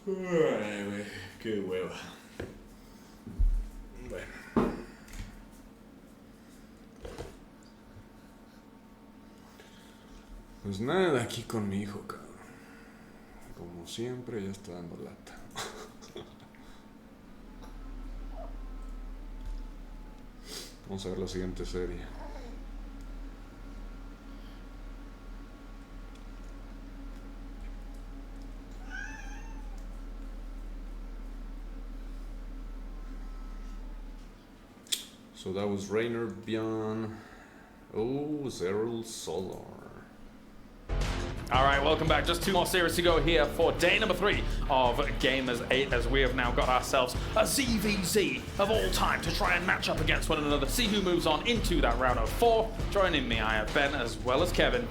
Ay, güey, qué hueva. Bueno. Pues nada, aquí con mi hijo, cabrón. Como siempre, ya está dando lata. Vamos a ver la siguiente serie. So that was Rainer, Bjorn, Zerul, Solar. All right, welcome back. Just 2 more series to go here for day number 3 of Gamers8, as we have now got ourselves a ZVZ of all time to try and match up against one another, see who moves on into that round of 4. Joining me, I have Ben as well as Kevin.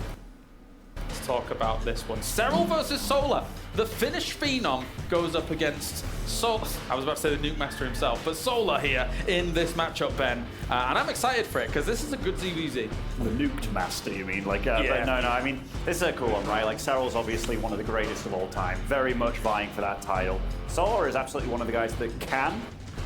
Let's talk about this one. Serral versus Solar. The Finnish Phenom goes up against Solar. I was about to say the Nuke Master himself, but Solar here in this matchup, Ben. And I'm excited for it because this is a good ZVZ. The Nuked Master, you mean? Like, yeah. No, I mean, this is a cool one, right? Like, Serral's obviously one of the greatest of all time, very much vying for that title. Solar is absolutely one of the guys that can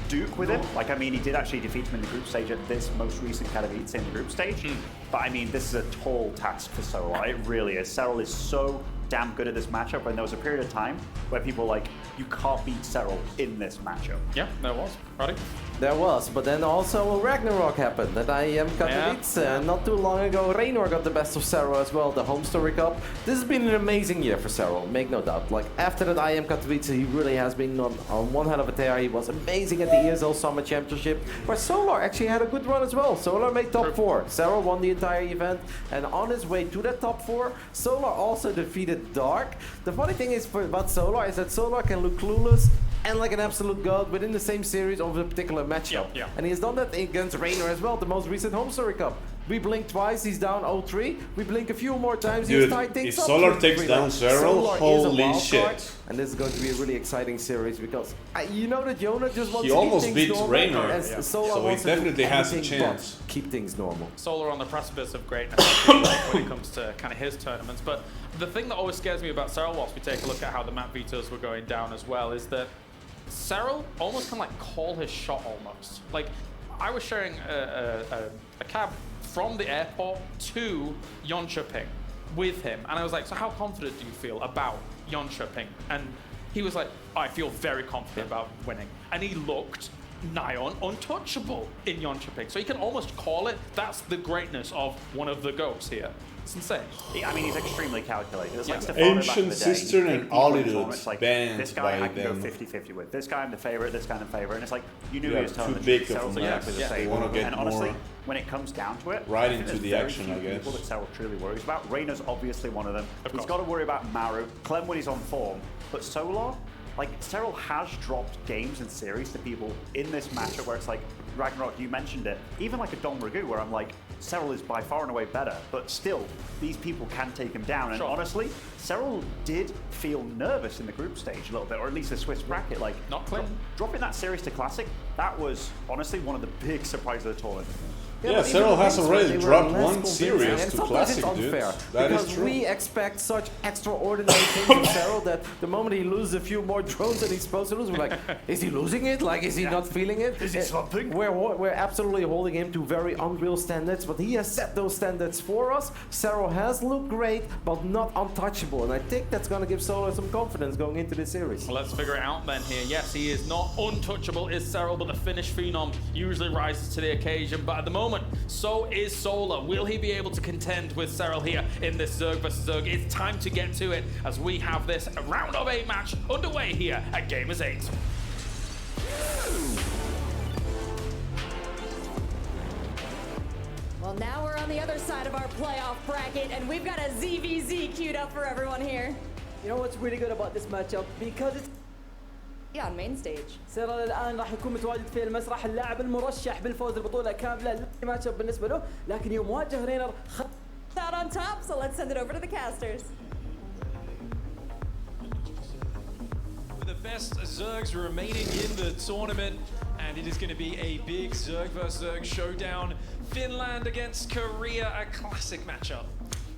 Duke with him. Like, I mean, he did actually defeat him in the group stage at this most recent Katowice in the group stage. But I mean, this is a tall task for Solar. It really is. Serral is so damn good at this matchup, and there was a period of time where people were like, you can't beat Serral in this matchup. Yeah, there was. Roddy? There was, but then also Ragnarok happened at IEM Katowice. Not too long ago, Raynor got the best of Serral as well, the Home Story Cup. This has been an amazing year for Serral, make no doubt. Like, after that IEM Katowice, he really has been on one hell of a tear. He was amazing at the ESL Summer Championship, where Solar actually had a good run as well. Solar made top 4. Serral won the entire event, and on his way to that top 4, Solar also defeated Dark. The funny thing is about Solar is that Solar can look clueless and like an absolute god within the same series of a particular matchup. Yeah. And he's done that against Raynor as well, the most recent Home Story Cup. We blink twice, he's down 0-3. We blink a few more times, he's tied things if up. Solar takes down Serral, holy shit. And this is going to be a really exciting series because you know that Jonah just wants He to almost keep beat things normal. Raynor, So he definitely has a chance. Keep things normal. Solar on the precipice of greatness when it comes to kind of his tournaments. But the thing that always scares me about Serral, whilst we take a look at how the map vetoes were going down as well, is that Serral almost can like call his shot almost. Like, I was sharing a cab from the airport to Jönköping with him, and I was like, so how confident do you feel about Jönköping? And he was like, I feel very confident about winning. And he looked nigh on untouchable in Jönköping. So he can almost call it. That's the greatness of one of the GOATs here. It's insane. I mean, he's extremely calculated. It's like Ancient Sister and Ollywood like, banned this guy I by can them. go 50-50 with. This guy I'm the favorite, this guy I'm the favorite. And it's like, you knew Yeah, he was telling too the big truth. of Serral's a exactly the mess. same. They want to get and honestly, more when it comes down to it, right I think into there's the very action, few I guess. people that Serral truly worries about. Raynor's obviously one of them. Of He's course. got to worry about Maru, Clem when he's on form, but Solar, like, Serral has dropped games and series to people in this matchup where it's like, Ragnarok, you mentioned it, even like a Don Ragu where I'm like, Serral is by far and away better, but still, these people can take him down. And honestly, Serral did feel nervous in the group stage a little bit, or at least the Swiss bracket. Like, not clean. Dropping that series to Classic, that was honestly one of the big surprises of the tournament. Yeah, Serral has already dropped one series to Classic, dude. That is true. We expect such extraordinary things from Serral that the moment he loses a few more drones than he's supposed to lose, we're like, is he losing it? Like, is he not feeling it? Is he slumping? We're absolutely holding him to very unreal standards, but he has set those standards for us. Serral has looked great, but not untouchable, and I think that's going to give Solar some confidence going into this series. Well, let's figure it out then here. Yes, he is not untouchable, is Serral, but the Finnish Phenom usually rises to the occasion. But at the moment, so is Solar. Will he be able to contend with Serral here in this Zerg versus Zerg? It's time to get to it as we have this round of 8 match underway here at Gamers8. Well, now we're on the other side of our playoff bracket, and we've got a ZVZ queued up for everyone here. You know what's really good about this matchup? Because it's on main stage. سيرال الآن راح يكون متواجد في المسرح، اللاعب المرشح بالفوز بالبطولة كاملة. ماتش اب بالنسبة له، لكن يوم واجه رينر out on top, so let's send it over to the casters. With the best Zergs remaining in the tournament, and it is going to be a big Zerg vs Zerg showdown. Finland against Korea, a classic matchup.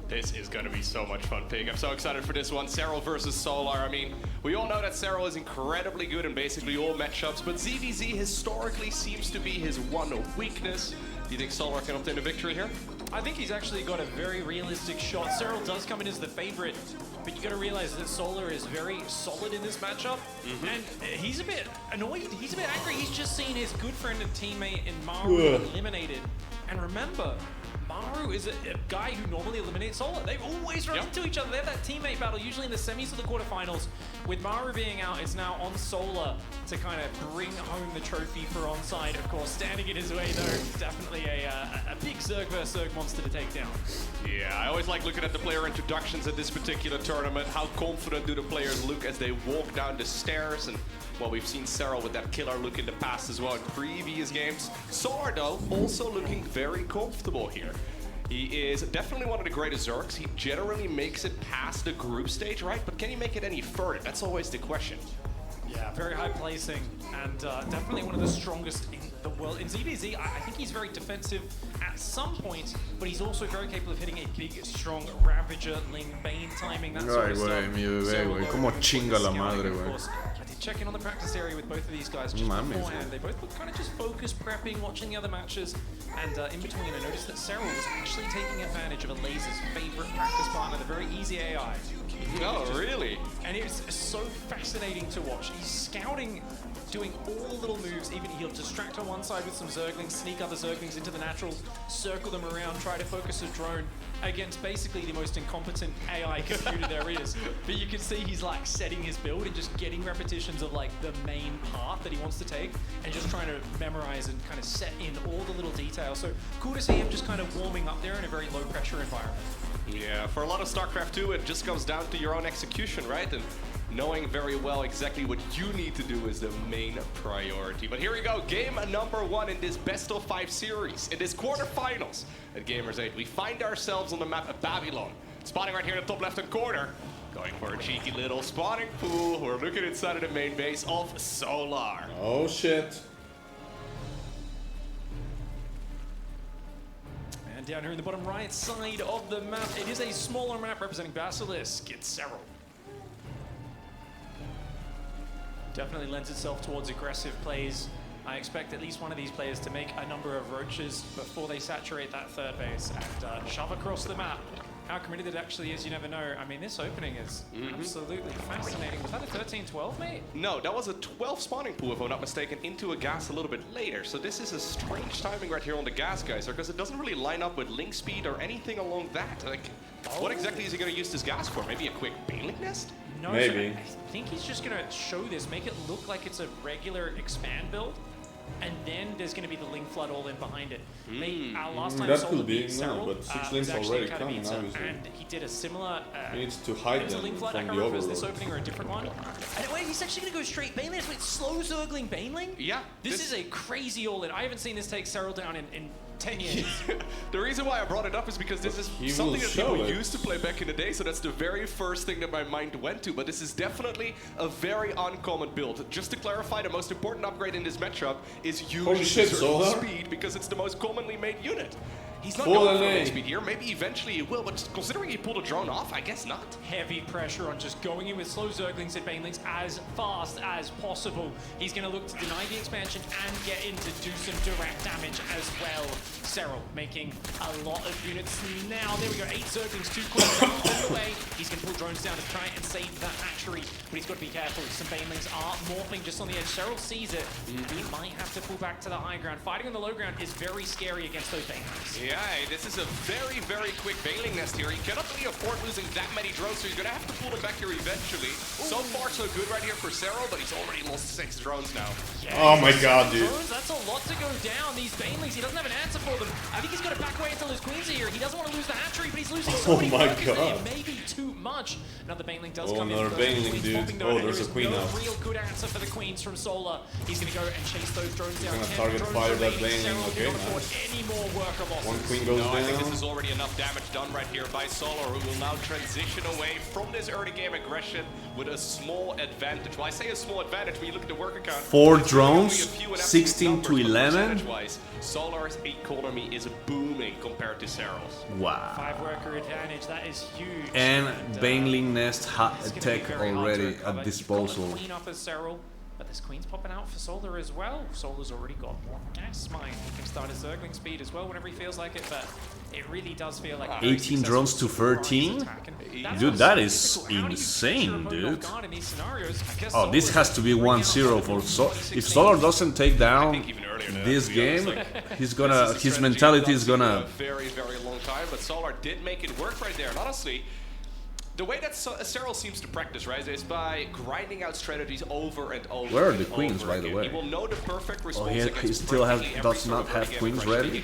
This is going to be so much fun, Pig. I'm so excited for this one. Serral versus Solar. I mean, we all know that Serral is incredibly good in basically all matchups, but ZVZ historically seems to be his one weakness. Do you think Solar can obtain a victory here? I think he's actually got a very realistic shot. Serral does come in as the favorite, but you got to realize that Solar is very solid in this matchup, and he's a bit annoyed. He's a bit angry. He's just seen his good friend and teammate in Maru eliminated. And remember, Maru is a guy who normally eliminates Solar. They always run into each other. They have that teammate battle usually in the semis or the quarterfinals. With Maru being out, it's now on Solar to kind of bring home the trophy for onside. Of course, standing in his way though, definitely a big Zerg versus Zerg monster to take down. Yeah, I always like looking at the player introductions at this particular tournament. How confident do the players look as they walk down the stairs? And well, we've seen Serral with that killer look in the past as well in previous games. Solar, though, also looking very comfortable here. He is definitely one of the greatest Zergs. He generally makes it past the group stage, right? But can he make it any further? That's always the question. Yeah, very high placing, and definitely one of the strongest in the world. In ZVZ, I think he's very defensive at some points, but he's also very capable of hitting a big, strong Ravager, Ling, Bane timing, that sort of stuff. Ay, güey, mi bebé, güey. Cómo chinga la madre, güey. Check in on the practice area with both of these guys just beforehand. They both look kind of just focused, prepping, watching the other matches, and in between I noticed that Serral was actually taking advantage of Alaze's favorite practice partner, the very easy AI. Oh, really? And it was so fascinating to watch. He's scouting, doing all the little moves. Even he'll distract on one side with some Zerglings, sneak other Zerglings into the natural, circle them around, try to focus a drone against basically the most incompetent AI computer there is. But you can see he's like setting his build and just getting repetitions of like the main path that he wants to take and just trying to memorize and kind of set in all the little details. So cool to see him just kind of warming up there in a very low pressure environment. Yeah, for a lot of StarCraft 2, it just comes down to your own execution, right? And knowing very well exactly what you need to do is the main priority. But here we go, game number 1 in this best of 5 series. In this quarterfinals at Gamers8, we find ourselves on the map of Babylon. Spawning right here in the top left-hand corner. Going for a cheeky little spawning pool. We're looking inside of the main base of Solar. Oh shit. And down here in the bottom right side of the map, it is a smaller map representing Basilisk. It's Serral. Definitely lends itself towards aggressive plays. I expect at least one of these players to make a number of roaches before they saturate that third base and shove across the map. How committed it actually is, you never know. I mean, this opening is absolutely fascinating. Was that a 13-12, mate? No, that was a 12 spawning pool, if I'm not mistaken, into a gas a little bit later. So this is a strange timing right here on the gas, guys, because it doesn't really line up with link speed or anything along that. Like, what exactly is he going to use this gas for? Maybe a quick Baneling nest? No, maybe. So I think he's just going to show this, make it look like it's a regular expand build. And then there's going to be the Link Flood all in behind it. Last time that Solar could be, beat Serral, but 6 links already coming, obviously. and he did a similar... He needs to hide them Link Flood. I from can't the remember if it was overlord. this opening or a different one. And wait, he's actually going to go straight Baneling. Wait, slow Zergling Baneling? Yeah. This is a crazy all-in. I haven't seen this take Serral down in 10 years. The reason why I brought it up is because this is something that people used to play back in the day, so that's the very first thing that my mind went to, but this is definitely a very uncommon build. Just to clarify, the most important upgrade in this matchup is using speed, because it's the most commonly made unit. He's not going for speed here. Maybe eventually he will, but considering he pulled a drone off, I guess not. Heavy pressure on just going in with slow Zerglings and Banelings as fast as possible. He's going to look to deny the expansion and get in to do some direct damage as well. Serral making a lot of units now. There we go, 8 Zerglings, 2 cores on the way. He's going to pull drones down to try and save that hatchery, but he's got to be careful. Some Banelings are morphing just on the edge. Serral sees it. He might have to pull back to the high ground. Fighting on the low ground is very scary against those Banelings. Yeah, this is a very, very quick Baneling nest here. He cannot really afford losing that many drones, so he's going to have to pull them back here eventually. So far, so good right here for Serral, but he's already lost 6 drones now. Yeah, oh my god, dude. Drones, that's a lot to go down. These Banelings, he doesn't have an answer for them. I think he's got to back away until his queens are here. He doesn't want to lose the hatchery, but he's losing so many workers there. Maybe too much. Another Baneling does come in. Another Baneling, dude. Oh, there's a queen now. Real good answer for the queens from Solar. He's going to go and chase those drones down. He's going to target fire that Baneling. Okay, nice. Any more worker losses. One queen goes down. I think this is already enough damage done right here by Solar, who will now transition away from this early game aggression with a small advantage. Well, I say a small advantage when you look at the worker count. 4 drones, 16 to 11. Solar's economy is booming compared to Serral's. Wow. 5 worker advantage, that is huge. And Baneling Nest it's gonna tech be very hard to already recover. at You've disposal. got the queen up as Serral, but this queen's popping out for Solar as well. Solar's already got gas mine. He can start his Zergling speed as well whenever he feels like it, but it really does feel like 18 drones to 13? Dude, that is insane, dude. Oh, this has to be 1-0 for Solar. If Solar doesn't take down this game, his mentality is gonna... Very, very long time, but Solar did make it work right there. And honestly, the way that Serral seems to practice, right, is by grinding out strategies over and over. Where are the queens, by the way? He will know the perfect response he still does not have queens ready?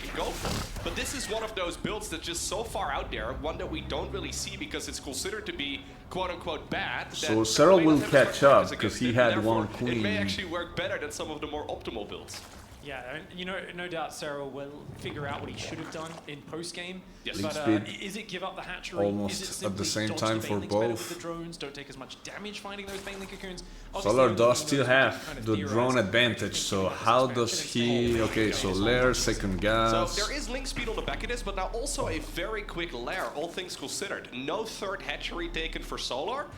But this is one of those builds that's just so far out there, one that we don't really see because it's considered to be quote-unquote bad. So Serral will catch up because he had one It queen. may actually work better than some of the more optimal builds. Yeah, you know, no doubt Serral will figure out what he should have done in post-game. Yes. But Speed is it give up the hatchery? almost is it at the simply same dodge time the for banelings better both. with the drones, don't take as much damage finding those baneling cocoons? Solar Obviously, does he still knows have kind of the theorize drone and advantage, think so he knows how his does expansion he... is Okay, so Lair, second gas... So there is link speed on the back of this, but now also a very quick lair, all things considered. No third hatchery taken for Solar.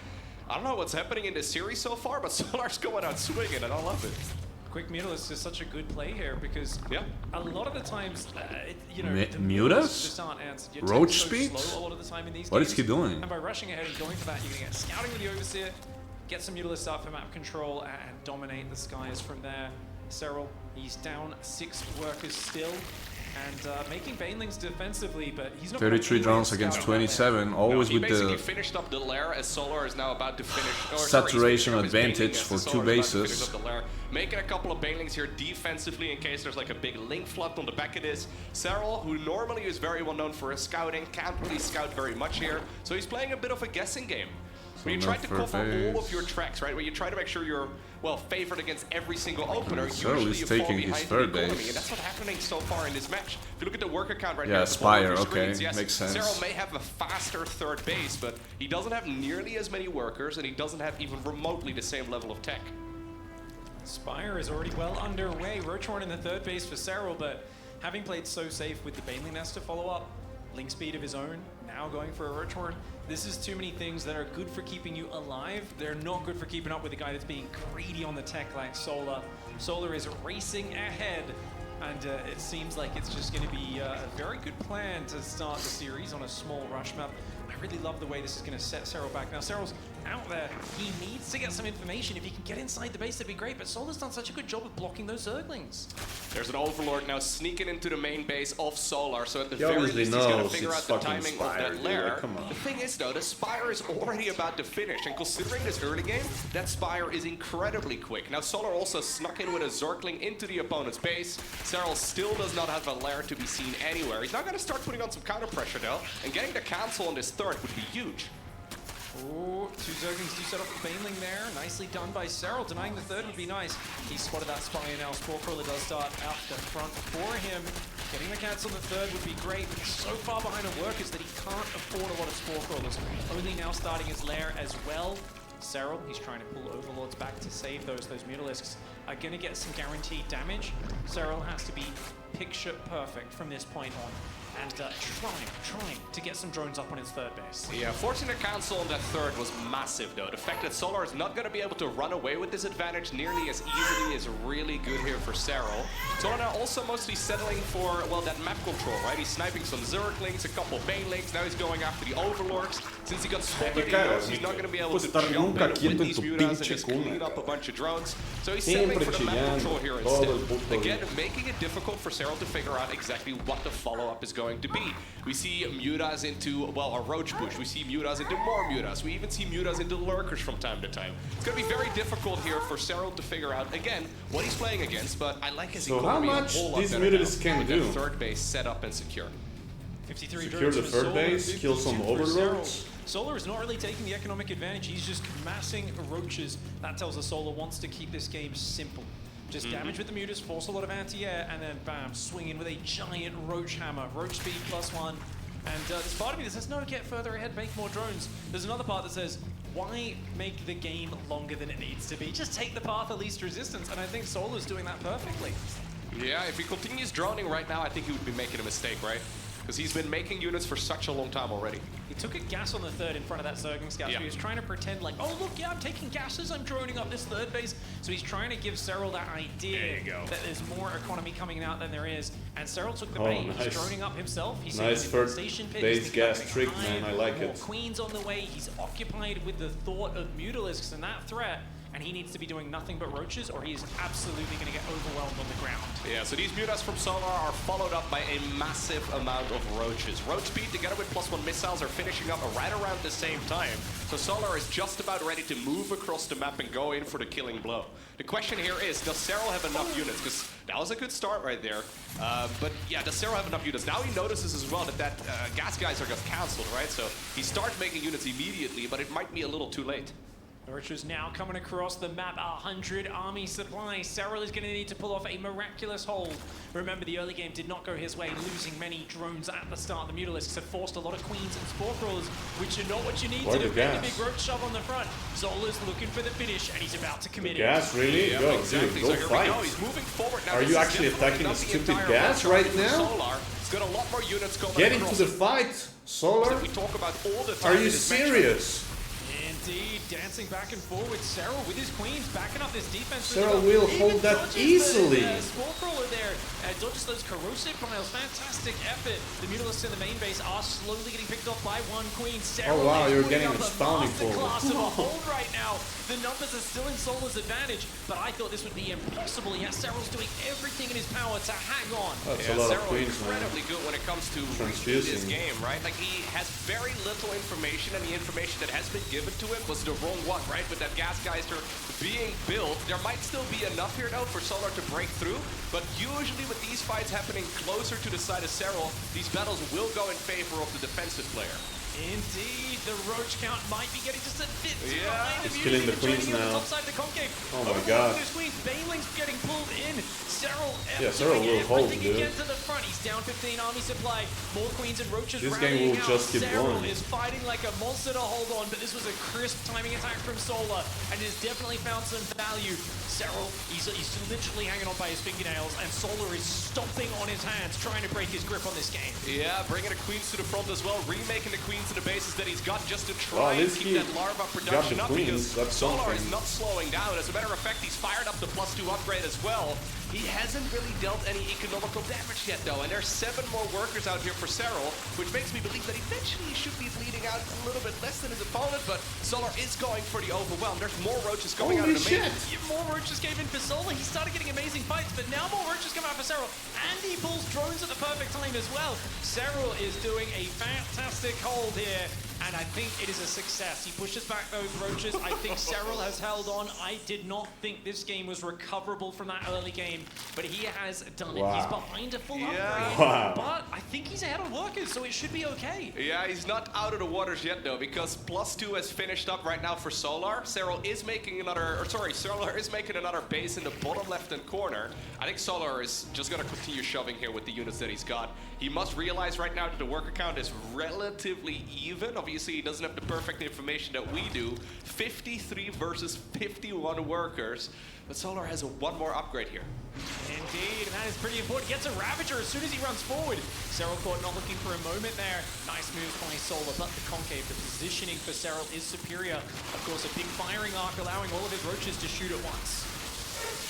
I don't know what's happening in this series so far, but Solar's going out swinging, and I love it. Quick Mutalist is such a good play here because a lot of the times, you know, the Mutas? just aren't answered. Your Roach tech's so speed? slow a lot of the time in these What games, is he doing? And by rushing ahead and going for that, you're going to get scouting with the Overseer, get some Mutalists up for map control, and dominate the skies from there. Serral, he's down 6 workers still. And making Banelings defensively, but he's not 33 drones against 27, always he with basically the finished up the lair as Solar is now about to finish. saturation advantage for 2 bases. Making a couple of Banelings here defensively in case there's like a big link flood on the back of this. Serral, who normally is very well known for his scouting, can't really scout very much here, so he's playing a bit of a guessing game. Where you try to cover all of your tracks, right? Where you try to make sure you're, well, favored against every single opener. Serral is taking his third base. And that's what's happening so far in this match. If you look at the worker count right Yeah, now, Spire, okay, screens, yes, makes sense. Serral may have a faster third base, but he doesn't have nearly as many workers, and he doesn't have even remotely the same level of tech. Spire is already well underway. Roachhorn in the third base for Serral, but having played so safe with the Baneling Nest to follow up, link speed of his own, now going for a Roachhorn. This is too many things that are good for keeping you alive. They're not good for keeping up with a guy that's being greedy on the tech like Solar. Solar is racing ahead, and it seems like it's just going to be a very good plan to start the series on a small rush map. I really love the way this is going to set Serral back. Now, Serral's out there. He needs to get some information. If he can get inside the base, that'd be great, but Solar's done such a good job of blocking those Zerglings. There's an Overlord now sneaking into the main base of Solar, so at the He very obviously least he's got to knows figure out it's the fucking timing Spire, of that dude, lair. like, come on. The thing is though, the Spire is already about to finish, and considering this early game, that Spire is incredibly quick. Now Solar also snuck in with a Zergling into the opponent's base. Serral still does not have a lair to be seen anywhere. He's now going to start putting on some counter pressure though, and getting the cancel on this third would be huge. Oh, 2 Zerglings do set up the Baneling there. Nicely done by Serral. Denying the third would be nice. He spotted that Spire now. Spore Crawler does start out the front for him. Getting the cancel on the third would be great, but he's so far behind on workers that he can't afford a lot of Spore Crawlers. Only now starting his lair as well. Serral, he's trying to pull Overlords back to save those Mutalisks. Are going to get some guaranteed damage. Serral has to be picture perfect from this point on. And trying to get some drones up on his third base. Yeah, forcing the cancel on that third was massive though. The fact that Solar is not going to be able to run away with this advantage nearly as easily is really good here for Serral. Solar now also mostly settling for, well, that map control, right? He's sniping some Zerglings, a couple Banelings, now he's going after the Overlords. Since he got spotted, he knows he's not going to be able to jump in with these mutas and just clean up a bunch of drones. So he's settling for the map control here instead. Again, making it difficult for Serral to figure out exactly what the follow-up is going to be. We see mutas into, well, a roach bush. We see mutas into more mutas. We even see mutas into lurkers from time to time. It's going to be very difficult here for Serral to figure out, again, what he's playing against, but I like his economy how a much whole lot these better mutalists now, can with do? that third base set up and secure. 53 Secure drones the for third Solar, base, kill some 52 for Serral. Overlords. Solar is not really taking the economic advantage. He's just massing roaches. That tells us Solar wants to keep this game simple. Just damage with the mutas, force a lot of anti-air, and then bam, swing in with a giant roach hammer. Roach speed +1. And there's part of me that says, no, get further ahead, make more drones. There's another part that says, why make the game longer than it needs to be? Just take the path of least resistance, and I think Solar's doing that perfectly. Yeah, if he continues droning right now, I think he would be making a mistake, right? Because he's been making units for such a long time already. He took a gas on the third in front of that Zergling Scout. Yeah. He was trying to pretend like, oh look, yeah, I'm taking gases, I'm droning up this third base. So he's trying to give Serral that idea that there's more economy coming out than there is. And Serral took the bait. Nice. He's droning up himself. He's Nice sitting in the first station pit. base He's thinking gas about trick, behind, man. I like more it. Queens on the way. He's occupied with the thought of Mutalisks and that threat. And he needs to be doing nothing but roaches, or he is absolutely going to get overwhelmed on the ground. Yeah, so these Mutas from Solar are followed up by a massive amount of roaches. Roach speed together with +1 missiles are finishing up right around the same time. So Solar is just about ready to move across the map and go in for the killing blow. The question here is, does Serral have enough units? Because that was a good start right there. But yeah, does Serral have enough units? Now he notices as well that gas geyser got cancelled, right? So he starts making units immediately, but it might be a little too late. Roaches now coming across the map, 100 army supplies. Serral is going to need to pull off a miraculous hold. Remember, the early game did not go his way, losing many drones at the start. The Mutalisks have forced a lot of Queens and Spore Crawlers, which are not what you need to defend a big roach shove on the front. Zola's looking for the finish, and he's about to commit it. Gas, really? Yeah, Go, exactly. dude, go so fight. He's moving forward now. Are you actually attacking the stupid gas right now? Solar. He's got a lot more units coming Get into across. the fight, Solar. We talk about all the time. Are you serious? Indeed, dancing back and forward. Serral with his queens backing up this defense. Serral will hold that easily. Spore Crawler there dodges those corrosive piles. Fantastic effort. The Mutalisks in the main base are slowly getting picked off by one queen. Serral Oh wow, is you're putting getting up a spawning forward. masterclass of a hold right now. The numbers are still in Solar's advantage, but I thought this would be impossible. Yes, Serral's doing everything in his power to hang on. That's a lot of Serral queens, incredibly good when it comes to reading this game, right? Like, he has very little information, and the information that has been given to him was the wrong one, right? With that gas geyser being built, there might still be enough here, though, for Solar to break through, but usually with these fights happening closer to the side of Serral, these battles will go in favor of the defensive player. Indeed, the roach count might be getting just a bit too behind. He's killing the queens now. Oh my god. Baneling's getting pulled in. Serral, Serral will hold, dude. Again to the front. He's down 15 army supply. More queens and roaches This rallying game will out. just keep Serral going. is fighting like a monster to hold on, but this was a crisp timing attack from Solar, and has definitely found some value. Serral, he's literally hanging on by his fingernails, and Solar is stomping on his hands, trying to break his grip on this game. Yeah, bringing the queens to the front as well, remaking the queens to the bases that he's got just to try and keep that larva production up, because Solar is not slowing down. As a matter of fact, he's fired up the +2 upgrade as well. He hasn't really dealt any economical damage yet, though, and there's 7 more workers out here for Serral, which makes me believe that eventually he should be bleeding out a little bit less than his opponent, but Solar is going for the overwhelm. There's more roaches coming out of the main. More roaches came in for Solar. He started getting amazing fights, but now more roaches come out for Serral, and he pulls drones at the perfect time as well. Serral is doing a fantastic hold here, and I think it is a success. He pushes back those roaches. I think Serral has held on. I did not think this game was recoverable from that early game, but he has done it. He's behind a full upgrade, but I think he's ahead on workers, so it should be okay. Yeah, he's not out of the waters yet, though, because +2 has finished up right now for Solar. Serral is making another base in the bottom left-hand corner. I think Solar is just going to continue shoving here with the units that he's got. He must realize right now that the worker count is relatively even. Obviously, he doesn't have the perfect information that we do. 53 versus 51 workers. But Solar has one more upgrade here. Indeed, and that is pretty important. Gets a Ravager as soon as he runs forward. Serral caught not looking for a moment there. Nice moves by Solar, but the concave, the positioning for Serral is superior. Of course, a big firing arc allowing all of his roaches to shoot at once.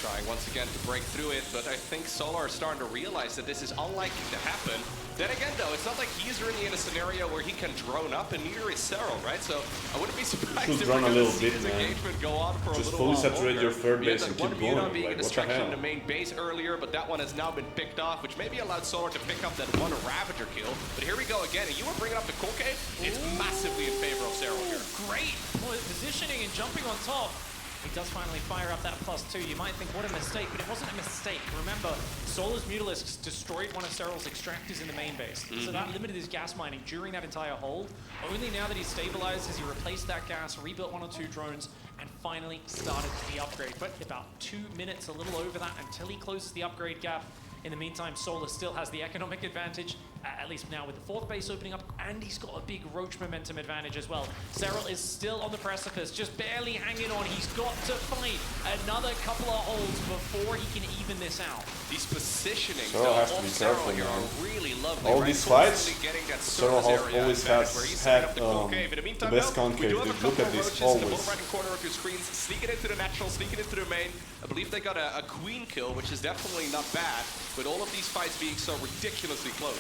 Trying once again to break through it, but I think Solar is starting to realize that this is unlikely to happen. Then again, though, it's not like he's really in a scenario where he can drone up, and neither is Serral, right? So I wouldn't be surprised if we're going to see this engagement go on for a little while. Just fully saturate your third base and keep going. One being a Like, what the distraction in hell? the main base earlier, but that one has now been picked off, which maybe allowed Solar to pick up that one Ravager kill. But here we go again, and you were bringing up the concave. It's massively in favor of Serral here. Great positioning and jumping on top. He does finally fire up that +2. You might think, what a mistake, but it wasn't a mistake. Remember, Solar's Mutalisks destroyed one of Serral's extractors in the main base. So that limited his gas mining during that entire hold. Only now that he's stabilized has he replaced that gas, rebuilt 1 or 2 drones, and finally started the upgrade. But about 2 minutes, a little over that, until he closes the upgrade gap. In the meantime, Solar still has the economic advantage, at least now with the 4th base opening up, and he's got a big roach momentum advantage as well. Serral is still on the precipice, just barely hanging on. He's got to fight another couple of holds before he can even this out. These positionings Zero has to of be Cero careful, here man. are really lovely. All right? these fights, Constantly getting that Zero surface area always advantage where has he's setting had up the concave. In the meantime, the best though, we concave, do have a dude. Look couple at of this, roaches in the always. bottom right corner of your screens, sneaking into the natural, sneaking into the main. I believe they got a queen kill, which is definitely not bad, with all of these fights being so ridiculously close.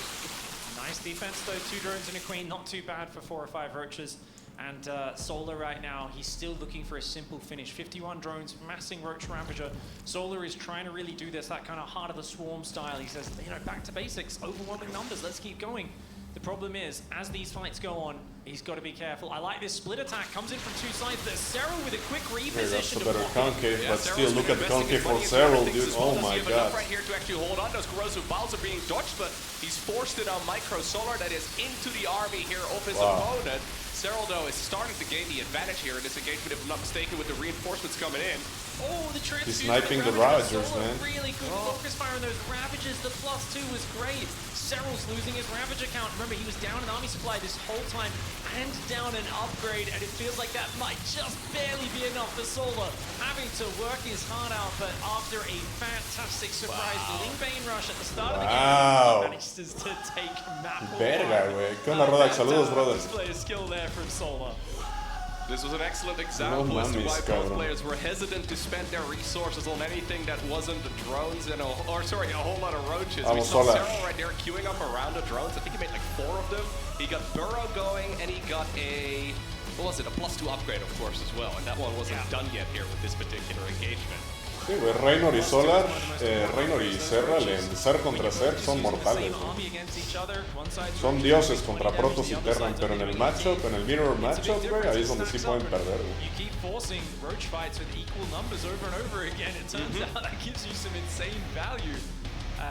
Nice defense though, 2 drones and a queen, not too bad for 4 or 5 roaches. And Solar right now, he's still looking for a simple finish. 51 drones, massing Roach Ravager. Solar is trying to really do this, that kind of heart of the swarm style. He says, you know, back to basics, overwhelming numbers, let's keep going. The problem is, as these fights go on, he's got to be careful. I like this split attack, comes in from 2 sides. There's Cero with a quick reposition. That's a better concave, Yeah, but Cero's still, look been at the investing concave his for money into Cero, other things dude. as well. Oh Does my he have god. enough right here to actually hold on? Those corrosive balls are being dodged, but he's forced it on Micro Solar. That is into the army here of his opponent. Cero, though, is starting to gain the advantage here in this engagement, if I'm not mistaken, with the reinforcements coming in. Oh, the He's transfusion sniping the of Ravagers, Solar, man. really good focus fire on those Ravagers. The +2 was great. Cero's losing his Ravager count. Remember, he was down an army supply this whole time and down an upgrade, and it feels like that might just barely be enough for Solar. Having to work his heart out, but after a fantastic surprise Ling Bane rush at the start of the game, he manages to take map. Verga, güey. ¿Qué onda, Rodax? Saludos, brothers. Display of skill there from Solar. This was an excellent example as to why both players were hesitant to spend their resources on anything that wasn't the drones and a whole lot of roaches. We saw Cero right there queuing up around the drones. I think he made like 4 of them. He got Burrow going and he got a, what was it, a +2 upgrade of course as well. And that one wasn't done yet here with this particular engagement. Sí, güey, Reynor y Solar, Reynor y Serral en ser contra ser son mortales, güey. Son dioses contra Protoss y Terran, pero en el matchup, en el mirror matchup, güey, ahí es donde sí pueden perder, güey. You keep forcing Roach fights with equal numbers over and over again. It turns out that gives you some insane value.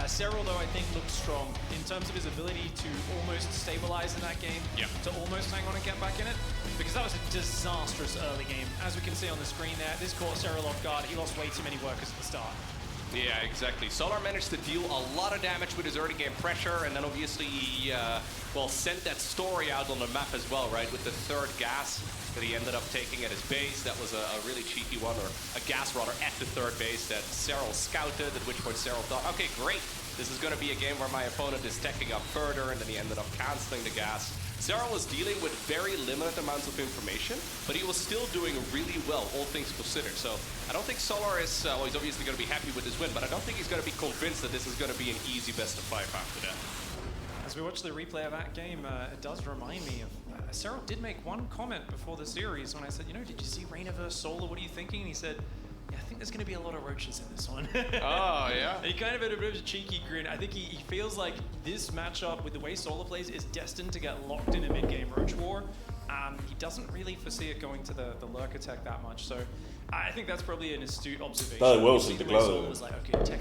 Cero, though, I think looks strong in terms of his ability to almost stabilize in that game, to almost hang on and get back in it, because that was a disastrous early game. As we can see on the screen there, this caught Cero off guard. He lost way too many workers at the start. Yeah, exactly. Solar managed to deal a lot of damage with his early game pressure, and then obviously he, sent that story out on the map as well, right? With the 3rd gas that he ended up taking at his base. That was a really cheeky one, or a gas rather, at the 3rd base that Cero scouted, at which point Cero thought, okay, great. This is going to be a game where my opponent is teching up further, and then he ended up canceling the gas. Cero was dealing with very limited amounts of information, but he was still doing really well, all things considered. So I don't think Solar is, he's obviously going to be happy with his win, but I don't think he's going to be convinced that this is going to be an easy best of 5 after that. As we watch the replay of that game, it does remind me of, Cero did make one comment before the series when I said, you know, did you see Reina vs. Solar, what are you thinking? And he said, yeah, I think there's going to be a lot of roaches in this one. Oh, yeah? He kind of had a bit of a cheeky grin. I think he feels like this matchup, with the way Solar plays, is destined to get locked in a mid-game roach war. He doesn't really foresee it going to the lurker tech that much, so I think that's probably an astute observation. Está de huevos el teclado de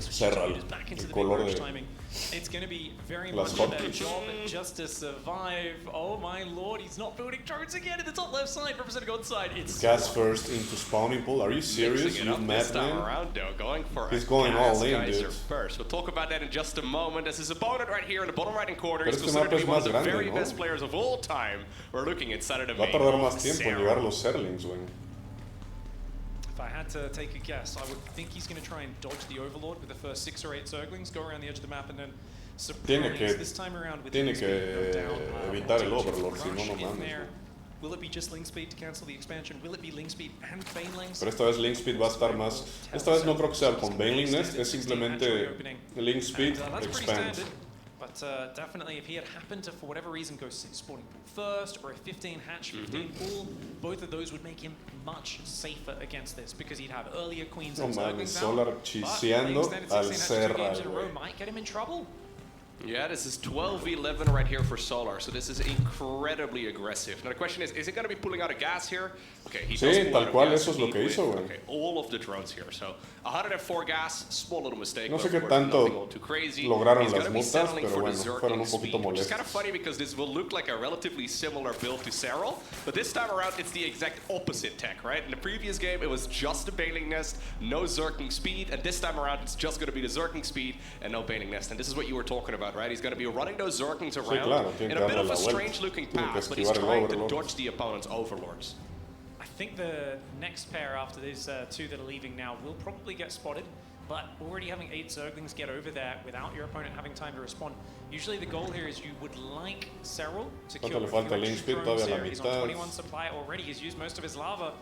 Serral, el color de it's going to be very much their job just to survive. Oh my lord, he's not building drones again at the top left side, representing on side. It's gas first into spawning pool. Are you serious? You madman? He's going all in, dude. First. We'll talk about that in just a moment. As his opponent right here in the bottom right-hand corner is considered to be one of the very best players of all time. We're looking inside of the main. Va a tardar más tiempo en llegar los Zerlings, güey. If I had to take a guess, I would think he's going to try and dodge the Overlord with the first 6 or 8 Zerglings, go around the edge of the map, and then surprise this time around with tiene que evitar el Overlord, si no, no mames. Will it be just Link Speed to cancel the expansion? Will it be Link Speed and Banelings? Pero esta vez Link Speed va a estar más. Esta vez no creo que sea con Baneling Nest, es simplemente Link Speed expand. But definitely, if he had happened to, for whatever reason, go spawning pool first, or a 15 hatch, 15 pool, both of those would make him much safer against this, because he'd have earlier queens and Zerglings Solar chiseando al Serral. Might get him in trouble. Yeah, this is 12v11 right here for Solar, so this is incredibly aggressive. Now the question is it going to be pulling out a gas here? Okay, he does pull out a gas. Eso es lo que hizo, güey. Okay, all of the drones here. So 104 gas, small little mistake. No sé qué tanto lograron las mutas, pero bueno, fueron un poquito molestos. It's kind of funny because this will look like a relatively similar build to Cero, but this time around it's the exact opposite tech, right? In the previous game it was just the Baneling Nest, no Zerking speed, and this time around it's just going to be the Zerking speed and no Baneling Nest. And this is what you were talking about, right? He's going to be running those Zerkings around in a bit of a strange looking path, but he's trying to dodge the opponent's Overlords. I think the next pair after these 2 that are leaving now will probably get spotted. but already having 8 Zerglings get over there without your opponent having time to respond. Usually the goal here is you would like Serral to kill le falta el link speed? Todavía la He's on mitad. 21 supply already. He's used most of his lava,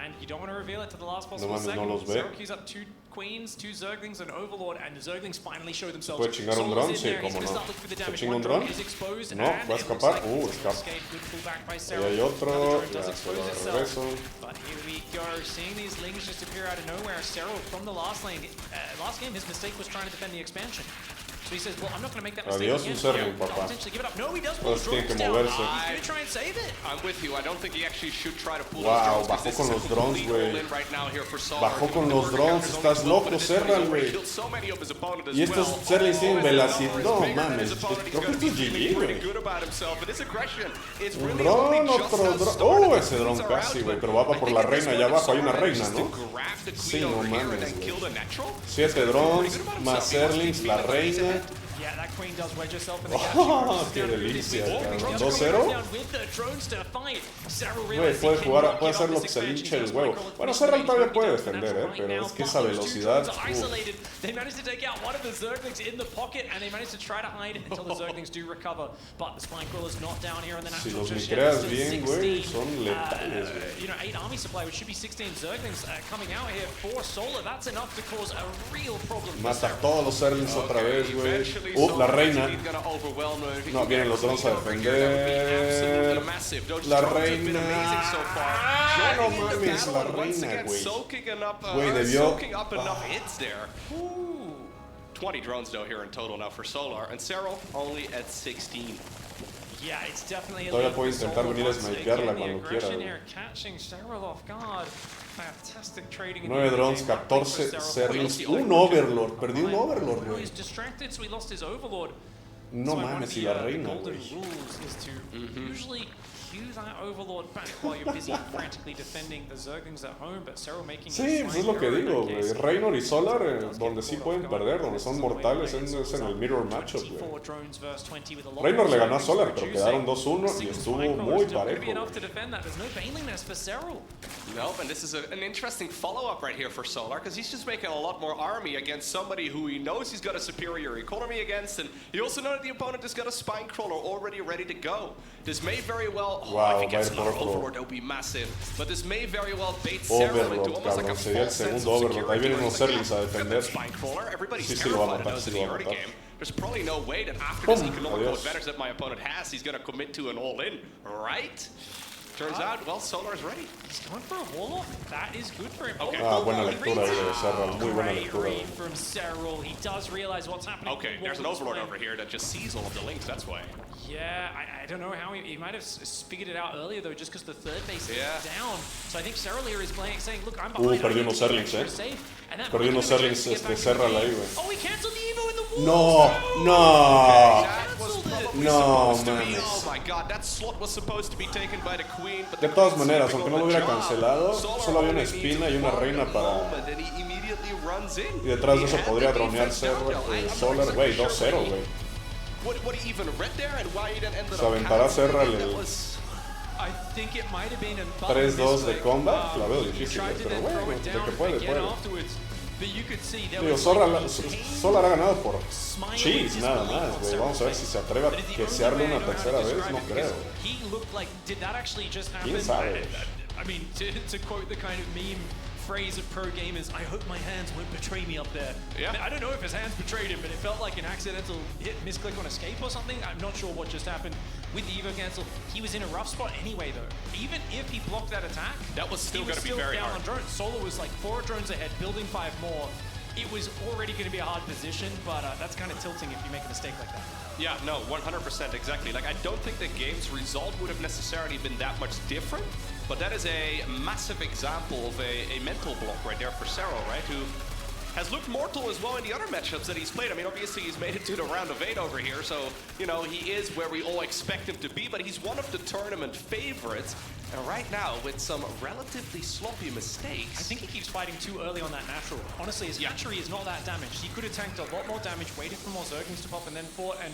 and you don't want to reveal it to the last possible mames, second. no los ve. Serral queues up 2 Queens, 2 Zerglings, and Overlord, and the Zerglings finally show themselves. ¿Puede chingar un dron? Sí, cómo no. ¿Se chinga un dron? No, va a escapar. Escapa. Ahí hay otro. Ya se va de regreso. But here we go, seeing these lings just appear out of nowhere. Serral from the last lane. Last game, his mistake was trying to defend the expansion. So he says, well, I'm not going to make that mistake Adiós, again. un Zergling, papá. Potentially give it up. No, he does pull Pues tiene drones que down. moverse. He's going to try and save it. I'm with you. I don't think he actually should try to pull Wow, those drones, bajó con los drones, güey. right now here for Solar. Bajó con los drones, estás loco, Serral, güey. So many of his opponents as Y estos well. Zerglings tienen velocidad. No Bigger than mames, his opponent. He's creo que gonna esto es be GG, feeling pretty güey. good about himself, but his aggression is Un really dron, only just otro now dron. started. Ese dron The casi, are güey, out, pero va but por I la think at reina this allá point, abajo. Hay una Solar reina, manages ¿no? to grab the Sí, queen no over here mames, and then güey. kill the natural. 7 drones, más Zerglings, la reina. Yeah, that queen does wedge herself in the gap. Oh, qué delicia, cabrón. 2-0. Güey, puede hacer lo que se le hinche el huevo. Bueno, Serral todavía puede defender, pero es que esa velocidad. They managed to take out one of the Zerglings in the pocket, and they managed to try to hide until the Zerglings do recover. But the Spine Crawler's not down here on the Si natural los just yet. micreas Still bien, 16, güey, son letales, güey. you know, 8 army supply, which should be 16 Zerglings coming out here for Solar. That's enough to cause a real problem. Mata a todos los Zerglings otra vez, güey. La reina. No, vienen los drones a defender. La reina. No mames, la reina, güey. Güey, debió. 20 drones though here in total now for Solar, and Serral only at 16. Yeah, it's definitely a Todavía puede intentar venir a snipearla cuando quiera. 9 drones, 14 Zerglings, un Overlord. Perdí un Overlord, güey. No mames, y la reina, güey. Sí, pues es lo que digo, güey. Reynor y Solar, donde sí pueden perder, donde son mortales, es en el mirror matchup, güey. Reynor le ganó a Solar, pero quedaron 2-1 y estuvo muy parejo, güey. Nope, and this is an interesting follow-up right here for Solar, because he's just making a lot more army against somebody who he knows he's got a superior economy against, and he also knows that the opponent has got a Spine Crawler already ready to go. This may very well, wow, if he gets another Overlord, that would be massive, but this may very well bait Serral into almost like a false sense of security. Ahí vienen los Zerglings a defender. Spine Crawler, everybody's Sí, lo va a terrified matar, of those sí in lo the va a early matar. game. There's probably no way that after this economical Adiós. advantage that my opponent has, he's going to commit to an all-in, right? Turns out, well, Solar is ready. He's going for a Warlock. That is good for him. Okay. Buena lectura ahí de Serral, muy buena Great lectura. read from Serral. He does realize what's happening. Okay, there's an Overlord over here that just sees all of the links, that's why. Yeah, I don't know how he might have figured it out earlier though, just because the third base is down. So I think Serral here is playing, saying, look, I'm behind. Perdió unos Zerglings, Perdió unos Zerglings Serral ahí, güey. Oh, he canceled the Evo in the No, no. No, mames. Oh my god, that slot was supposed to be taken by the Queen. But De todas maneras, aunque no lo hubiera cancelado, solo había una espina y una reina para... Y detrás de eso podría dronear Solar, güey, 2-0, güey. Se aventará Serral el 3-2 de combat. La veo difícil, pero bueno, de que puede, puede. Digo, Solar ha ganado por cheese, nada más, güey. Vamos a ver si se atreve a quesearle una tercera vez, no creo. ¿Quién sabe? I mean, to quote the kind of meme phrase of pro gamers, I hope my hands won't betray me up there. Yeah. I don't know if his hands betrayed him, but it felt like an accidental misclick on escape or something. I'm not sure what just happened with the Evo cancel. He was in a rough spot anyway, though. Even if he blocked that attack, that was still going to be very hard. On drones. Solar was like 4 drones ahead, building 5 more. It was already going to be a hard position, but that's kind of tilting if you make a mistake like that. Yeah, no, 100% exactly. Like, I don't think the game's result would have necessarily been that much different, but that is a massive example of a mental block right there for Serral, right? Who has looked mortal as well in the other matchups that he's played. I mean, obviously he's made it to the round of 8 over here, so, you know, he is where we all expect him to be, but he's one of the tournament favorites. And right now, with some relatively sloppy mistakes... I think he keeps fighting too early on that natural. Honestly, his hatchery is not that damaged. He could have tanked a lot more damage, waited for more Zerglings to pop, and then fought. And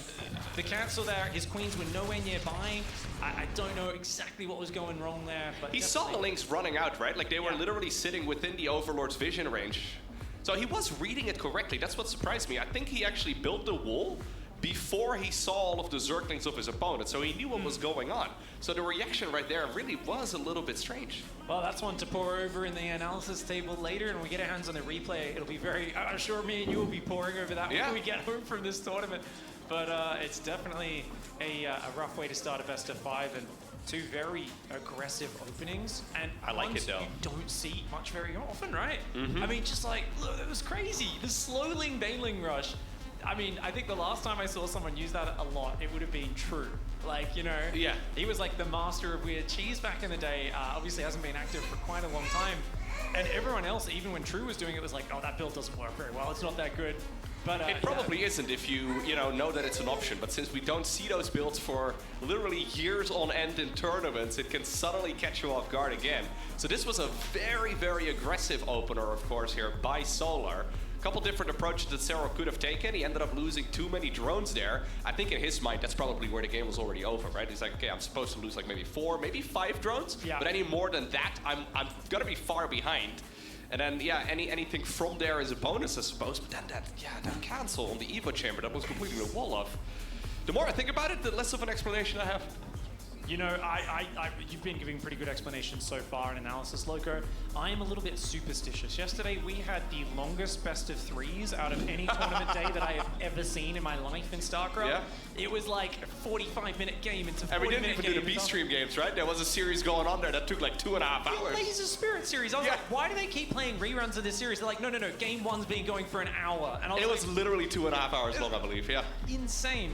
the cancel there, his queens were nowhere nearby. I don't know exactly what was going wrong there, but he saw the links running out, right? Like, they were literally sitting within the Overlord's vision range. So he was reading it correctly. That's what surprised me. I think he actually built the wall before he saw all of the Zerglings of his opponent, so he knew what was going on. So the reaction right there really was a little bit strange. Well, that's one to pour over in the analysis table later, and we get our hands on the replay. It'll be very, I'm sure me and you will be pouring over that when we get home from this tournament. But it's definitely a rough way to start a best of 5, and 2 very aggressive openings, and I like it though. You don't see much very often, right? I mean, just like, look, it was crazy. The slowling Baneling rush. I mean, I think the last time I saw someone use that a lot, it would have been True. Like, you know, he was like the master of weird cheese back in the day. Obviously hasn't been active for quite a long time. And everyone else, even when True was doing it, was like, oh, that build doesn't work very well. It's not that good. But it probably isn't if you know that it's an option. But since we don't see those builds for literally years on end in tournaments, it can suddenly catch you off guard again. So this was a very, very aggressive opener, of course, here by Solar. A couple different approaches that Cero could have taken. He ended up losing too many drones there. I think in his mind, that's probably where the game was already over, right? He's like, okay, I'm supposed to lose like maybe 4, maybe 5 drones. Yeah. But any more than that, I'm gonna be far behind. And then, anything from there is a bonus, I suppose. But then that cancel on the Evo chamber, that was completely the wall off. The more I think about it, the less of an explanation I have. You know, you've been giving pretty good explanations so far in analysis, Loco. I am a little bit superstitious. Yesterday, we had the longest best of 3s out of any tournament day that I have ever seen in my life in StarCraft. Yeah. It was like a 45-minute game into 40-minute game. And we didn't even do the B-Stream games, right? There was a series going on there that took like 2.5 hours. The Laser Spirit series. I was like, why do they keep playing reruns of this series? They're like, no, game 1's been going for an hour. And it was literally 2.5 hours long, I believe, Insane.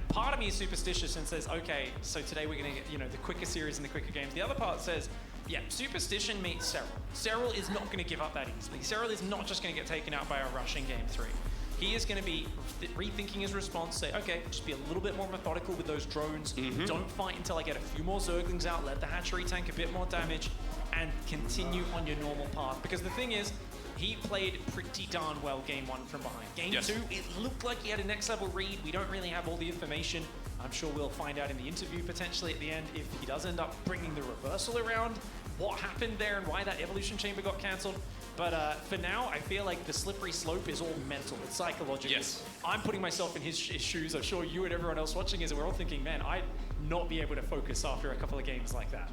Part of me is superstitious and says, okay, so today we're going to get, the quicker series and the quicker games. The other part says, yeah, superstition meets Serral. Serral is not going to give up that easily. Serral is not just going to get taken out by a rush in game 3. He is going to be rethinking his response, say, okay, just be a little bit more methodical with those drones. Don't fight until I get a few more Zerglings out, let the hatchery tank a bit more damage, and continue on your normal path. Because the thing is, he played pretty darn well game 1 from behind. Game 2, it looked like he had a next level read. We don't really have all the information. I'm sure we'll find out in the interview potentially at the end if he does end up bringing the reversal around, what happened there and why that evolution chamber got cancelled. But for now, I feel like the slippery slope is all mental. It's psychological. Yes. I'm putting myself in his shoes. I'm sure you and everyone else watching is, and we're all thinking, man, I'd not be able to focus after a couple of games like that.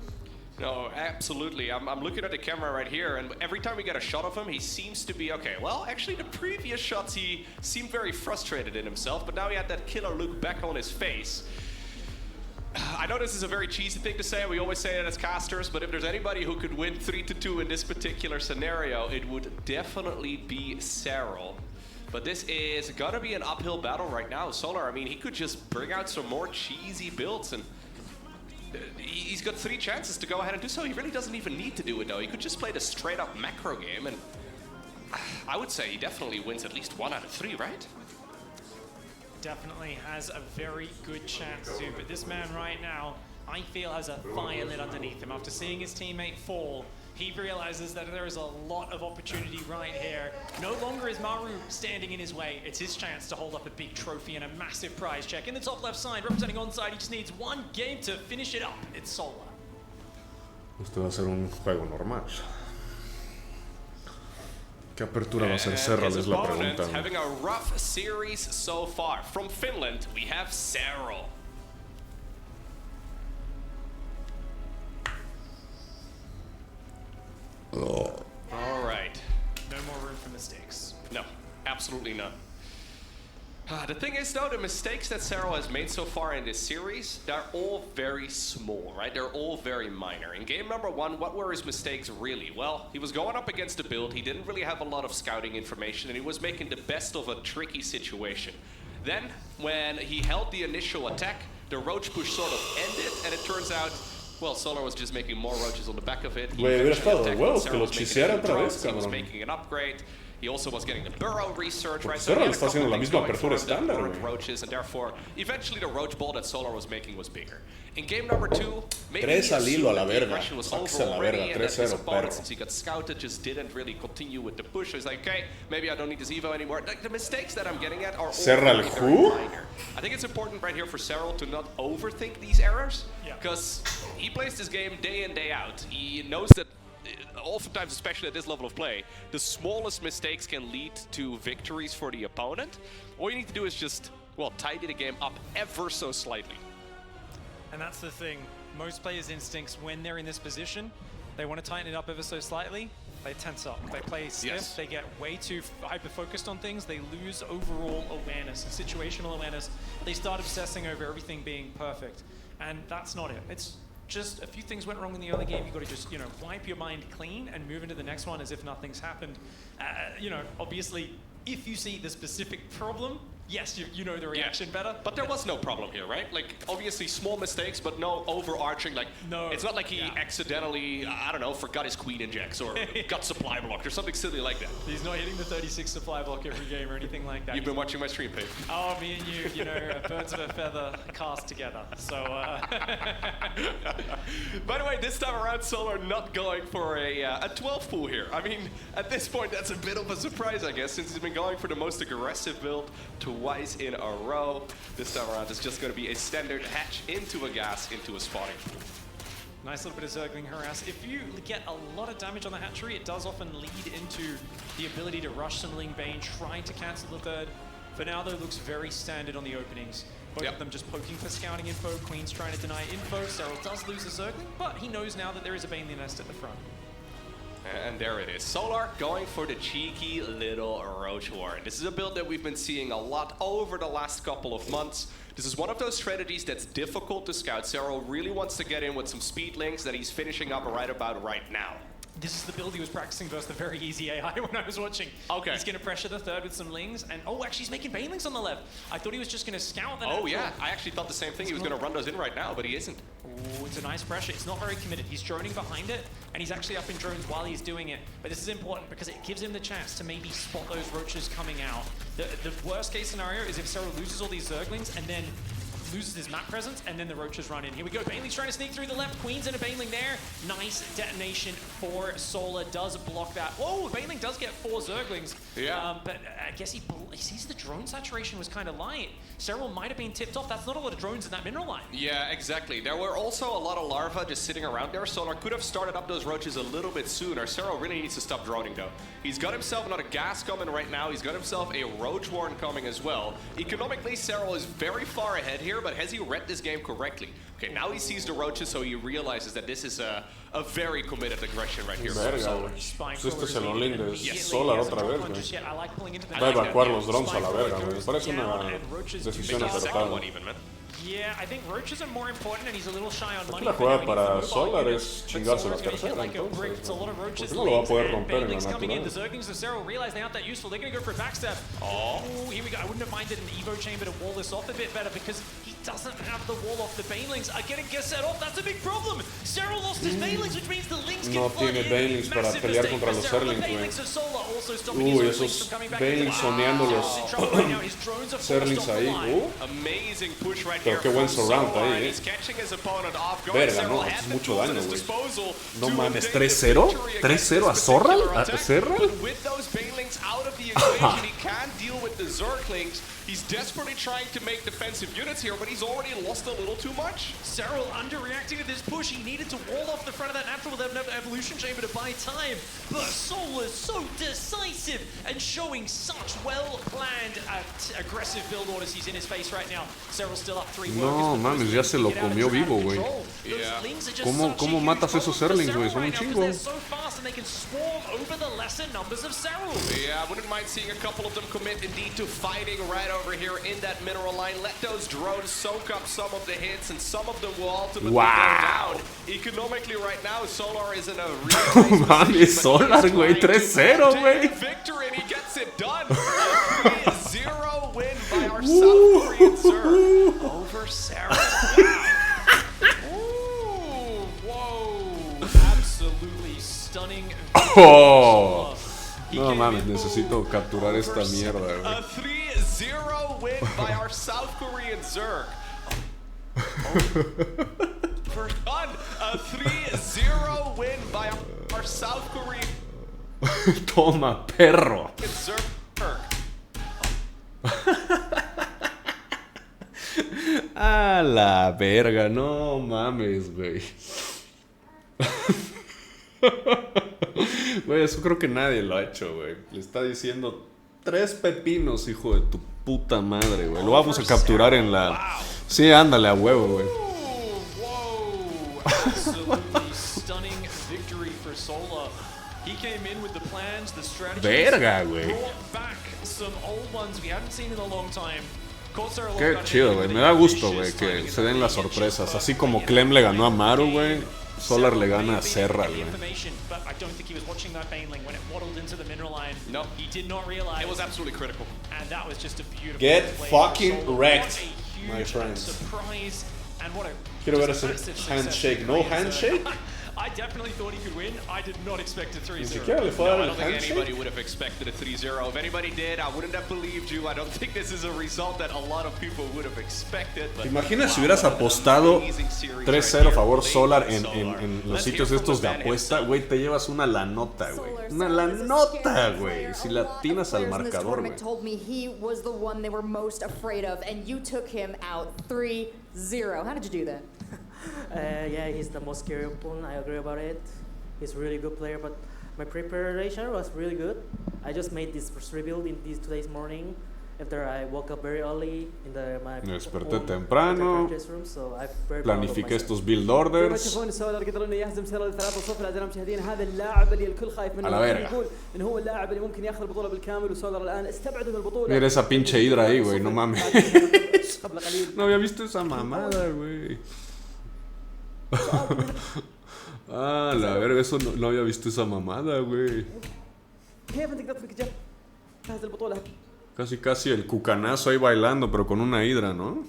No, absolutely. I'm looking at the camera right here, and every time we get a shot of him, he seems to be, okay, well, actually, the previous shots, he seemed very frustrated in himself, but now he had that killer look back on his face. I know this is a very cheesy thing to say, we always say it as casters, but if there's anybody who could win 3-2 in this particular scenario, it would definitely be Serral. But this is gonna be an uphill battle right now. Solar, I mean, he could just bring out some more cheesy builds, and he's got 3 chances to go ahead and do so. He really doesn't even need to do it, though. He could just play the straight-up macro game, and I would say he definitely wins at least 1 out of 3, right? Definitely has a very good chance to, but this man right now, I feel, has a fire lit underneath him. After seeing his teammate fall, he realizes that there is a lot of opportunity right here. No longer is Maru standing in his way. It's his chance to hold up a big trophy and a massive prize check. In the top left side, representing onside, he just needs 1 game to finish it up. It's Solar. Esto va a ser un juego normal. ¿Qué apertura va a ser Serral? Es la pregunta. Having a rough series so far. From Finland, we have Serral. Oh. All right. No more room for mistakes. No, absolutely none. The thing is, though, the mistakes that Serral has made so far in this series, they're all very small, right? They're all very minor. In game number 1, what were his mistakes really? Well, he was going up against a build, he didn't really have a lot of scouting information, and he was making the best of a tricky situation. Then, when he held the initial attack, the roach push sort of ended, and it turns out, well, Solar was just making more roaches on the back of it. He was making an upgrade. He also was getting the burrow research, right? So Serral está haciendo la misma apertura estándar, roaches, and therefore, eventually the roach ball that Solar was making was bigger. In game number 2, maybe Tres al hilo a la verga. aggression was over already, and his opponent, since he got scouted, just didn't really continue with the push. So he's like, okay, maybe I don't need this Evo anymore. Like, the mistakes that I'm getting at are all Serral very minor. I think it's important right here for Serral to not overthink these errors, because he plays this game day in, day out. He knows that oftentimes, especially at this level of play, the smallest mistakes can lead to victories for the opponent. All you need to do is just, well, tidy the game up ever so slightly. And that's the thing. Most players' instincts when they're in this position, they want to tighten it up ever so slightly. They tense up, they play stiff, they get way too hyper-focused on things, they lose overall awareness and situational awareness. They start obsessing over everything being perfect, and that's not it. It's just a few things went wrong in the early game. You got to just, you know, wipe your mind clean and move into the next one as if nothing's happened. You know, obviously, if you see the specific problem, yes, you know the reaction better. But there was no problem here, right? Like, obviously small mistakes, but no overarching, like, no, it's not like he accidentally, I don't know, forgot his queen injects or got supply blocked or something silly like that. He's not hitting the 36 supply block every game or anything like that. You've been watching my stream, Pete. Oh, me and you know, birds of a feather cast together, so... By the way, this time around, Solar not going for a 12 pool here. I mean, at this point, that's a bit of a surprise, I guess, since he's been going for the most aggressive build twice in a row. This time around, it's just going to be a standard hatch into a gas, into a spotting. Nice little bit of Zergling harass. If you get a lot of damage on the hatchery, it does often lead into the ability to rush some Ling Bane, trying to cancel the third. For now, though, looks very standard on the openings. Both of them just poking for scouting info. Queen's trying to deny info. Cyril does lose a Zergling, but he knows now that there is a Baneley nest at the front. And there it is. Solar going for the cheeky little Roach Warren. This is a build that we've been seeing a lot over the last couple of months. This is one of those strategies that's difficult to scout. Cyril really wants to get in with some speed links that he's finishing up right about right now. This is the build he was practicing versus the very easy AI when I was watching. Okay. He's going to pressure the third with some Lings, and oh, actually he's making Banelings on the left. I thought he was just going to scout that. Oh yeah, I actually thought the same thing. He was going to run those in right now, but he isn't. Oh, it's a nice pressure. It's not very committed. He's droning behind it, and he's actually up in drones while he's doing it. But this is important because it gives him the chance to maybe spot those roaches coming out. The worst case scenario is if Cyril loses all these Zerglings and then loses his map presence, and then the roaches run in. Here we go. Baneling's trying to sneak through the left. Queen's in a Baneling there. Nice detonation for Solar. Does block that. Whoa, Baneling does get 4 Zerglings. Yeah. But I guess he sees the drone saturation was kind of light. Cyril might have been tipped off. That's not a lot of drones in that mineral line. Yeah, exactly. There were also a lot of larvae just sitting around there. Solar could have started up those roaches a little bit sooner. Cyril really needs to stop droning, though. He's got himself another gas coming right now. He's got himself a Roach Warren coming as well. Economically, Cyril is very far ahead here, but has he read this game correctly? Okay, now he sees the roaches, so he realizes that this is a very committed aggression right here. Verga, güey. Pues este es el all-in de Solar otra vez, güey. Va a Va evacuar los drones a la verga, güey. Me parece una decisión acertada. Yeah, I think roaches are more important, and he's a little shy on money. La jugada para Solar es chingarse la tercera, Like entonces. it's a lot of roaches. ¿Por qué no lo va a poder romper en la Baneling's coming in. The natural? Zerglings of Cyril realize they aren't that useful. They're going to go for a backstab. Oh, here we go. I wouldn't have minded an Evo chamber to wall this off a bit better because he doesn't have the wall off. The Banelings are getting set off. That's a big problem. Cyril lost his Banelings, which means the Lings No can flood tiene in. Banelings para Massive pelear mistake contra for los Cyril. The Zerglings, güey. Banelings of Solar also stopping his Esos Zerglings from coming back. Banelings soneando los Zerglings ahí. Amazing push right Pero here qué buen from surround Solar, ahí, and he's catching his opponent off guard. Verga, Cyril no, has es the mucho tools at daño, his güey. disposal No to mames, obtain this 3-0? victory against 3-0 a this Zorral? particular ¿A attack. Serral? But with those Banelings out of the equation, he can't deal with the Zerglings. He's desperately trying to make defensive units here, but he's already lost a little too much. Cyril underreacting to this push. He needed to wall off the front of that natural with an evolution chamber to buy time. But Solar's so decisive and showing such well-planned aggressive build orders. He's in his face right now. Cyril's still up 3 No, workers. mames, ya se lo comió vivo, güey. Yeah. ¿Cómo matas esos Zerglings, güey? Son un chingo. They're so fast and they can swarm over the lesser numbers of Cyril. Yeah, I wouldn't mind seeing a couple of them commit indeed to fighting right over here in that mineral line. Let those drones soak up some of the hits, and some of them will ultimately go down. Economically right now, Solar is in a really Mames, Solar, güey, 3-0, güey. victory, and he gets it done. A 3-0 win by our South Korean Zerg over Sarah. Ooh, whoa. Absolutely stunning. Oh. No mames, necesito capturar esta mierda, güey. A 3-0 win by our South Korean Zerg. First done. A 3-0 win by our South Korean Toma, perro. Zerg. A la verga, no mames, güey. Güey, eso creo que nadie lo ha hecho, güey. Le está diciendo 3 pepinos, hijo de tu puta madre, güey. Lo vamos a capturar en la... Sí, ándale a huevo, güey. Whoa! Absolutely stunning victory for Solar. He came in with the plans, the strategies. Verga, güey. Brought back some old ones we hadn't seen in a long time. Qué chido, güey. Me da gusto, güey, que se den las sorpresas. Así como Clem le ganó a Maru, güey. Solar le gana a Serral, güey. No, it was absolutely critical. Get fucking wrecked, my friends. Quiero ver ese handshake. ¿No handshake? I definitely thought he could win. I did not expect a 3-0. Ni siquiera le fue a dar I el don't think handshake. anybody would have expected a 3-0. If anybody did, I wouldn't have believed you. I don't think this is a result that a lot of people would have expected. ¿Te imaginas si hubieras apostado 3-0 a favor Solar en los sitios estos de apuesta? Güey, te llevas una lanota, güey. Una lanota, güey. Si la atinas al marcador, güey. told me he was the one they were most afraid of, and you took him out 3-0. How did you do that? Yeah, he's the most scary opponent. I agree about it. He's a really good player, but my preparation was really good. I just made this rebuild in this today's morning. After I woke up very early in my Me desperté temprano. room, so I'm very Planifiqué estos build زي ما orders. تشوفون سولر قدر انه يهزم سيرل 3-0 اعزائي المشاهدين. هذا اللاعب اللي الكل خايف منه. على verga. يقول انه هو اللاعب اللي ممكن ياخذ البطوله بالكامل، وسولر الان استبعدوا من البطوله. Mira esa pinche hidra ahí, güey. No mames. قبل قليل. No había visto esa mamada, güey. Ah, la verga, eso no había visto esa mamada, güey. كيف انت قدرت انك تجهز البطوله Casi el cucanazo ahí bailando, pero con una hidra, ¿no?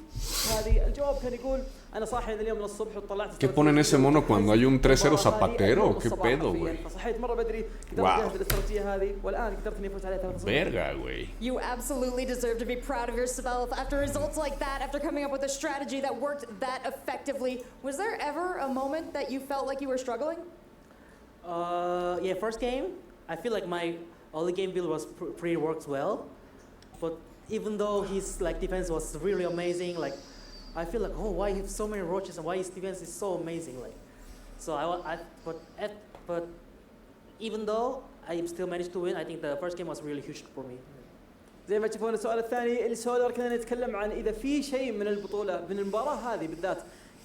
هذه؟ الجواب كان يقول انا صاحي اليوم من الصبح وطلعت. ¿Qué ponen ese mono cuando hay un 3-0 zapatero? ¿Qué pedo, güey? فصحيت مره بدري قدرت اجهز الاستراتيجيه هذه، والان قدرت اني افوز عليها 3-0. Verga, güey. You absolutely deserve to be proud of yourself after results like that, after coming up with a strategy that worked that effectively. Was there ever a moment that you felt like you were struggling? Yeah, first game, I feel like my early game build was pretty worked well, but even though his like defense was really amazing, like I feel like, oh, why he have so many roaches and why his defense is so amazing, like. So but even though I still managed to win, I think the first game was really huge for me. زي ما تشوفون السؤال الثاني اللي سولر كنا نتكلم عن اذا في شيء من البطوله من المباراه هذه بالذات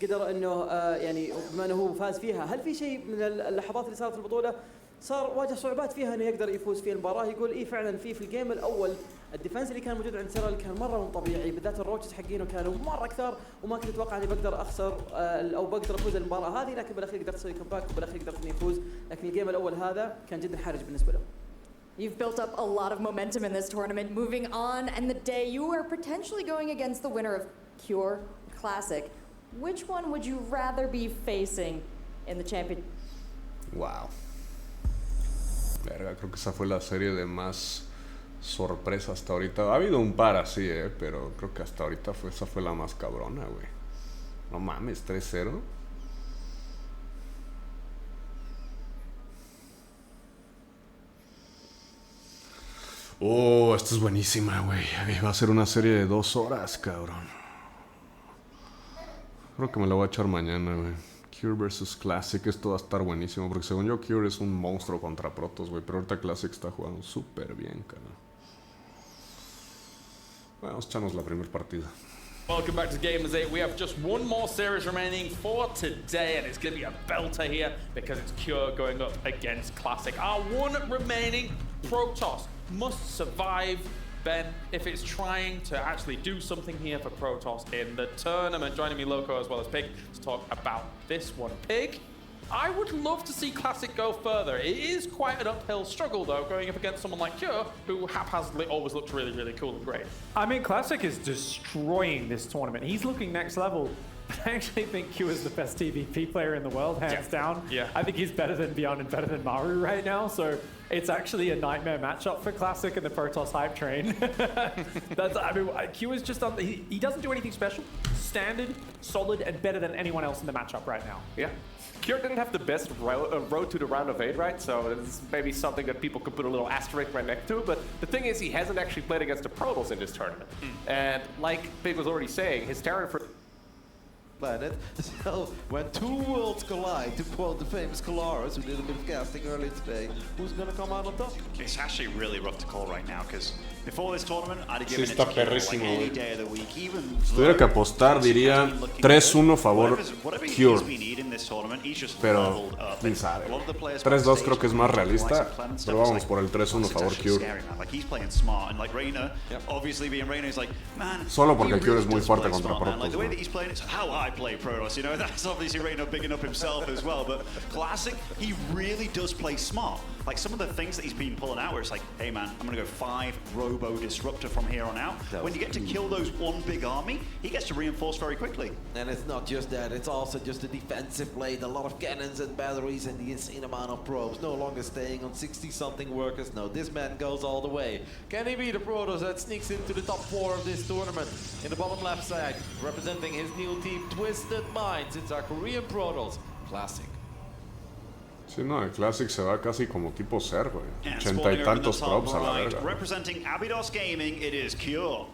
قدر انه يعني بما انه هو فاز فيها، هل في شيء من اللحظات اللي صارت في البطوله صار واجه صعوبات فيها انه يقدر يفوز في المباراه؟ يقول ايه فعلا في الجيم الاول الديفنس اللي كان موجود عند سيرل كان مره مو طبيعي، بالذات الروتشز حقينه كانوا مره كثار وما كنت اتوقع اني بقدر اخسر او بقدر افوز المباراه هذه، لكن بالاخير قدرت اسوي كومباك وبالاخير قدرت اني افوز، لكن الجيم الاول هذا كان جدا حرج بالنسبه له. You've built up a lot of momentum in this tournament. Moving on, and the day you are potentially going against the winner of Cure Classic. Which one would you rather be facing in the champion? Wow. Verga, creo que esa fue la serie de más sorpresa hasta ahorita. Ha habido un par así, pero creo que hasta ahorita esa fue la más cabrona, güey. No mames, 3-0. Oh, esta es buenísima, güey. Va a ser una serie de 2 horas, cabrón. Creo que me la voy a echar mañana, güey. Cure vs Classic, esto va a estar buenísimo. Porque según yo, Cure es un monstruo contra Protoss, güey. Pero ahorita Classic está jugando súper bien, cara. Vamos a echarnos la primera partida. Welcome back to Gamers8. We have just one more series remaining for today, and it's going to be a belter here because it's Cure going up against Classic. Our one remaining Protoss must survive, Ben, if it's trying to actually do something here for Protoss in the tournament. Joining me, Loco, as well as Pig, to talk about this one. Pig, I would love to see Classic go further. It is quite an uphill struggle, though, going up against someone like Cure, who haphazardly always looks really, really cool and great. I mean, Classic is destroying this tournament. He's looking next level. I actually think Q is the best TVP player in the world, hands down. Yeah. I think he's better than Beyond and better than Maru right now, so it's actually a nightmare matchup for Classic and the Protoss hype train. I mean, Q is just on, he doesn't do anything special. Standard, solid, and better than anyone else in the matchup right now. Yeah. Cure didn't have the best road to the round of 8, right? So it's maybe something that people could put a little asterisk right next to. But the thing is, he hasn't actually played against the Protoss in this tournament. And like Pig was already saying, his Terran for planet. So when two worlds collide, to quote the famous Colaris, who did a bit of casting earlier today, who's gonna come out on top? It's actually really rough to call right now, because before this tournament, I'd have given Sí, it está to Kiro, perrísimo, like any güey. day of the week, even Si tuviera que apostar, diría 3-1 favor Cure. Pero, quién sabe. 3-2 creo que es más realista, pero vamos por el 3-1 favor Cure. Solo porque Cure es muy fuerte contra Protoss. Like some of the things that he's been pulling out, where it's like, hey man, I'm gonna go 5 Robo Disruptor from here on out. When you get to kill those one big army, he gets to reinforce very quickly. And it's not just that, it's also just a defensive blade, a lot of cannons and batteries and the insane amount of probes, no longer staying on 60-something workers. No, this man goes all the way. Can he be the Protoss that sneaks into the top 4 of this tournament? In the bottom left side, representing his new team, Twisted Minds, it's our Korean Protoss Classic. Sí, no, el Classic se va casi como tipo Ser, güey. 80 y tantos props a la verga. Representing Abydos Gaming, it is Cure.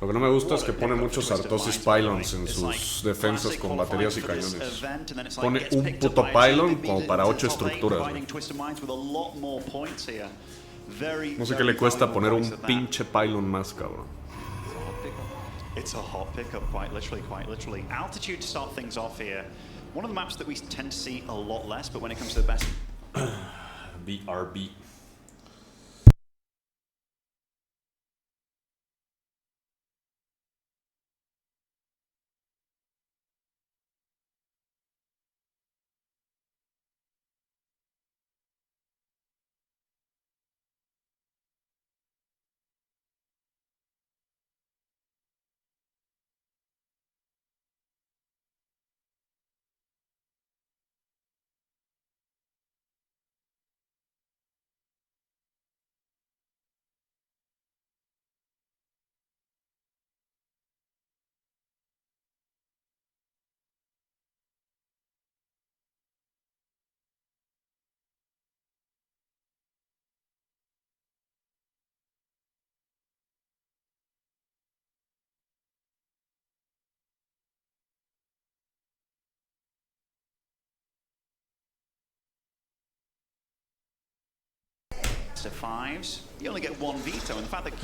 Lo que no me gusta es que pone muchos Artosis Pylons en sus defensas con baterías y cañones. Pone un puto Pylon como para 8 estructuras, güey. No sé qué le cuesta poner un pinche Pylon más, cabrón. It's a hot pickup, quite literally. Altitude to start things off here. One of the maps that we tend to see a lot less, but when it comes to the best... BRB.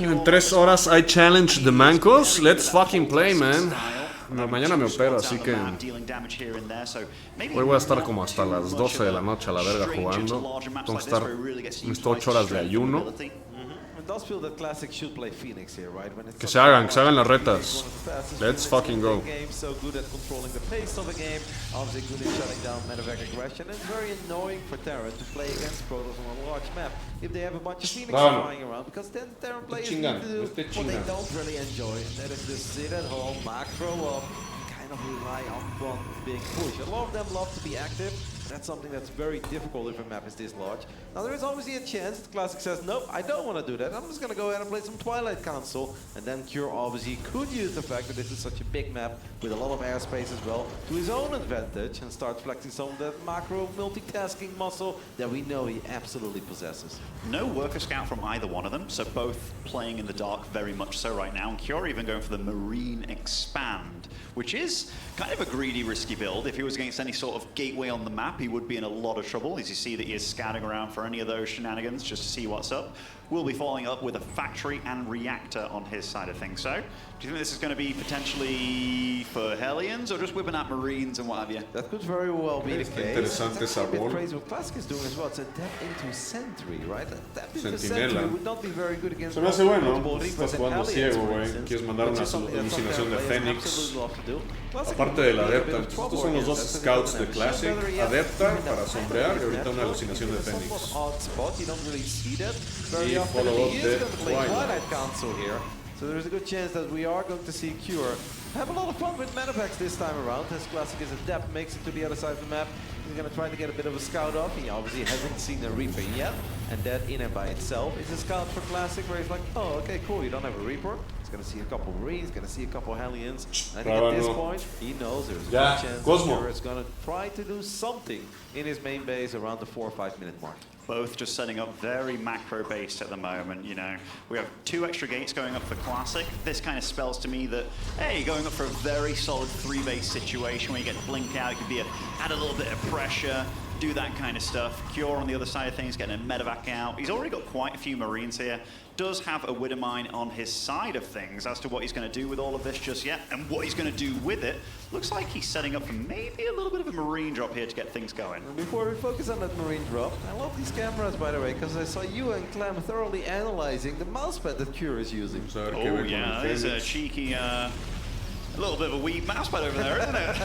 En 3 horas I challenge the Mancos. Let's fucking play, man. Mañana me opero, así que hoy voy a estar como hasta las 12 de la noche a la verga jugando. Voy a estar unas 8 horas de ayuno. Que se hagan las retas. Let's fucking go. Rely on one big push. A lot of them love to be active. That's something that's very difficult if a map is this large. Now there is obviously a chance that Classic says, nope, I don't want to do that. I'm just going to go ahead and play some Twilight Council. And then Cure obviously could use the fact that this is such a big map with a lot of airspace as well to his own advantage and start flexing some of that macro multitasking muscle that we know he absolutely possesses. No Worker Scout from either one of them, so both playing in the dark very much so right now. And Cure even going for the Marine Expand, which is kind of a greedy, risky build. If he was against any sort of gateway on the map, he would be in a lot of trouble, as you see that he is scouting around for any of those shenanigans just to see what's up. Will be following up with a factory and reactor on his side of things. So, do you think this is going to be potentially for Hellions or just whipping out Marines and what have you? That could very well be the case. Interesante sabor. Crazy what Classic is doing as well. It's a depth into Sentry, right? A depth into Sentry would not be very good against. Se me hace bueno. Estás jugando ciego, güey. Quieres mandar una alucinación de Fénix. Aparte de la Adepta. Estos son los dos scouts de Classic. Adepta para sombrear y ahorita una alucinación de Fénix. Y follow up de Twilight Council here. So there's a good chance that we are going to see Cure have a lot of fun with mana packs this time around. As Classic is adept, makes it to the other side of the map. He's going to try to get a bit of a scout off. He obviously hasn't seen a Reaper yet, and that in and by itself is a scout for Classic, where he's like, oh, okay, cool, you don't have a Reaper. He's going to see a couple Marines, going to see a couple Hellions. I think at this point, he knows there's a good chance that Cure is going to try to do something in his main base around the 4 or 5 minute mark. both just setting up very macro-based at the moment, you know. We have 2 extra gates going up for Classic. This kind of spells to me that, hey, going up for a very solid 3-base situation where you get to blink out, it could be add a little bit of pressure, do that kind of stuff. Cure on the other side of things, getting a medevac out. He's already got quite a few Marines here. Does have a Widowmine on his side of things. As to what he's going to do with all of this just yet and what he's going to do with it, looks like he's setting up for maybe a little bit of a Marine drop here to get things going. Before we focus on that Marine drop, I love these cameras, by the way, because I saw you and Clem thoroughly analyzing the mousepad that Cure is using. Oh yeah, there's a cheeky, a little bit of a weed mousepad over there, isn't it?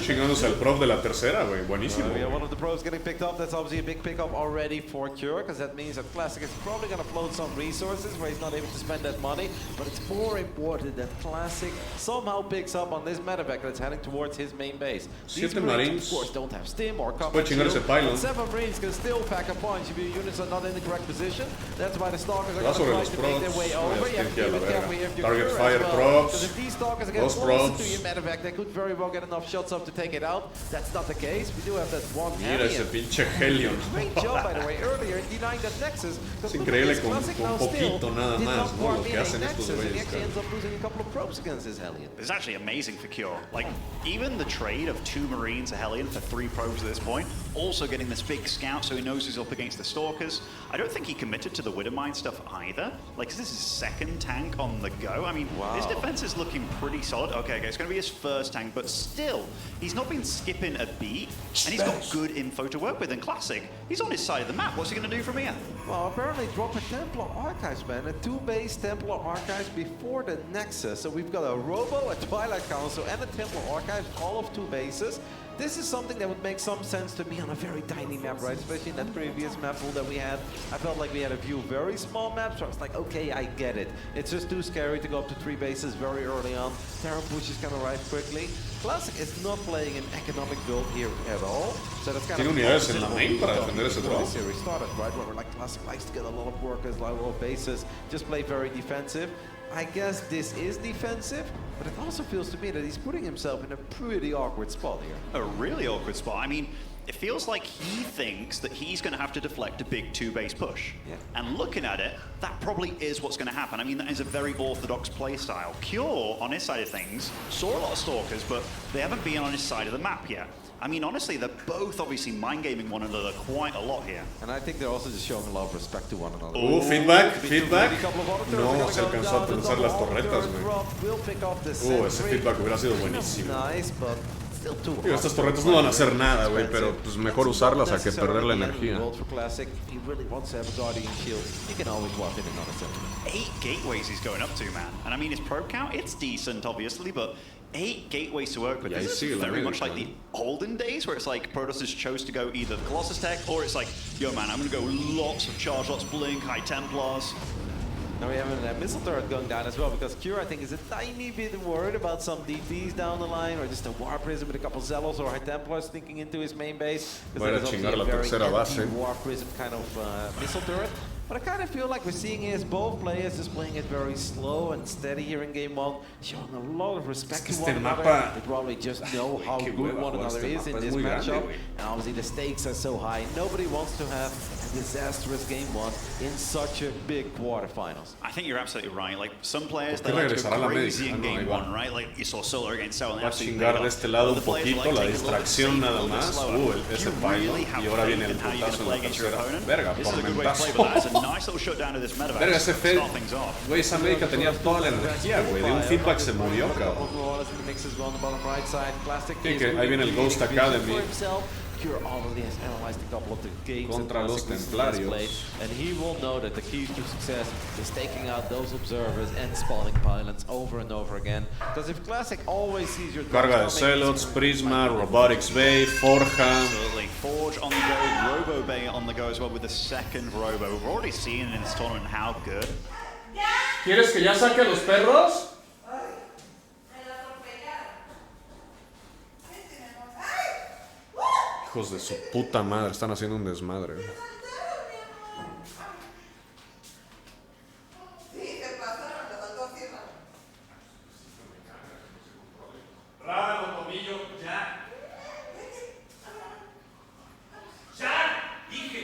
Chingándose el prof de la tercera, güey. Buenísimo. We have one of the pros getting picked up. That's obviously a big pickup already for Cure, because that means that Classic is probably going to float some resources where he's not able to spend that money. But it's more important that Classic somehow picks up on this medevac that's heading towards his main base. These Marines, of course, don't have stim or cover shield, but 7 Marines can still pack a punch if your units are not in the correct position. That's why the Stalkers are going to try to make their way over. You have to be careful if you're Target Cure fire as well, props. these Stalkers are getting closer to your medevac, they could very well get enough shots up to take it out. That's not the case. We do have that one Mira ese pinche Hellion. Great job, by the way, earlier in denying that Nexus. Es increíble con poquito nada más, ¿no? Lo que hacen estos güeyes. He actually ends up losing a couple of probes against his Hellion. It's actually amazing for Cure. Like, even the trade of 2 Marines, a Hellion for 3 probes at this point, also getting this big scout so he knows he's up against the Stalkers. I don't think he committed to the Widowmine stuff either. Like, is this his 2nd tank on the go? I mean, his defense is looking pretty solid. Okay, it's going to be his 1st tank, but still, he's not been skipping a beat, and he's got good info to work with. In Classic, he's on his side of the map. What's he going to do from here? Well, apparently drop a Templar Archives, man. A 2-base Templar Archives before the Nexus. So we've got a Robo, a Twilight Council, and a Templar Archives, all of 2 bases. This is something that would make some sense to me on a very tiny map, right? Especially in that previous map pool that we had. I felt like we had a few very small maps, so I was like, okay, I get it. It's just too scary to go up to 3 bases very early on. Terran push is going to rise quickly. Classic is not playing an economic build here at all. So that's kind of unidades en la main para defender ese drop. Series started, right? Where we're like, Classic likes to get a lot of workers, a lot of bases, just play very defensive. I guess this is defensive, but it also feels to me that he's putting himself in a pretty awkward spot here. A really awkward spot. I mean, it feels like he thinks that he's going to have to deflect a big 2-base push. Yeah. And looking at it, that probably is what's going to happen. I mean, that is a very orthodox play style. Cure, on his side of things, saw a lot of Stalkers, but they haven't been on his side of the map yet. I mean, honestly, they're both obviously mind-gaming one another quite a lot here. And I think they're also just showing a lot of respect to one another. Oh, feedback. No, se alcanzó a pensar las torretas, güey. Ese feedback hubiera sido buenísimo. Nice, but still too Digo, estas torretas no van a hacer nada, güey, pero pues mejor usarlas a que perder la energía. 8 gateways he's going up to, man. And I mean, his probe count, it's decent, obviously, but 8 gateways to work with. This is very much like the olden days where it's like Protoss just chose to go either the Colossus tech or it's like, yo man, I'm gonna go lots of charge, lots of blink, high Templars. Now we have a missile turret going down as well, because Cure, I think, is a tiny bit worried about some DPs down the line, or just a War Prism with a couple Zealots or High Templars sneaking into his main base. Va a chingar la tercera base. War Prism kind of missile turret. But I kind of feel like we're seeing is both players just playing it very slow and steady here in game 1, showing a lot of respect to one another. They probably just know how good one another is in this matchup. And obviously the stakes are so high. Nobody wants to have a disastrous game 1 in such a big quarterfinals. I think you're absolutely right. Like, some players, they like to go crazy in game 1, right? Like, you saw Solar against Cell. Va a chingar de este lado un poquito, la distracción nada más. Ese pylon. Y ahora viene el putazo en la tercera. Verga, tormentazo. Verga, ese Fed, güey, esa médica tenía toda la energía, güey. De un feedback se murió, cabrón. Sí, que ahí viene el Ghost Academy. Cure already has analyzed a couple of the games contra los Templarios, and he will know that the key to success is taking out those observers and spawning pylons over and over again. Because if Classic always sees your carga de Zealots, Prisma, Robotics Bay, Forja. Absolutely. Forge on the go, Robo Bay on the go as well with the 2nd Robo. We've already seen in this tournament how good. ¿Quieres que ya saque los perros? Hijos de su puta madre, están haciendo un desmadre. Rábalo, Tomillo, ya. Ya, dije.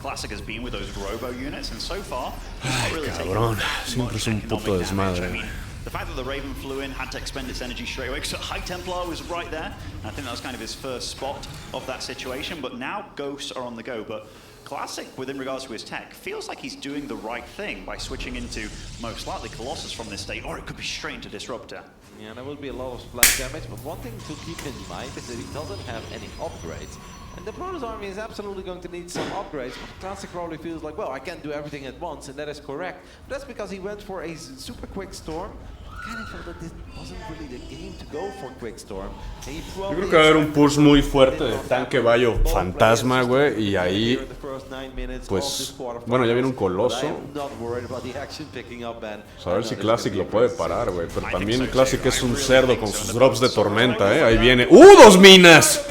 Classic has been with those robo units, and so far, not really Cabrón, siempre es un puto desmadre. I mean, the fact that the Raven flew in, had to expend its energy straight away, because High Templar was right there, and I think that was kind of his first spot of that situation, but now Ghosts are on the go, but Classic, within regards to his tech, feels like he's doing the right thing by switching into most likely Colossus from this state, or it could be straight into Disruptor. Yeah, there will be a lot of splash damage, but one thing to keep in mind is that he doesn't have any upgrades. And the Protoss army is absolutely going to need some upgrades, but Classic probably feels like, well, I can't do everything at once, and that is correct. But that's because he went for a super quick storm. I kind of felt that this wasn't really the game to go for quick storm. Yo creo que va a haber un push muy fuerte de tanque Bayo fantasma, güey, y ahí, pues, bueno, ya viene un coloso. Pues a ver si Classic lo puede parar, güey, pero también Classic es un cerdo con sus drops de tormenta, ahí viene. ¡2 minas!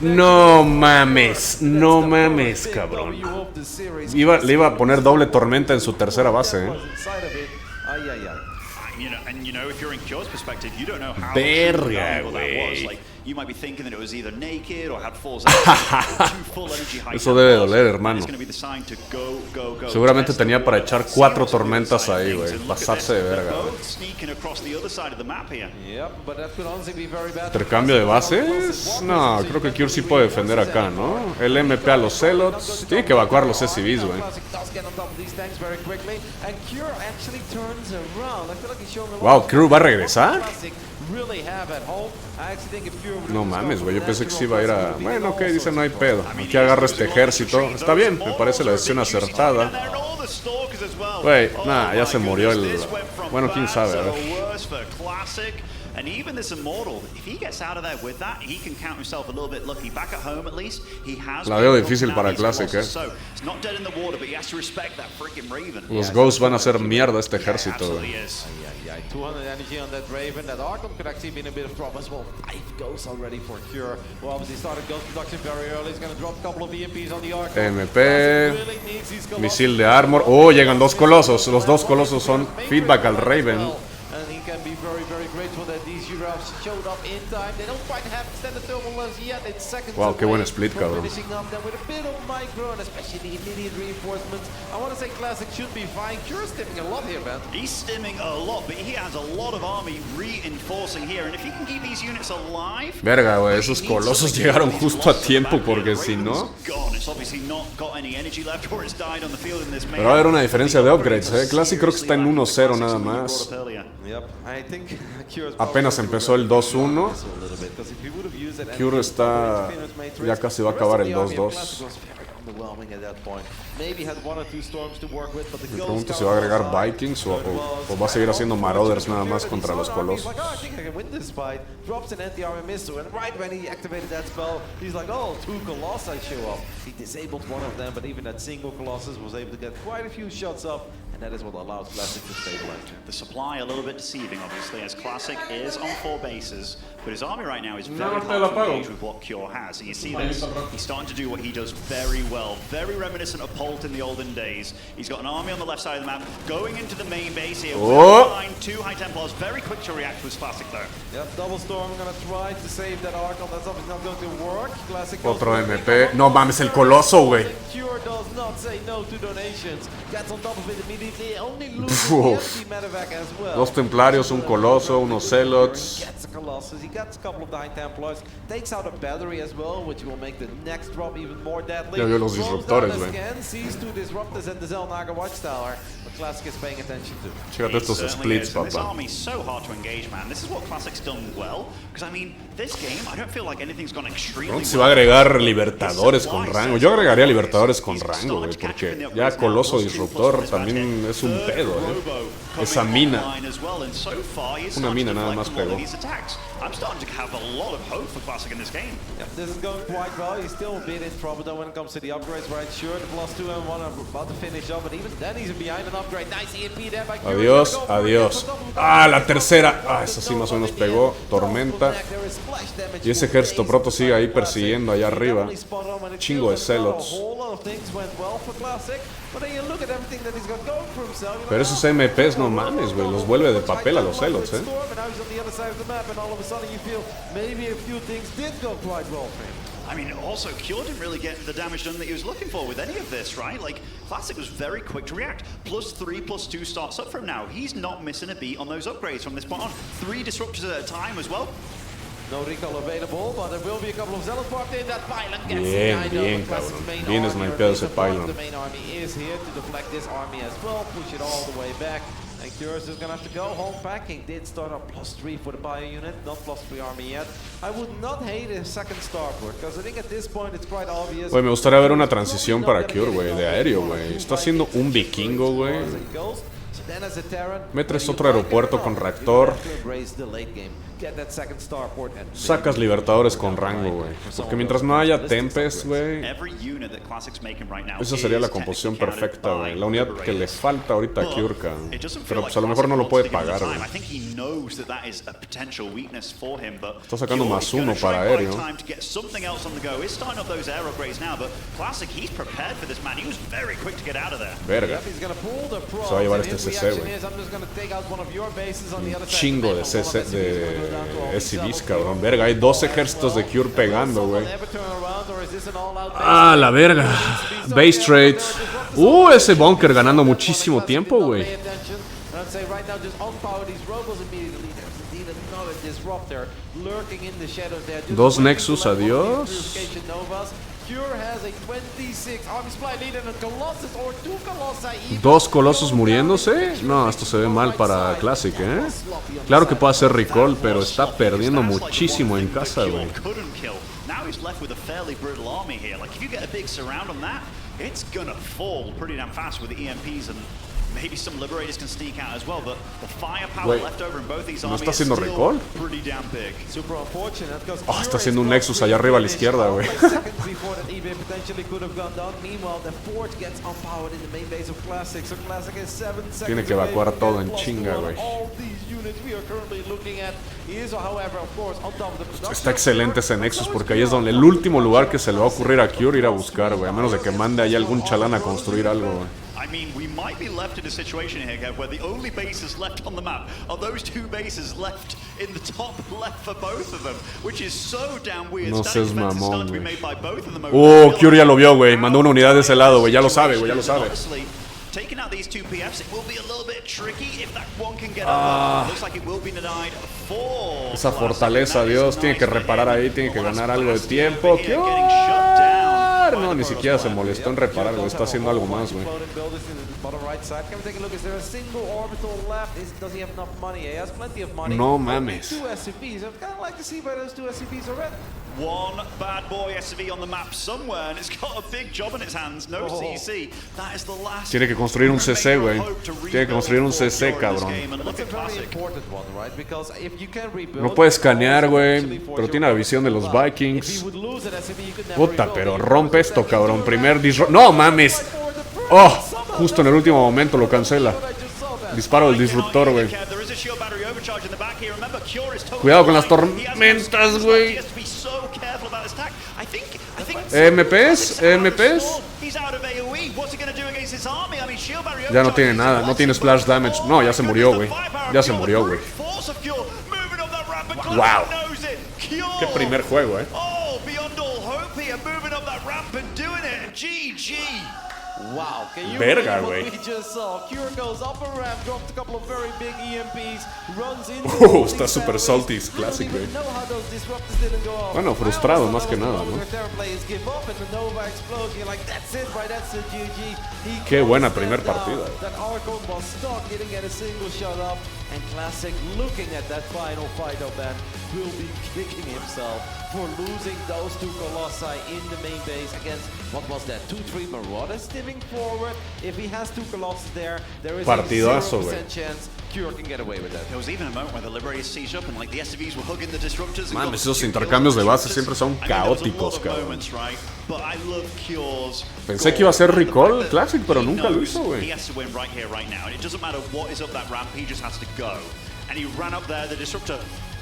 No mames, no mames, cabrón. Le iba a poner doble tormenta en su tercera base, Verga, güey. Eso debe doler, hermano. Seguramente tenía para echar 4 tormentas ahí, güey. Pasarse de verga, ¿Intercambio de bases? No, creo que Cure sí puede defender acá, ¿no? El MP a los Zealots. Tiene que evacuar los SCVs, güey. Wow, Cure va a regresar. No mames, güey, yo pensé que sí iba a ir a... Bueno, ok, dice no hay pedo. Aquí agarra este ejército. Está bien, me parece la decisión acertada. Güey, nada, ya se murió el... Bueno, quién sabe, a ver. And even this Immortal, if he gets out of there with that, he can count himself a little bit lucky. Back at home, at least, he has... La veo difícil para Classic, So, it's not dead in the water, but he has to respect that freaking Raven. Los Ghosts van a hacer mierda este ejército, güey. 200 energy on that Raven. That Archon could actually be in a bit of trouble as well. 5 Ghosts already for Cure. Well, obviously started Ghost production very early. He's going to drop a couple of EMPs on the Archon. MP, misil de armor. Oh, llegan 2 colosos. Los 2 colosos son feedback al Raven. Can be very, very grateful that these Europe's showed up in time. They don't quite have extended turbulence yet. It's seconds wow, qué buen split, cabrón. Finishing up them with a bit of micro and especially the immediate reinforcements. I want to say Classic should be fine. Cure's stimming a lot here, man. He's stimming a lot, but he has a lot of army reinforcing here. And if he can keep these units alive... Verga, güey, esos colosos llegaron justo a tiempo porque si no... Pero va a haber una diferencia de upgrades, Classic creo que está en 1-0 nada más. Apenas empezó el 2-1. Cure está... ya casi va a acabar el 2-2. Me pregunto si va a agregar Vikings o va a seguir haciendo Marauders nada más contra los colosos. And that is what allows Classic to stabilize. The supply a little bit deceiving, obviously, as Classic is on 4 bases, but his army right now is very hard to engage with what Cure has. And you see this, he's starting to do what he does very well. Very reminiscent of Polt in the olden days. He's got an army on the left side of the map, going into the main base here. Behind 2 High Templars, very quick to react to his Classic though. Yep, double storm, gonna try to save that Archon. That's obviously not going to work. Classic otro MP. No mames, el coloso, güey. Cure does not say no to donations. Gets on top of it immediately. Only loses the empty medevac as well. 2 Templarios, un Coloso, unos Zealots. Gets a Colossus. He gets a couple of High Templars. Takes out a battery as well, which will make the next drop even more deadly. Ya vio los disruptores, güey. Sees 2 disruptors and the Zelnaga Watchtower. But Classic is paying attention to. Fíjate estos splits, papá. This army's so hard to engage, man. This is what Classic's done well. Because I mean, this game, I don't feel like anything's gone extremely well. Se va a agregar Libertadores con rango. Yo agregaría Libertadores con rango, güey, porque ya Coloso Disruptor también es un pedo, Esa mina. Una mina nada más pegó. I'm starting to have a lot of hope for Classic in this game. Yeah, this is going quite well. He's still a bit in trouble though when it comes to the upgrades, right? Sure, the +2 and 1 are about to finish up, but even then he's behind an upgrade. Nice EMP there by Cure. Adiós, adiós. Ah, la tercera. Ah, esa sí más o menos pegó. Tormenta. Y ese ejército proto sigue ahí persiguiendo allá arriba. Chingo de Zealots. Pero esos MPs no mames, güey. Los vuelve de papel a los Zealots, I mean, also, Cure didn't really get the damage done that he was looking for with any of this, right? Like, Classic was very quick to react. +3, +2 starts up from now. He's not missing a beat on those upgrades from this point on. 3 disruptors at a time as well. No recall available, but there will be a couple of zealots parked in. That pylon gets Bien, cabrón. Bien snipeado ese pylon. The main army is here to deflect this army as well, push it all the way back. And Curious is gonna have to go home packing. Did start up +3 for the bio unit, not +3 army yet. I would not hate a second starport, because I think at this point it's quite obvious. Güey, me gustaría ver una transición para Cure, güey, de aéreo, güey. Está haciendo un vikingo, güey. Metes otro aeropuerto con reactor. Sacas libertadores con rango, güey. Porque mientras no haya Tempest, güey, esa sería la composición perfecta, güey. La unidad que le falta ahorita a Kyurka. Pero pues a lo mejor no lo puede pagar, güey. Está sacando +1 para aéreo. Verga. Se va a llevar este CC, güey. Un chingo de CC, de SCVs, cabrón. Verga, hay 2 ejércitos de Cure pegando, güey. Ah, la verga. Base trade. Ese bunker ganando muchísimo tiempo, güey. 2 Nexus, adiós. ¿2 colosos muriéndose? No, esto se ve mal para Classic, ¿eh? Claro que puede hacer recall, pero está perdiendo muchísimo en casa, güey. Maybe some liberators can sneak out as well, but the firepower left over in both these ¿No armies está haciendo is still recall? pretty damn big. Oh, está haciendo un Nexus allá arriba a la izquierda, güey. Tiene que evacuar todo en chinga, güey. Está excelente ese Nexus porque ahí es donde el último lugar que se le va a ocurrir a Cure ir a buscar, güey. A menos de que mande ahí algún chalán a construir algo, güey. I mean, we might be left in a situation here, Kev, where the only bases left on the map are those 2 bases left in the top left for both of them, which is so damn weird. No seas mamón, güey. Cure ya lo vio, güey. Mandó una unidad de ese lado, güey. Ya lo sabe, güey. Ya lo sabe. Taking out these 2 PFs, it will be a little bit tricky if that one can get up. Looks like it will be denied 4. Esa fortaleza, Dios, tiene que reparar ahí, tiene que ganar algo de tiempo. No, ni siquiera se molestó en reparar, güey. Está haciendo algo más, güey. No mames. One bad boy SCV on the map somewhere, and it's got a big job in its hands. No CC. That is the last. Tiene que construir un CC, güey. Tiene que construir un CC, cabrón. No puede escanear, güey. Pero tiene la visión de los Vikings. Puta, pero rompe esto, cabrón. Primer disruptor. ¡No mames! ¡Oh! Justo en el último momento lo cancela. Disparo del disruptor, güey. Cuidado con las tormentas, güey. MPs, MPs. Ya no tiene nada, no tiene splash damage. No, ya se murió, güey. Ya se murió, güey. Wow. Qué primer juego, Verga, güey. Está super salty, Classic, güey. Bueno, frustrado más que nada, ¿no? Qué buena primer partida. And Classic, looking at that final fight of Ben, will be kicking himself for losing those two Colossi in the main base against, what was that, 2-3 Marauders stepping forward. If he has two Colossus there is a 0% chance Cure can get away with that. There was even a moment where the Liberators seized up and like the SCVs were hugging the Disruptors. Man, esos intercambios de base siempre son caóticos, cabrón. Pensé que iba a ser recall Classic, pero nunca lo hizo, güey. He has to win right here, right now. And it doesn't matter what is up that ramp, he just has to go. And he ran up there, the Disruptor.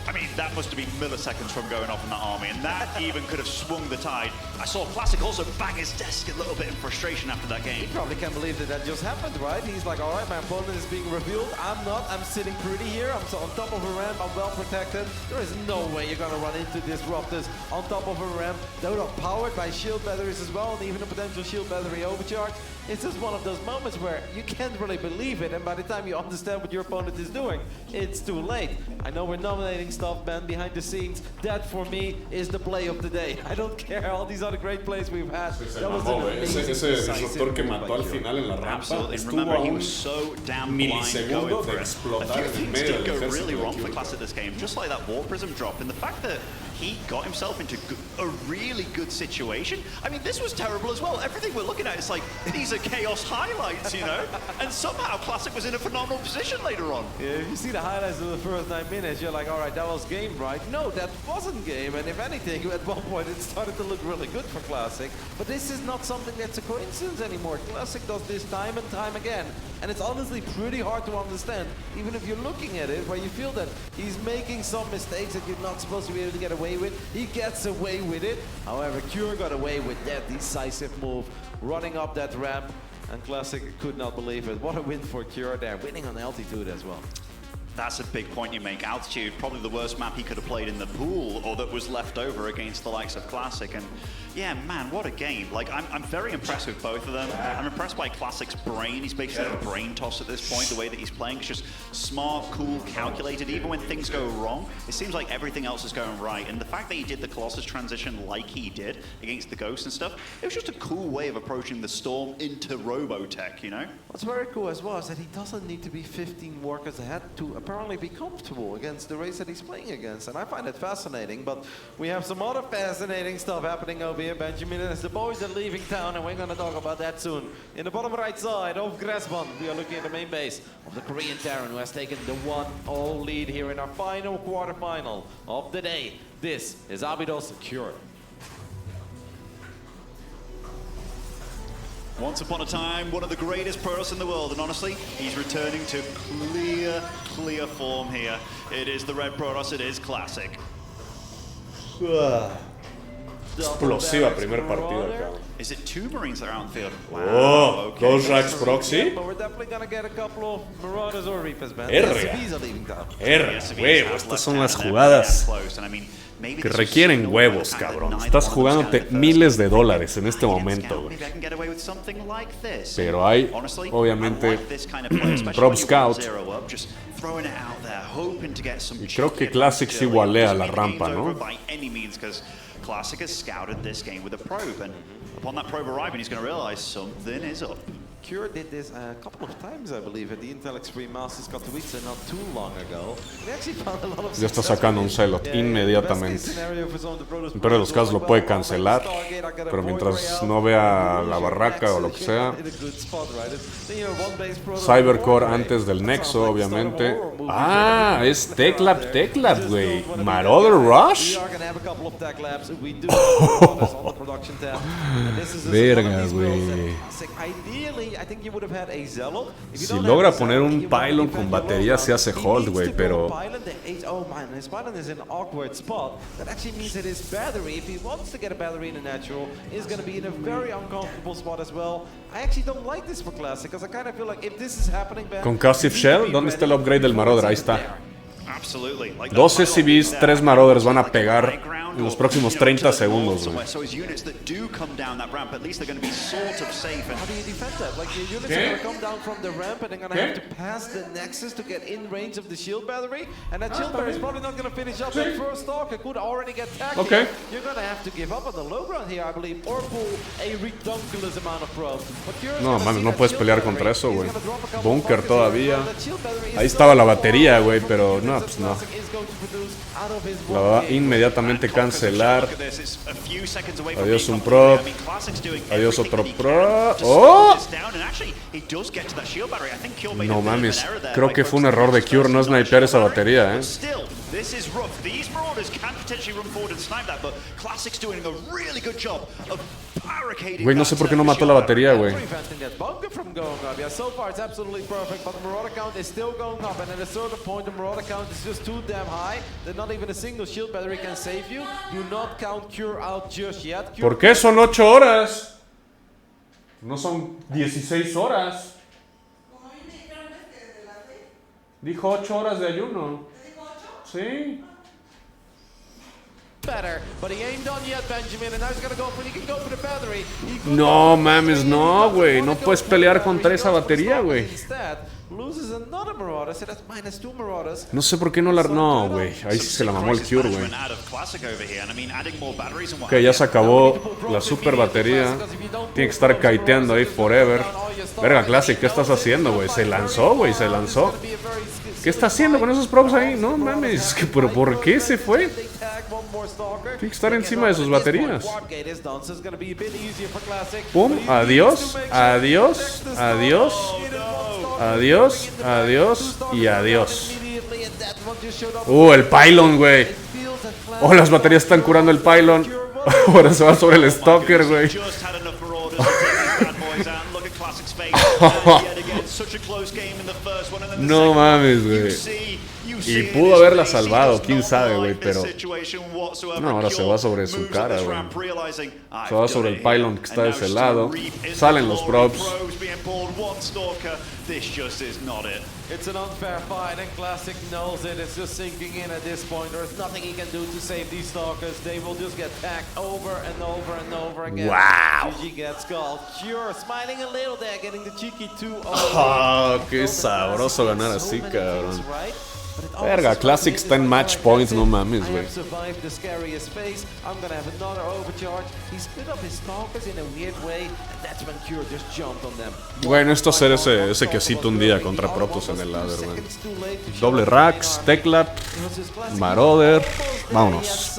I mean, that must have been milliseconds from going off in that army, and that even could have swung the tide. I saw Classic also bang his desk a little bit in frustration after that game. He probably can't believe that just happened, right? He's like, all right, my opponent is being revealed. I'm not. I'm sitting pretty here. I'm on top of a ramp. I'm well protected. There is no way you're going to run into Disruptors on top of a ramp. Those are powered by shield batteries as well, and even a potential shield battery overcharge. It's just one of those moments where you can't really believe it, and by the time you understand what your opponent is doing, it's too late. I know we're nominating stuff, man, behind the scenes. That, for me, is the play of the day. I don't care all these other great plays we've had. That was an amazing ese disruptor que mató al final en la rampa estuvo a un milisegundo de explotar en el medio del ejército. Really wrong for Classic this game, just like that War Prism drop, and the fact that he got himself into a really good situation. I mean, this was terrible as well. Everything we're looking at is like, these are chaos highlights, you know? And somehow Classic was in a phenomenal position later on. Yeah, if you see the highlights of the first 9 minutes, you're like, all right, that was game, right? No, that wasn't game. And if anything, at one point, it started to look really good for Classic. But this is not something that's a coincidence anymore. Classic does this time and time again. And it's honestly pretty hard to understand, even if you're looking at it, where you feel that he's making some mistakes that you're not supposed to be able to get away with. He gets away with it. However, Cure got away with that decisive move, running up that ramp, and Classic could not believe it. What a win for Cure there, winning on altitude as well. That's a big point you make. Altitude, probably the worst map he could have played in the pool, or that was left over against the likes of Classic. And yeah, man, what a game. Like, I'm very impressed with both of them. I'm impressed by Classic's brain. He's basically a brain toss at this point, the way that he's playing. It's just smart, cool, calculated. Even when things go wrong, it seems like everything else is going right. And the fact that he did the Colossus transition like he did against the Ghost and stuff, it was just a cool way of approaching the Storm into Robotech, you know? What's very cool as well is that he doesn't need to be 15 workers ahead to apparently be comfortable against the race that he's playing against, and I find it fascinating. But we have some other fascinating stuff happening over here, Benjamin, as the boys are leaving town, and we're going to talk about that soon. In the bottom right side of Grasbon, we are looking at the main base of the Korean Terran, who has taken the 1-0 lead here in our final quarterfinal of the day. This is Abydos Cure. Once upon a time, one of the greatest pros in the world, and honestly, he's returning to clear form here. It is the Red Protoss, it is Classic. Explosiva primer partido, cabrón. Is it 2 Marines that are out in the field? Wow, Oh, okay. those Rax proxy. But we're definitely going to get a couple of Marauders or Reapers, man. Erga. SCVs are leaving town. Huevo, estas son las jugadas que requieren huevos, cabrón. Estás jugándote miles de dólares en este momento, güey. Pero hay, obviamente, Prop Scout. Y creo que Classic sí igualea la rampa, ¿no? Classic has scouted this game with a probe, and upon that probe arriving, he's going to realize something is up. Cure did this a couple of times, I believe, at the Intel Extreme Masters Katowice not too long ago. We actually found a lot of Ya está sacando un Celot inmediatamente. En todos los casos lo puede cancelar, pero mientras no vea la barraca o lo que sea. Cybercore antes del Nexo, obviamente. Ah, es Tech-Lab, güey. Marauder Rush. Verga, güey. Si logra poner un pylon con batería se hace hold, güey, pero... Concussive Shell, ¿dónde está el upgrade del Marauder? Ahí está. 2 SCVs, 3 Marauders van a pegar en los próximos 30 segundos, güey. So his units that do come down that ramp, at least they're going to be sort of safe. And How do you defend that? Like, your units are going to come down from the ramp and they're going to have to pass the Nexus to get in range of the shield battery. And that shield battery is probably not going to finish up. That first Stalker could already get tagged. Okay. You're going to have to give up on the low ground here, I believe, or pull a ridiculous amount of probes. No, mames, no puedes pelear contra eso, güey. Bunker todavía. Ahí estaba la batería, güey, pero no, pues no. La va a inmediatamente cancelar. Adiós un prop. Adiós otro prop. ¡Oh! No mames, creo que fue un error de Cure no snipear esa batería, This is rough. These Marauders can potentially run forward and snipe that, but Classic's doing a really good job of barricading. Güey, no sé por qué no mató la batería, güey. So far it's absolutely perfect, but the Marauder count is still going up, and at a certain point the Marauder count is just too damn high that not even a single shield battery can save you. Do not count Cure out just yet. ¿Por qué son 8 horas? No son 16 horas. Dijo 8 horas de ayuno. Sí. No mames, no, güey. No puedes pelear contra esa batería, güey. No sé por qué no la... No, güey. Ahí sí se la mamó el Cure, güey. Ok, ya se acabó la super batería. Tiene que estar kiteando ahí forever. Verga, Classic, ¿qué estás haciendo, güey? Se lanzó, güey, se lanzó. ¿Qué está haciendo con esos props ahí? No mames, pero ¿por qué se fue? Tiene que estar encima de sus baterías. Pum, adiós, adiós, adiós, adiós, adiós y adiós. El pylon, güey. Oh, las baterías están curando el pylon. Ahora se va sobre el stalker, güey. No mames, güey. Y pudo haberla salvado, quién sabe, güey, pero... No, ahora se va sobre su cara, güey. Se va sobre el pylon que está de ese lado. Salen los props. It's an unfair fight, and Classic knows it. It's just sinking in at this point. There's nothing he can do to save these stalkers. They will just get tagged over and over and over again. Wow. GG gets called. Cure smiling a little there, getting the cheeky 2-0. Oh, qué sabroso ganar así, cabrón. Verga, Classic está en match points, no mames, güey. Bueno, esto hacer ese quesito un día contra Protoss en el ladder, güey. Doble racks, Teclap, Marauder. Vámonos.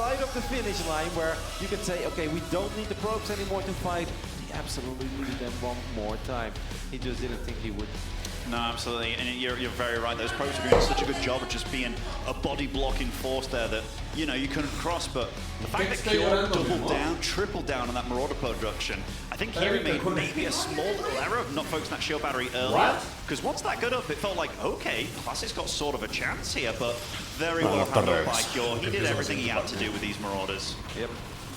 No, absolutely, and you're very right. Those probes are doing such a good job of just being a body blocking force there that, you know, you couldn't cross, but the fact that Cure doubled down, tripled down on that Marauder production, I think here he made maybe a small little error of not focusing that shield battery earlier, because once that got up, it felt like, okay, Classic's got sort of a chance here, but very well handled by Cure. He did everything he had to do with these Marauders. Yep.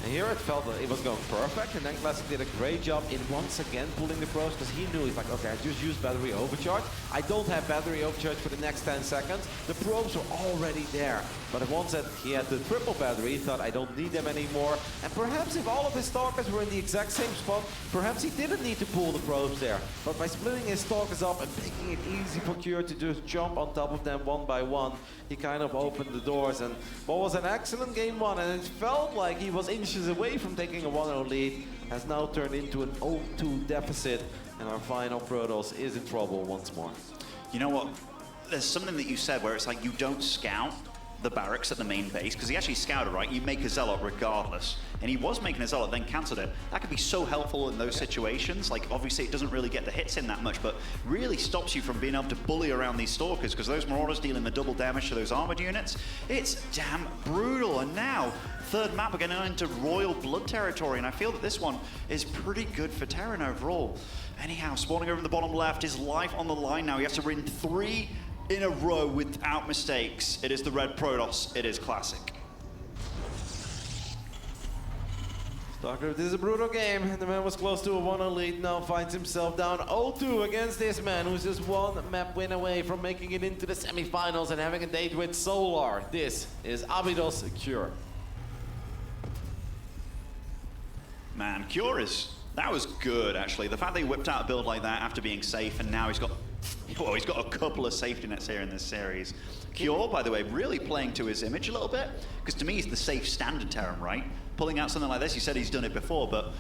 And here it felt that it was going perfect, and then Classic did a great job in once again pulling the pros, because he knew, he's like, okay, I just used battery overcharge. I don't have battery overcharge for the next 10 seconds. The probes were already there. But once that he had the triple battery, he thought, I don't need them anymore. And perhaps if all of his stalkers were in the exact same spot, perhaps he didn't need to pull the probes there. But by splitting his stalkers up and making it easy for Cure to just jump on top of them one by one, he kind of opened the doors. And what was an excellent game one, and it felt like he was inches away from taking a 1-0 lead, has now turned into an 0-2 deficit, and our final Protoss is in trouble once more. You know what? There's something that you said where it's like you don't scout the barracks at the main base, because he actually scouted, right? You make a Zealot regardless. And he was making a Zealot, then cancelled it. That could be so helpful in those situations. Like, obviously, it doesn't really get the hits in that much, but really stops you from being able to bully around these Stalkers, because those Marauders dealing the double damage to those armored units, it's damn brutal. And now, third map, we're getting into Royal Blood territory, and I feel that this one is pretty good for Terran overall. Anyhow, spawning over in the bottom left, his life on the line now. He has to win 3 in a row without mistakes. It is the red Protoss. It is Classic. Stalker, this is a brutal game. The man was close to a 1-0 lead, now finds himself down 0-2 against this man who's just one map win away from making it into the semifinals and having a date with Solar. This is Abydos Cure. Man, Cure that was good, actually. The fact that he whipped out a build like that after being safe, and now he's got a couple of safety nets here in this series. Cure, by the way, really playing to his image a little bit, because to me he's the safe standard Terran, right? Pulling out something like this, you said he's done it before, but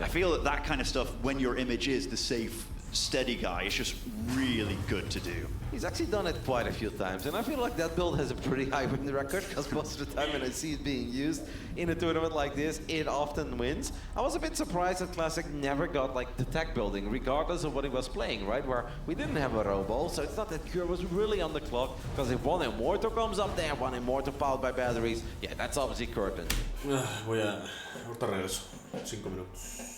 I feel that kind of stuff, when your image is the safe, steady guy, it's just really good to do. He's actually done it quite a few times, and I feel like that build has a pretty high win record, because most of the time when I see it being used in a tournament like this, it often wins. I was a bit surprised that Classic never got like the tech building, regardless of what he was playing, right? Where we didn't have a robo, so it's not that Cure was really on the clock, because if one Immortal comes up there, one Immortal powered by batteries, yeah, that's obviously curtain. Voy a... Ahorita regreso. 5 minutos.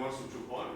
wants some 2 point.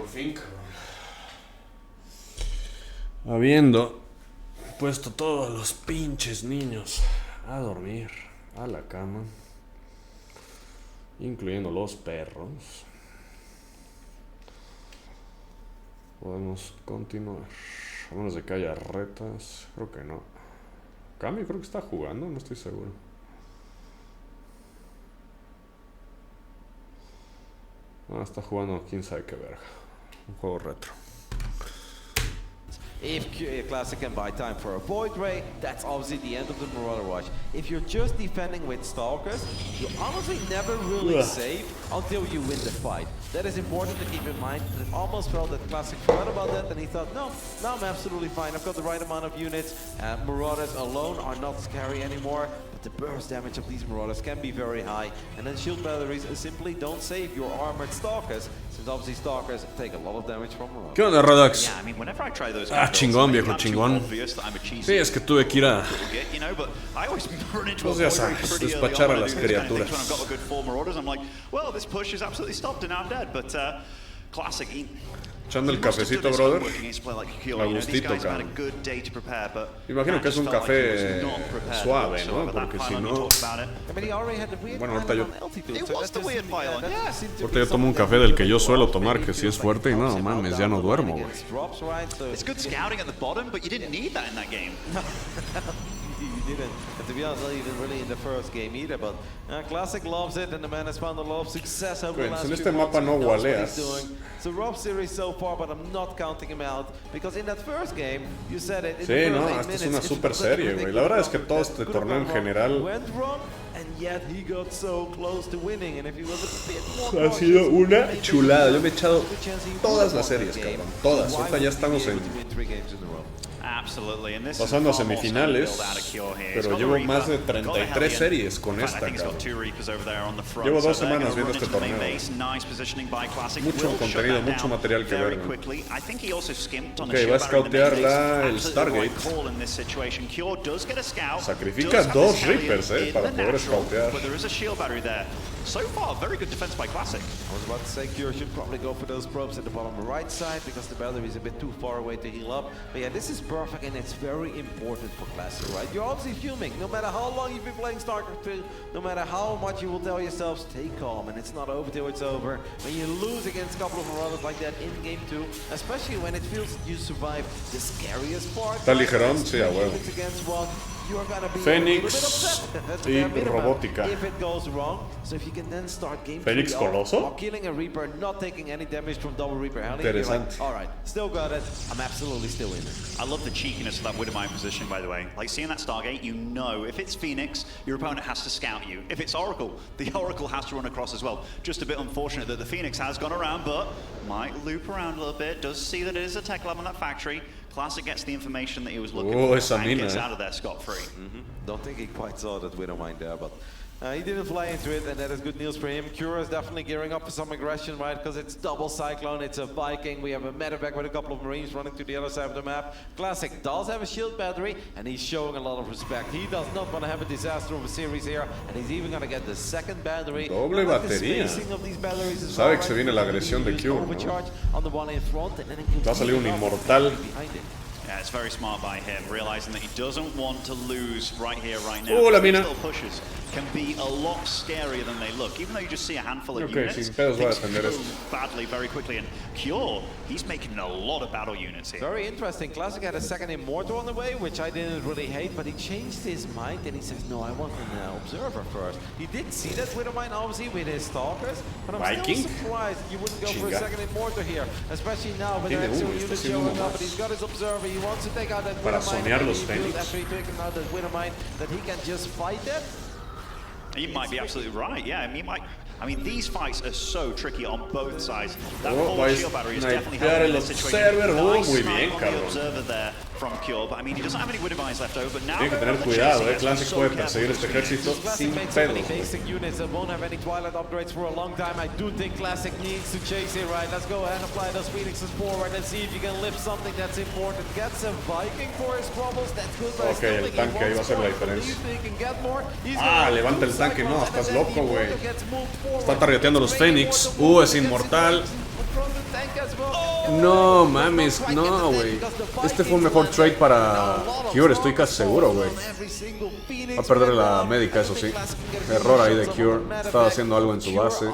por fin, cabrón. Habiendo puesto todos los pinches niños a dormir, a la cama, incluyendo los perros, podemos continuar. A menos de que haya retas, creo que no. Cami creo que está jugando, no estoy seguro. Ah, está jugando quién sabe qué verga. Un juego retro. If Classic can buy time for a Void Ray, that's obviously the end of the Marauder Rush. If you're just defending with Stalkers, you honestly never really save until you win the fight. That is important to keep in mind. It almost felt that Classic forgot about that and he thought, no, now I'm absolutely fine. I've got the right amount of units. Marauders alone are not scary anymore. But the burst damage of these Marauders can be very high. And then shield batteries simply don't save your armored Stalkers, since obviously Stalkers take a lot of damage from Marauders. ¿Qué onda, Rodax? Yeah, I mean, whenever I try those Chingón, viejo, chingón. Sí, es que tuve que ir a... Pues ya sabes, despachar a las criaturas. Echando el cafecito, brother. A gustito, cabrón. Imagino que es un café suave, ¿no? Porque si no... Bueno, ahorita yo tomo un café del que yo suelo tomar, que si es fuerte y no, mames, ya no duermo, güey. It's good scouting at the bottom, but you didn't need that in that game. You didn't. And to be honest, not even really in the first game either, but Classic loves it, and the man has found a lot of success over the last en few este months. mapa no gualeas. So Rob series so far, but I'm not counting him out, because in that first game, you said it. Sí, no, esta es una super serie, güey. La verdad es que todo este torneo en general went wrong, and yet he got so close to winning, and if he was a bit more ha sido una chulada. Yo me he echado todas las series, cabrón. Todas. Ahorita ya estamos en... pasando a semifinales, pero llevo más de 33 series con esta, cabrón. Llevo 2 semanas viendo este torneo. Mucho contenido, mucho material que ver, ¿no? Ok, va a scoutear el Stargate. Sacrificas 2 Reapers, para poder scoutear. So far, very good defense by Classic. I was about to say Cure should probably go for those probes at the bottom right side because the battery is a bit too far away to heal up. But yeah, this is perfect and it's very important for Classic, right? You're obviously fuming. No matter how long you've been playing StarCraft 2, no matter how much you will tell yourself, stay calm and it's not over till it's over. When you lose against a couple of Marauders like that in Game 2, especially when it feels you survived the scariest part. Está ligerón, sí, a huevo. Fénix y Robótica. Fénix Coloso. Interesante. Still got it. I'm absolutely still in it. I love the cheekiness of that Widowmine positioning, by the way. Like seeing that Stargate, you know if it's Phoenix, your opponent has to scout you. If it's Oracle, the Oracle has to run across as well. Just a bit unfortunate that the Phoenix has gone around, but might loop around a little bit. Does see that it is a tech lab on that factory. Classic gets the information that he was looking for and gets out of there scot-free. Don't think he quite saw that Widowmine there, but he didn't fly into it, and that is good news for him. Cura is definitely gearing up for some aggression, right? Because it's double Cyclone, it's a Viking. We have a medevac with a couple of Marines running to the other side of the map. Classic does have a shield battery, and he's showing a lot of respect. He does not want to have a disaster of a series here, and he's even going to get the second battery. Doble batería. Sabe que se viene la agresión de Cure, ¿no? Va a salir un inmortal. Yeah, it's very smart by him, realizing that he doesn't want to lose right here, right now. La mina. Pushes can be a lot scarier than they look. Even though you just see a handful of units, things go badly very quickly. And Cure, he's making a lot of battle units here. Very interesting. Classic had a second Immortal on the way, which I didn't really hate, but he changed his mind and he says, no, I want an Observer first. He did see that Widowmine, obviously, with his Stalkers, but I'm still surprised you wouldn't go for a second Immortal here, especially now with the extra units showing up, but he's got his Observer. He wants to take out that Widowmine. After he taken out that Widowmine, that he can just fight that. You might be absolutely right, yeah. I mean, these fights are so tricky on both sides. That whole shield battery is definitely helping this situation. Nice snipe on the observer there from Cure, but I mean, he doesn't have any Widowmines left over. Now tiene que tener cuidado, Classic puede perseguir este ejército sin pedo. Basic units that won't have any Twilight upgrades for a long time. I do think Classic needs to chase it, right? Let's go ahead and apply those Phoenixes forward and see if you can lift something that's important. Gets a Viking for his troubles, that's good. Ok, el tanque ahí va a ser la diferencia. Levanta el tanque, no, estás loco, güey. Está targeteando los Fénix. Es inmortal. No mames, no, güey. Este fue un mejor trade para Cure, estoy casi seguro, güey. Va a perder la médica, eso sí. Error ahí de Cure. Estaba haciendo algo en su base.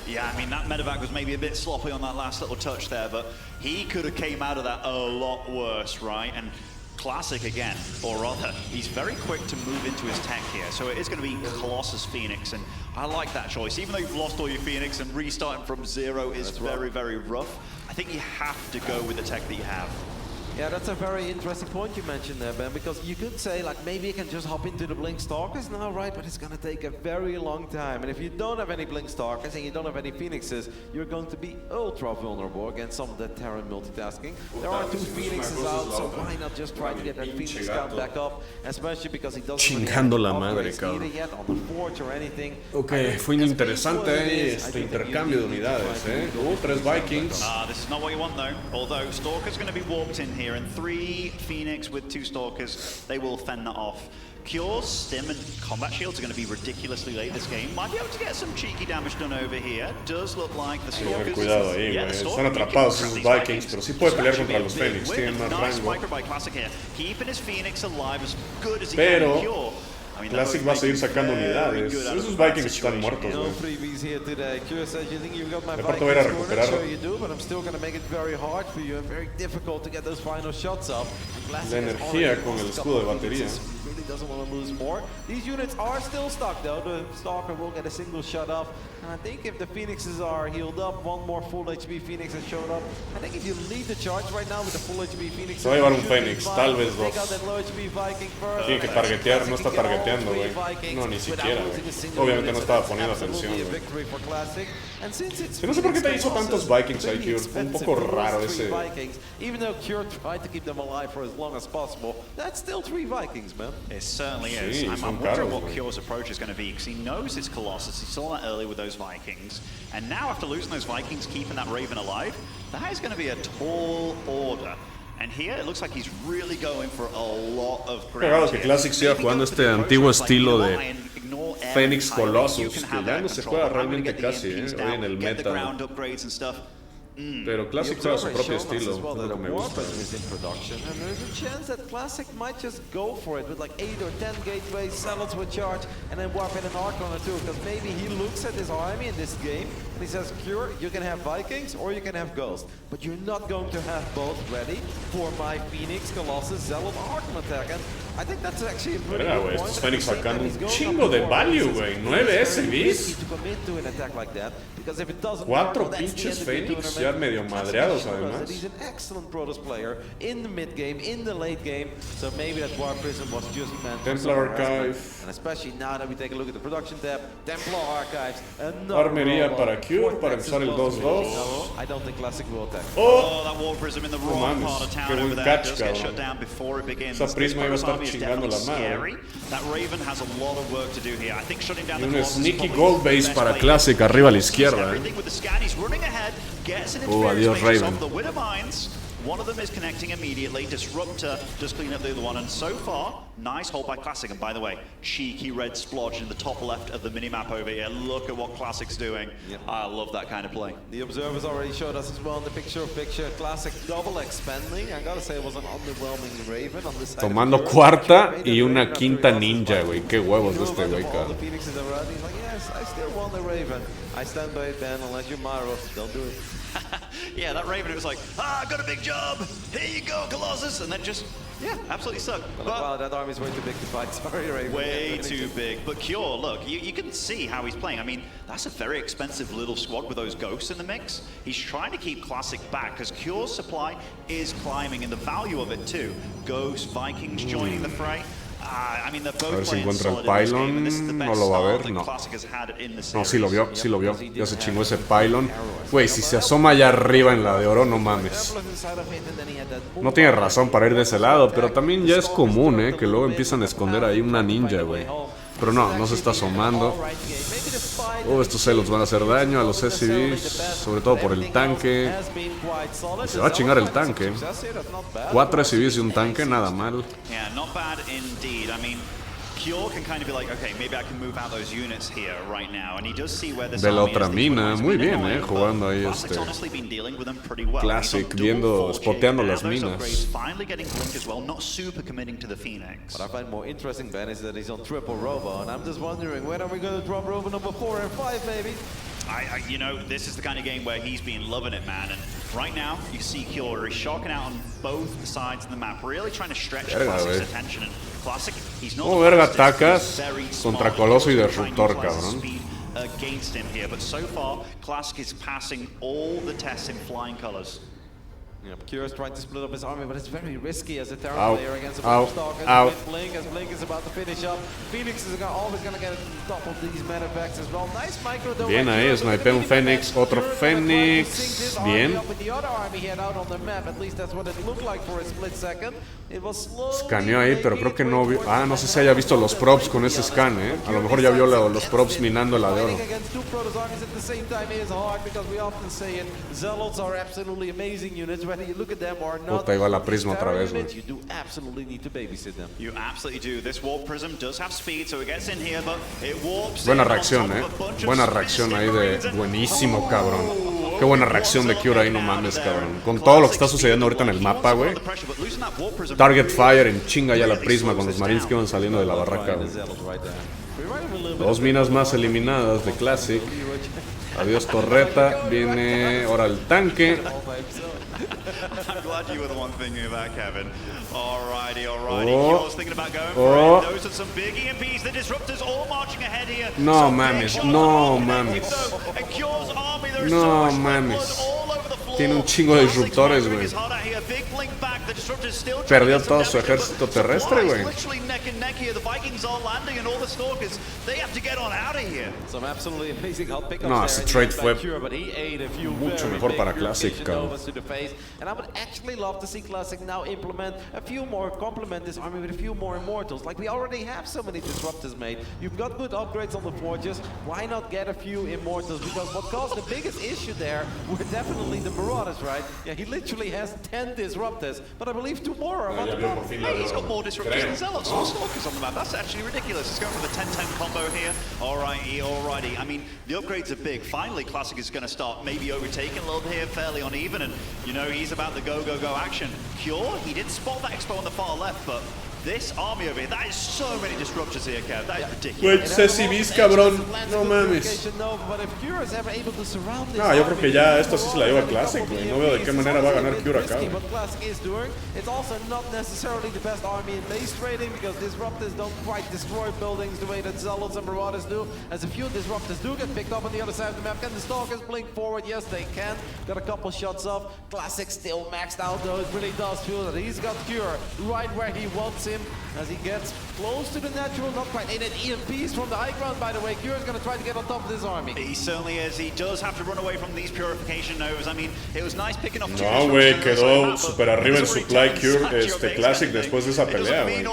Yeah, I mean, that medevac was maybe a bit sloppy on that last little touch there, but he could have came out of that a lot worse, right? And Classic again, or rather, he's very quick to move into his tech here, so it is going to be Colossus Phoenix, and I like that choice. Even though you've lost all your Phoenix and restarting from zero is very, very rough, I think you have to go with the tech that you have. Yeah, that's a very interesting point you mentioned there, Ben, because you could say, like, maybe you can just hop into the Blink Stalkers now, right? But it's going to take a very long time. And if you don't have any Blink Stalkers and you don't have any Phoenixes, you're going to be ultra vulnerable against some of that Terran multitasking. There are 2 Phoenixes out, so why not just try to get that Phoenix count back up? Especially because he doesn't Chingando la madre, yet on the Forge or anything. Ok, fue interesante este intercambio de unidades, 3 Vikings. This is not what you want, though. Although Stalker's going to be warped in here, and 3 Phoenix with 2 Stalkers, they will fend that off. Cure's Stim and Combat Shields are going to be ridiculously late this game. Might be able to get some cheeky damage done over here. Does look like the Stalkers... Cuidado ahí, güey. Están atrapados esos Vikings, pero sí puede pelear contra los Phoenix. Tienen más rango. Pero Classic va a seguir sacando unidades. Esos Vikings están muertos, güey. De parte voy a ir a recuperar. La energía con el escudo de batería. Doesn't want to lose more. These units are still stuck though. The Stalker will get a single shut off. And I think if the Phoenixes are healed up, one more full HP Phoenix has showed up. I think if you lead the charge right now with the full HP Phoenix, se va a llevar un Phoenix, tal vez 2. Tiene que targetear, no está targeteando, güey. No, ni siquiera, güey. Obviamente no estaba poniendo atención, güey. No sé por qué te hizo tantos Vikings ahí, Cure. Fue un poco raro ese. Even though Cure tried to keep them alive for as long as possible, that's still 3 Vikings, man. It certainly is. I'm wondering what Cure's approach is going to be, because he knows it's Colossus. He saw that earlier with those Vikings. And now, after losing those Vikings, keeping that Raven alive, that is going to be a tall order. And here, it looks like he's really going for a lot of ground. Claro que Classic siga jugando este antiguo estilo de Phoenix Colossus, que ya no se juega realmente casi, hoy en el meta. Pero Classic juega su propio estilo, es lo que me gusta. And there's a chance that Classic might just go for it with like 8 or 10 gateways, Zealots with charge, and then warp in an Archon or 2, because maybe he looks at his army in this game and he says, Cure, you can have Vikings or you can have Ghost, but you're not going to have both ready for my Phoenix, Colossus, Zealot, Archon attack. And I think that's actually a pretty good point. Estos Phoenix sacando un chingo de value, güey. 9 SBs. 4 pinches Phoenix, ya medio madreados además. He's an excellent Protoss player in the mid game, in the late game, so maybe that War Prism was just meant for Templar Archive. And especially now that we take a look at the production tab, Templar Archives, Armería para Cure, para empezar el 2-2. I don't think Classic will attack. Oh, that War Prism in the wrong part of town over there does get shut down before it begins. Esa Prisma iba a estar chingando la madre. That Raven has a lot of work to do here. I think shutting down y un sneaky gold base para Classic arriba a la izquierda. Adiós Raven. One of them is connecting immediately. Disruptor just clean up the other one, and so far, nice hold by Classic. And by the way, cheeky red splodge in the top left of the minimap over here. Look at what Classic's doing. Yep. I love that kind of play. The observers already showed us as well in the picture-of-picture. Classic double expanding. I gotta say it was an underwhelming Raven on this side. Tomando cuarta y una quinta ninja, güey. Qué huevos de este güey, cabrón. Yes, I still want the Raven. I stand by it, Ben, unless you're Myro. Don't do it. Yeah, that Raven, it was like, I got a big job. Here you go, Colossus. And then just, yeah, absolutely sucked. But wow, that army's way too big to fight. Sorry, Raven. Way too big. But Cure, look, you can see how he's playing. I mean, that's a very expensive little squad with those ghosts in the mix. He's trying to keep Classic back because Cure's supply is climbing, and the value of it too. Ghosts, Vikings joining the fray. I mean, a ver si encuentra el pylon. No lo va a ver, no. No, sí lo vio, sí lo vio. Ya se chingó ese pylon. Güey, si se asoma allá arriba en la de oro, no mames. No tiene razón para ir de ese lado, pero también ya es común, que luego empiezan a esconder ahí una ninja, güey. Pero no, no se está asomando. Estos celos van a hacer daño a los SCVs, sobre todo por el tanque. Y se va a chingar el tanque. 4 SCVs y un tanque, nada mal. Cure can kind of be like, okay, maybe I can move out those units here right now, and he does see where this Ve la army otra is. mina, muy bien, jugando ahí Classic's honestly been dealing with them pretty well. Classic, He's on viendo, dual 4G spoteando now, las those minas. upgrades finally getting Blink as well, not super committing to the Phoenix. What I find more interesting, Ben, is that he's on triple Robo, and I'm just wondering, when are we going to drop Robo number 4 and 5, baby? You know, this is the kind of game where he's been loving it, man. And right now, you see Cure is shocking out on both sides of the map, really trying to stretch Classic's attention. And Classic, he's not verga atacas contra Coloso y Disruptor, cabrón. Against him here, but so far, Classic is passing all the tests in flying colors. Yep, Curious trying to split up his army, but it's very risky as a Terran player against a Stalker. Blink as Blink is about to finish up. Phoenix is always going to get on top of these mana effects as well. Nice micro though. Bien ahí, snipea un Fénix, otro Fénix. Bien. Escaneó ahí, pero creo que no vio. Ah, no sé si haya visto los props con ese scan, A lo mejor ya vio los props minando la de oro. Puta, ahí va la prisma otra vez, güey. You absolutely do. This warp prism does have speed, so it gets in here, but it warps. Buena reacción, Buena reacción ahí de... Buenísimo, cabrón. Qué buena reacción de Cure ahí, no mames, cabrón. Con todo lo que está sucediendo ahorita en el mapa, güey. Target fire en chinga ya la prisma con los marines que iban saliendo de la barraca, güey. 2 minas más eliminadas de Classic. Adiós torreta. Viene ahora el tanque. I'm glad you were the one thinking of that, Kevin. Alrighty. Cure's thinking about going for it. Those are some big EMPs. The Disruptors all marching ahead here. No mames, no mames. No mames. Tiene un chingo de disruptores, güey. Perdió todo su ejército terrestre, güey. No, ese trade fue mucho mejor para Classic, cabrón. And I would actually love to see Classic now implement a few more, complement this army with a few more Immortals. Like, we already have so many Disruptors made. You've got good upgrades on the forges. Why not get a few Immortals? Because what caused the biggest issue there were definitely the Marauders, right? Yeah, he literally has 10 Disruptors, but I believe 2 more are about to come. Hey, he's got more Disruptors than Zealots. More Stalkers on the map. That's actually ridiculous. He's going for the 10-10 combo here. Alrighty. I mean, the upgrades are big. Finally, Classic is going to start maybe overtaking a little bit here, fairly uneven, and you know, he's about the go action. Cure, he did spot that expo on the far left, but this army over here, that is so many disruptors here, Kev. That is ridiculous. Güey, CCBs, cabrón. No mames. No, yo creo que ya esto sí se la lleva a Classic, güey. No veo de qué manera va a ganar Cure acá. It's also not necessarily the best army in base trading because Disruptors don't quite destroy buildings the way that Zealots and Marauders do. As a few Disruptors do get picked up on the other side of the map. Can the Stalkers blink forward? Yes, they can. Got a couple shots off. Classic still maxed out though. It really does feel that he's got Cure right where he wants him as he gets close to the natural, not quite in an EMPs from the high ground, by the way. Cure is going to try to get on top of this army. He certainly is. He does have to run away from these purification nodes. I mean, it was nice picking up. No, güey, quedó super arriba en supply Cure, Classic después de esa pelea, güey.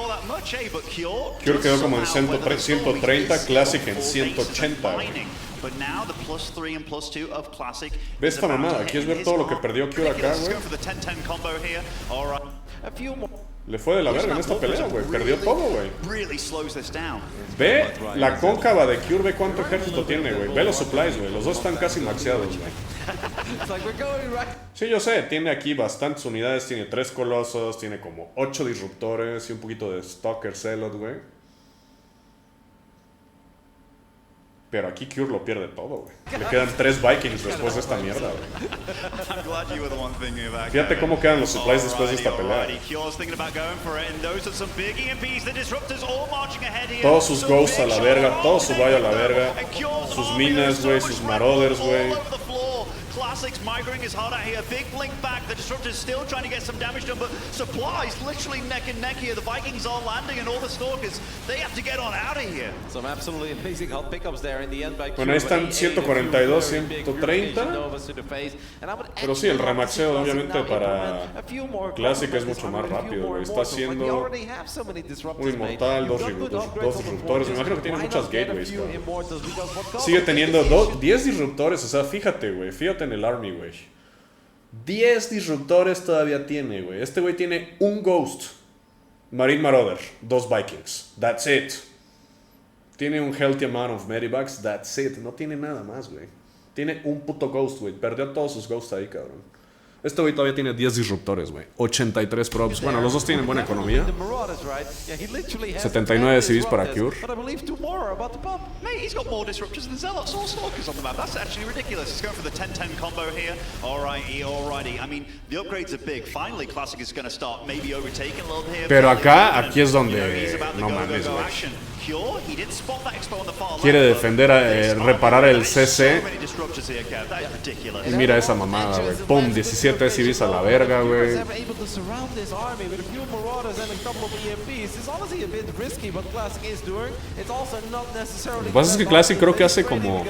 Cure quedó como en 130, Classic en 180. But now the +3 and +2 of Classic. ¿Ves esta mamada? ¿Quieres ver todo lo que perdió Cure acá, güey? Le fue de la verga en esta pelea, güey. Perdió todo, güey. Ve la cóncava de Cure, ve cuánto ejército tiene, güey. Ve los supplies, güey. Los dos están casi maxeados, güey. Sí, yo sé. Tiene aquí bastantes unidades. Tiene 3 colosos. Tiene como 8 disruptores y un poquito de Stalker Zealot, güey. Pero aquí Cure lo pierde todo, güey. Le quedan 3 Vikings después de esta mierda, güey. Fíjate cómo quedan los supplies después de esta pelea. Todos sus Ghosts a la verga, todo su Valle a la verga. Sus minas, güey, sus Marauders, güey. Classic's migrating his heart out here. Big blink back. The Disruptor's still trying to get some damage done, but supplies literally neck and neck here. The Vikings are landing, and all the Stalkers, they have to get on out of here. Some absolutely amazing hot pickups there in the end by Cure. Bueno, ahí están 142, 130. Pero sí, el remaxeo obviamente para Classic es mucho más rápido, güey. Está haciendo un inmortal, dos disruptores. Me imagino que tiene muchas gateways, cabrón. Sigue teniendo 10 disruptores, o sea, fíjate, güey. Fíjate en el army, güey. 10 disruptores todavía tiene, güey. Este güey tiene un Ghost, Marine Marauder, 2 Vikings. That's it. Tiene un healthy amount of medivacs, that's it. No tiene nada más, güey. Tiene un puto ghost, güey. Perdió todos sus ghosts ahí, cabrón. Este güey todavía tiene 10 disruptores, güey. 83 props. Bueno, los dos tienen buena economía. 79 CVs para Cure. Mate, he's got more disruptors than Zealots or Stalkers on the map. That's actually ridiculous. He's going for the 10-10 combo here. Alrighty. I mean, the upgrades are big. Finally, Classic is going to start maybe overtaking a little bit here. Pero acá, aquí es donde... No mames, güey. Quiere defender, reparar el CC. Y mira esa mamada, güey. Pum, 17 CVs a la verga, güey. Lo que pasa es que Classic creo que hace como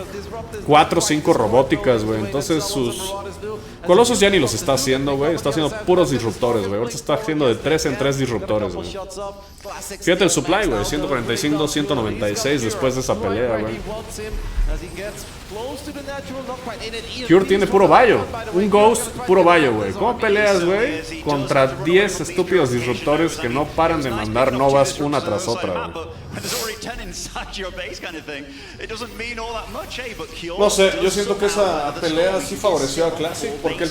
4 o 5 robóticas, güey. Entonces sus Colosos ya ni los está haciendo, güey. Está haciendo puros disruptores, güey. Ahorita está haciendo de 3 en 3 disruptores, güey. Fíjate el supply, güey. 145, 196 después de esa pelea, güey. Cure tiene puro Bayo. Un Ghost, puro Bayo, güey. ¿Cómo peleas, güey? Contra 10 estúpidos disruptores que no paran de mandar novas una tras otra, güey. No sé, yo siento que esa pelea sí favoreció a Classic porque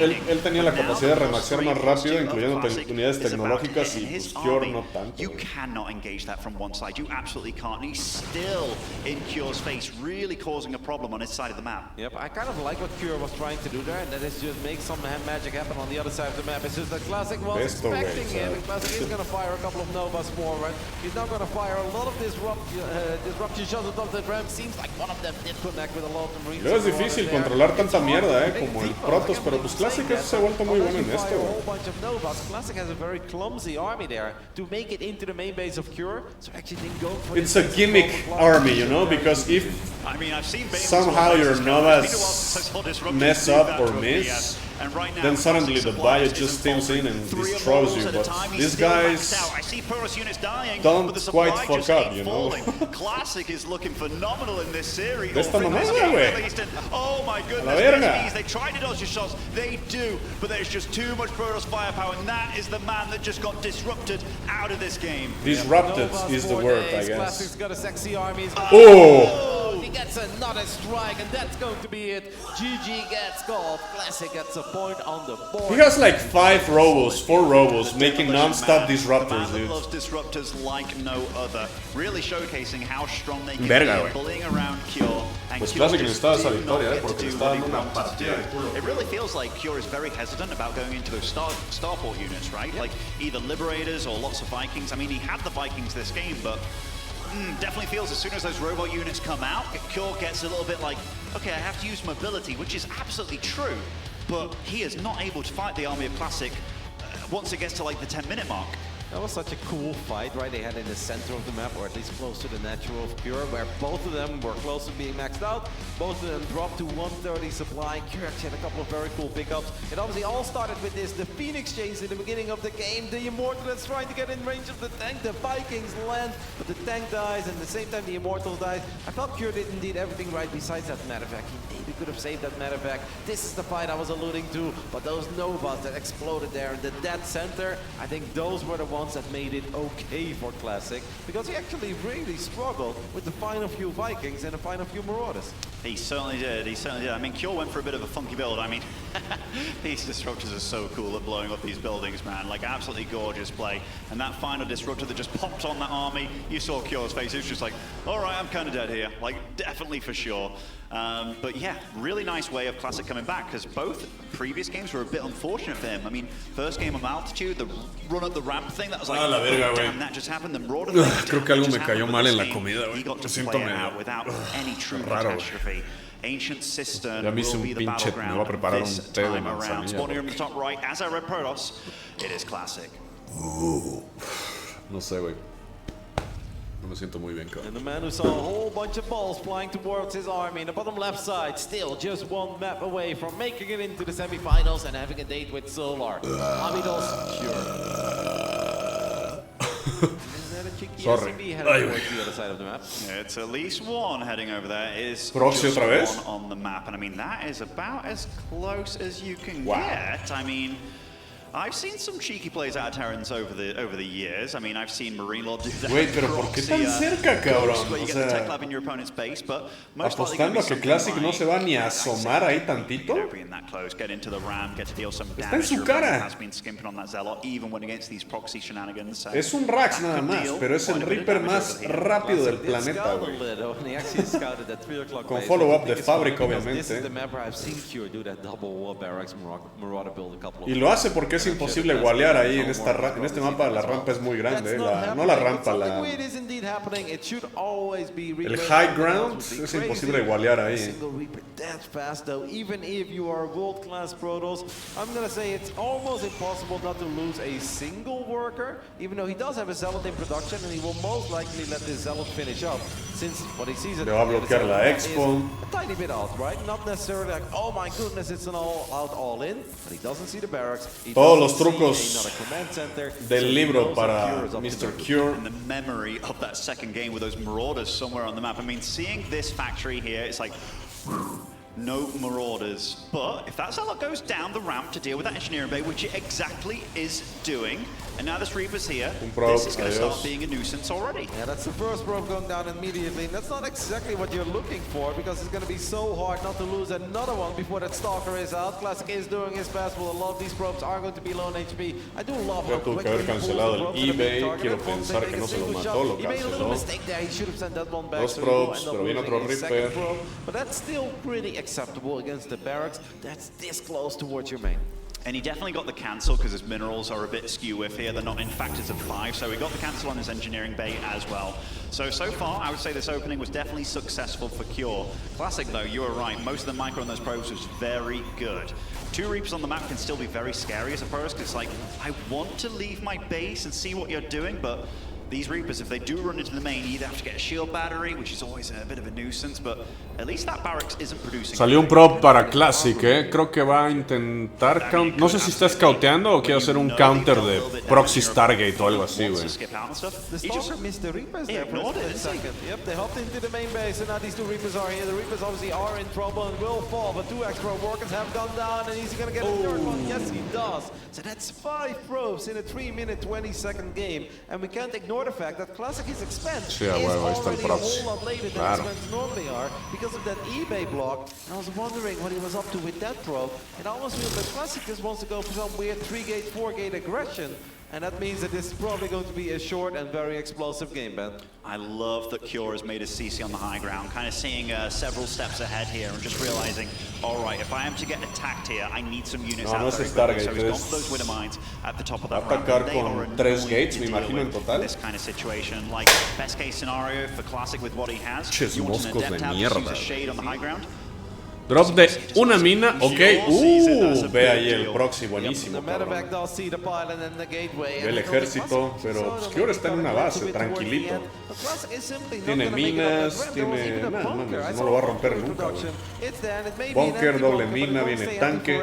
él tenía la capacidad de remaxear más rápido, incluyendo unidades tecnológicas, y pues Cure no tanto. Problem on his side of the map. Yep, I kind of like what Cure was trying to do there, and that is just make some magic happen on the other side of the map. It's just that Classic was expecting him, and Classic is going to fire a couple of Novas more, right? He's now going to fire a lot of disruption shots on top of the ramp. Seems like one of them did connect with a lot of Marines. Es difícil controlar tanta mierda, como el Protoss, pero pues Classic se ha vuelto muy bueno en esto, güey. Classic has a very clumsy army there to make it into the main base of Cure, so actually didn't go for It's a gimmick army, you know, because if somehow your Novas mess up or miss, then suddenly the Bayo just steams in and destroys you, but these guys don't quite fuck up, you know. Classic is looking phenomenal in this series. Esta mamada, güey. Oh my A la verga. goodness, they try to dodge your shots, they do, but there's just too much Protoss firepower, and that is the man that just got disrupted out of this game. Disrupted is the word, I guess. Classic's got a sexy army. Oh! He gets another strike, and that's going to be it. GG gets called. Classic gets a point on the board. He has like 4 robos, making non-stop disruptors, dude. Loves disruptors like no other, really showcasing how strong they can Verga, be, bullying around Cure. And Pues Cure Classic just necesitaba esa do victoria, not porque get to está do dando what una he wants to partida de do. culo. It really feels like Cure is very hesitant about going into those starport units, right? Like either Liberators or lots of Vikings. I mean, he had the Vikings this game, but definitely feels as soon as those robot units come out, Cure gets a little bit like, okay, I have to use mobility, which is absolutely true, but he is not able to fight the army of Classic once it gets to like the 10-minute mark. That was such a cool fight, right? They had in the center of the map, or at least close to the natural of Cure, where both of them were close to being maxed out. Both of them dropped to 130 supply. Cure actually had a couple of very cool pickups. It obviously all started with this, the Phoenix chase in the beginning of the game. The Immortal that's trying to get in range of the tank. The Vikings land, but the tank dies, and at the same time the Immortal dies. I felt Cure did indeed everything right besides that medevac. He maybe could have saved that medevac. This is the fight I was alluding to, but those Novas that exploded there in the dead center, I think those were the ones that made it okay for Classic, because he actually really struggled with the final few Vikings and the final few Marauders. He certainly did, I mean, Cure went for a bit of a funky build. I mean, these disruptors are so cool at blowing up these buildings, man. Like, absolutely gorgeous play. And that final disruptor that just popped on that army, you saw Cure's face, he was just like, all right, I'm kind of dead here. Like, definitely for sure. But yeah, really nice way of Classic coming back, because both previous games were a bit unfortunate for him. I mean, first game of Altitude, the run up the ramp thing, that was like, la verga, damn, that just happened. The Marauder Creo que algo me cayó mal en la comida, güey. He got to siento play it medio out without any true raro, catastrophe. Ancient Cistern Ya me hice will un be the pinche, me voy a battleground preparar this un té de time around. manzanilla. Spawning in the top right, as I read Protoss, it is Classic. No sé, güey. No me siento muy bien, cabrón. And the man who saw a whole bunch of balls flying towards his army in the bottom left side, still just one map away from making it into the semifinals and having a date with Solar. Amidos Cure. Sorry. The other side of the map. Yeah, it's at least one heading over there. Is Proxy just otra vez? one on the map, and I mean that is about as close as you can get. I mean, I've seen some cheeky plays out of Terrans over the years. I mean, I've seen Marine Lord do that. Güey, pero ¿por qué tan cerca, cabrón? Where you O get the tech sea, lab in your opponent's base, but most apostando a que Classic no se va ni a asomar ahí tantito. Being that close, get into the ram, get to deal some Está en damage. su cara. Has been skimping on that Zealot, even when against these proxy shenanigans. So Es un Rax nada más, pero es el Reaper más rápido del planeta, güey. Con follow-up de fábrica, obviamente. Y lo hace porque es imposible gualear ahí en este mapa. La rampa es muy grande, no la rampa, el high ground es imposible gualear ahí. Even if you are world-class Protoss, I'm gonna say it's almost impossible not to lose a single worker, even though he does have a Zealot in production, and he will most likely let this Zealot finish up, since what he sees Le va a bloquear la Expo. a tiny bit out, right? Not necessarily like, oh my goodness, it's an all-out all-in, but he doesn't see the barracks. Todos los trucos del libro para Mr. Cure. in the memory of that second game with those Marauders somewhere on the map. I mean, seeing this factory here, it's like, no Marauders. But if that Zealot goes down the ramp to deal with that Engineering Bay, which it exactly is doing, and now this Reaper's here, this is going to start being a nuisance already. Yeah, that's the first probe going down immediately, and that's not exactly what you're looking for, because it's going to be so hard not to lose another one before that Stalker is out. Classic is doing his best, but a lot of these probes are going to be low on HP. I do love how Tuvo que haber cancelado el eBay, quiero pensar que no se lo mató, lo He made a little canceló. mistake there, he should have sent that one back. Dos so he will probes, end up pero viene losing otro a second Reaper. probe, but that's still pretty acceptable against the barracks. That's this close towards your main. And he definitely got the cancel because his minerals are a bit skew with here. They're not in factors of 5, so he got the cancel on his engineering bay as well. So far, I would say this opening was definitely successful for Cure. Classic though, you were right. Most of the micro on those probes was very good. 2 Reapers on the map can still be very scary as a pro, because it's like, I want to leave my base and see what you're doing, but these Reapers, if they do run into the main, you either have to get a shield battery, which is always a bit of a nuisance, but at least that barracks isn't producing. Salió un prop para Classic, creo que va a intentar no sé si está scouteando o quiere hacer un counter de Proxy Stargate o algo así, güey. The Stalker missed the Reapers there for a second. Yep, they hopped into the main base, and now these 2 Reapers are here. The Reapers obviously are in trouble and will fall, but 2 extra workers have gone down, and he's gonna get a third one. Yes, he does. So that's 5 probes in a 3-minute, 20-second game, and we can't ignore the fact that Classic is expense Sí, a is huevo, ahí está el already a proxy. whole lot later than Claro. expense normally are because of that eBay block. And I was wondering what he was up to with that probe. It almost feels like Classic just wants to go for some weird 3-gate, 4-gate aggression. And that means that this is probably going to be a short and very explosive game, Ben. I love that Cure has made his CC on the high ground, kind of seeing several steps ahead here and just realizing, all right, if I am to get attacked here, I need some units out there. So he's gone for those Widow Mines at the top of that ramp. Atacar con 3 gates, me imagino, en total. This kind of situation, like best case scenario for Classic with what he has. Ches You want an moscos de adept out, just use mierda. a shade on the high ground. Drop de una mina, ok. Ve ahí el proxy, buenísimo, cabrón. Ve el ejército, pero pues, Cure está en una base, tranquilito. Tiene minas, tiene... Nah, mames, no lo va a romper nunca, güey. Bunker, doble mina, viene tanque.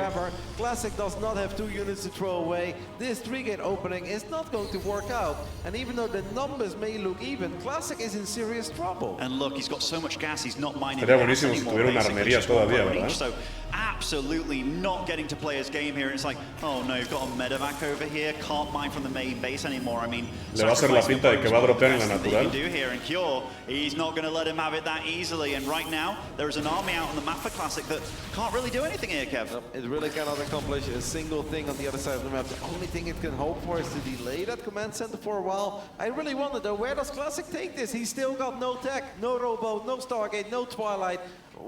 Classic does not have 2 units to throw away. This 3-gate opening is not going to work out. And even though the numbers may look even, Classic is in serious trouble. And look, he's got so much gas, he's not mining Sería gas buenísimo si anymore, tuviera una basically, armería just one todavía, per ¿verdad? each. So absolutely not getting to play his game here. It's like, oh no, you've got a medevac over here, can't mine from the main base anymore. I mean, le va a hacer la pinta de que va a dropear en la natural. do here in Cure, he's not going to let him have it that easily. And right now, there is an army out on the map for Classic that can't really do anything here, Kev. It really cannot accomplish a single thing on the other side of the map. The only thing it can hope for is to delay that command center for a while. I really wonder though, where does Classic take this? He's still got no tech, no rowboat, no Stargate, no Twilight.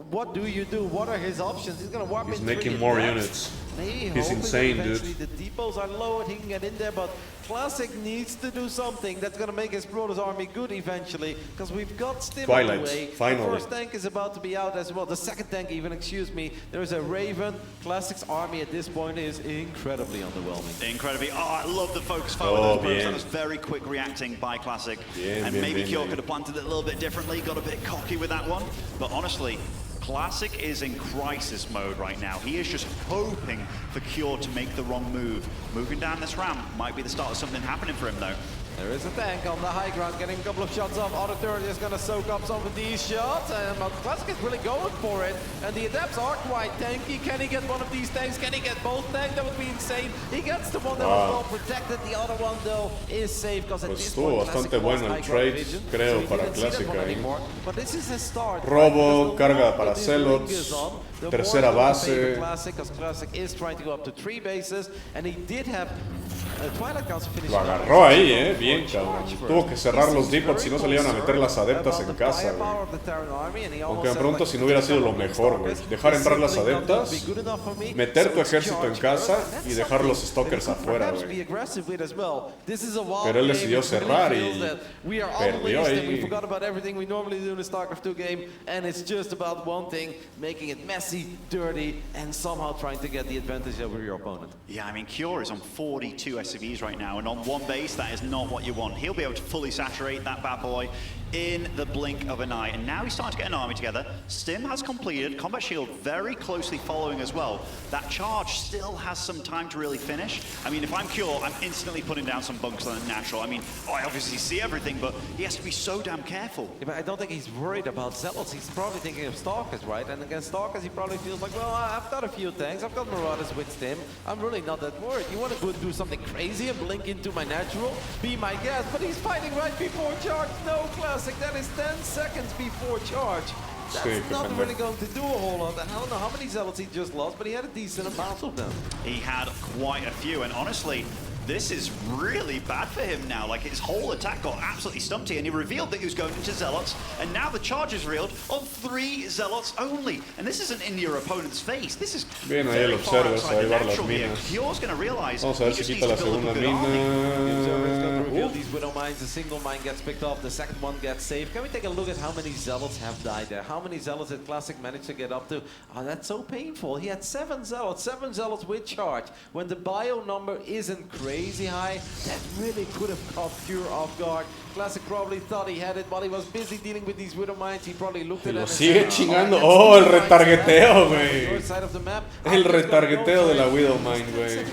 What do you do? What are his options? He's gonna warp in. He's making more units. He's insane, dude. The depots are lowered, he can get in there, but Classic needs to do something that's gonna make his Protoss army good eventually, because we've got Stim on the way. Finally. The first tank is about to be out as well. The second tank even, excuse me. There's a Raven. Classic's army at this point is incredibly underwhelming. Incredibly. Oh, I love the focus fire with those probes. That was very quick reacting by Classic. And maybe Cure could have planted it a little bit differently, got a bit cocky with that one. But honestly, Classic is in crisis mode right now. He is just hoping for Cure to make the wrong move. Moving down this ramp might be the start of something happening for him though. There is a tank on the high ground, getting a couple of shots off. Auto turret is going to soak up some of these shots, and Classic is really going for it. And the adepts are quite tanky. Can he get one of these tanks? Can he get both tanks? That would be insane. He gets the one that was well protected. The other one, though, is safe because at this point, bastante bueno el trade, creo, para Classic ahí. But this is a start. Robo, carga para Zealots, tercera base. Classic is trying to go up to 3 bases, and he did have lo agarró ahí, bien cabrón. Tuvo que cerrar los depots si no se le iban a meter las adeptas en casa, güey. Aunque me pregunto si no hubiera sido lo mejor, güey. Dejar entrar las adeptas, meter tu ejército en casa y dejar los stalkers afuera, güey. Pero él decidió cerrar y perdió ahí. Yeah, I mean, Cure is on 42 SCVs right now, and on one base, that is not what you want. He'll be able to fully saturate that bad boy in the blink of an eye. And now he's starting to get an army together. Stim has completed, Combat Shield very closely following as well. That charge still has some time to really finish. I mean, if I'm Cure, I'm instantly putting down some bunks on natural. I mean, I obviously see everything, but he has to be so damn careful. Yeah, but I don't think he's worried about Zealots. He's probably thinking of Stalkers, right? And against Stalkers, he probably feels like, well, I've got a few tanks. I've got Marauders with Stim. I'm really not that worried. You want to go do something crazy and blink into my natural? Be my guest. But he's fighting right before charge. No, Classic. That is 10 seconds before charge. That's not really going to do a whole lot. I don't know how many Zealots he just lost, but he had a decent amount of them. He had quite a few, and honestly, this is really bad for him now. Like, his whole attack got absolutely stumpy, and he revealed that he was going into Zealots, and now the charge is reeled on 3 Zealots only. And this isn't in your opponent's face. This is bien, ahí el observas, ahí va las minas. Cure's going to realize. Vamos a ver si quita la segunda mina. These Widow Mines, a single mine gets picked off, the second one gets saved. Can we take a look at how many Zealots have died there? How many Zealots did Classic manage to get up to? Oh, that's so painful. He had 7 Zealots with charge. When the bio number isn't crazy high, that really could have caught Cure off guard. Classic probably thought he had it while he was busy dealing with these Widow Mines. He probably looked at it. Lo sigue chingando. Oh, el retargeteo, güey. El retargeteo de la Widow Mine, güey.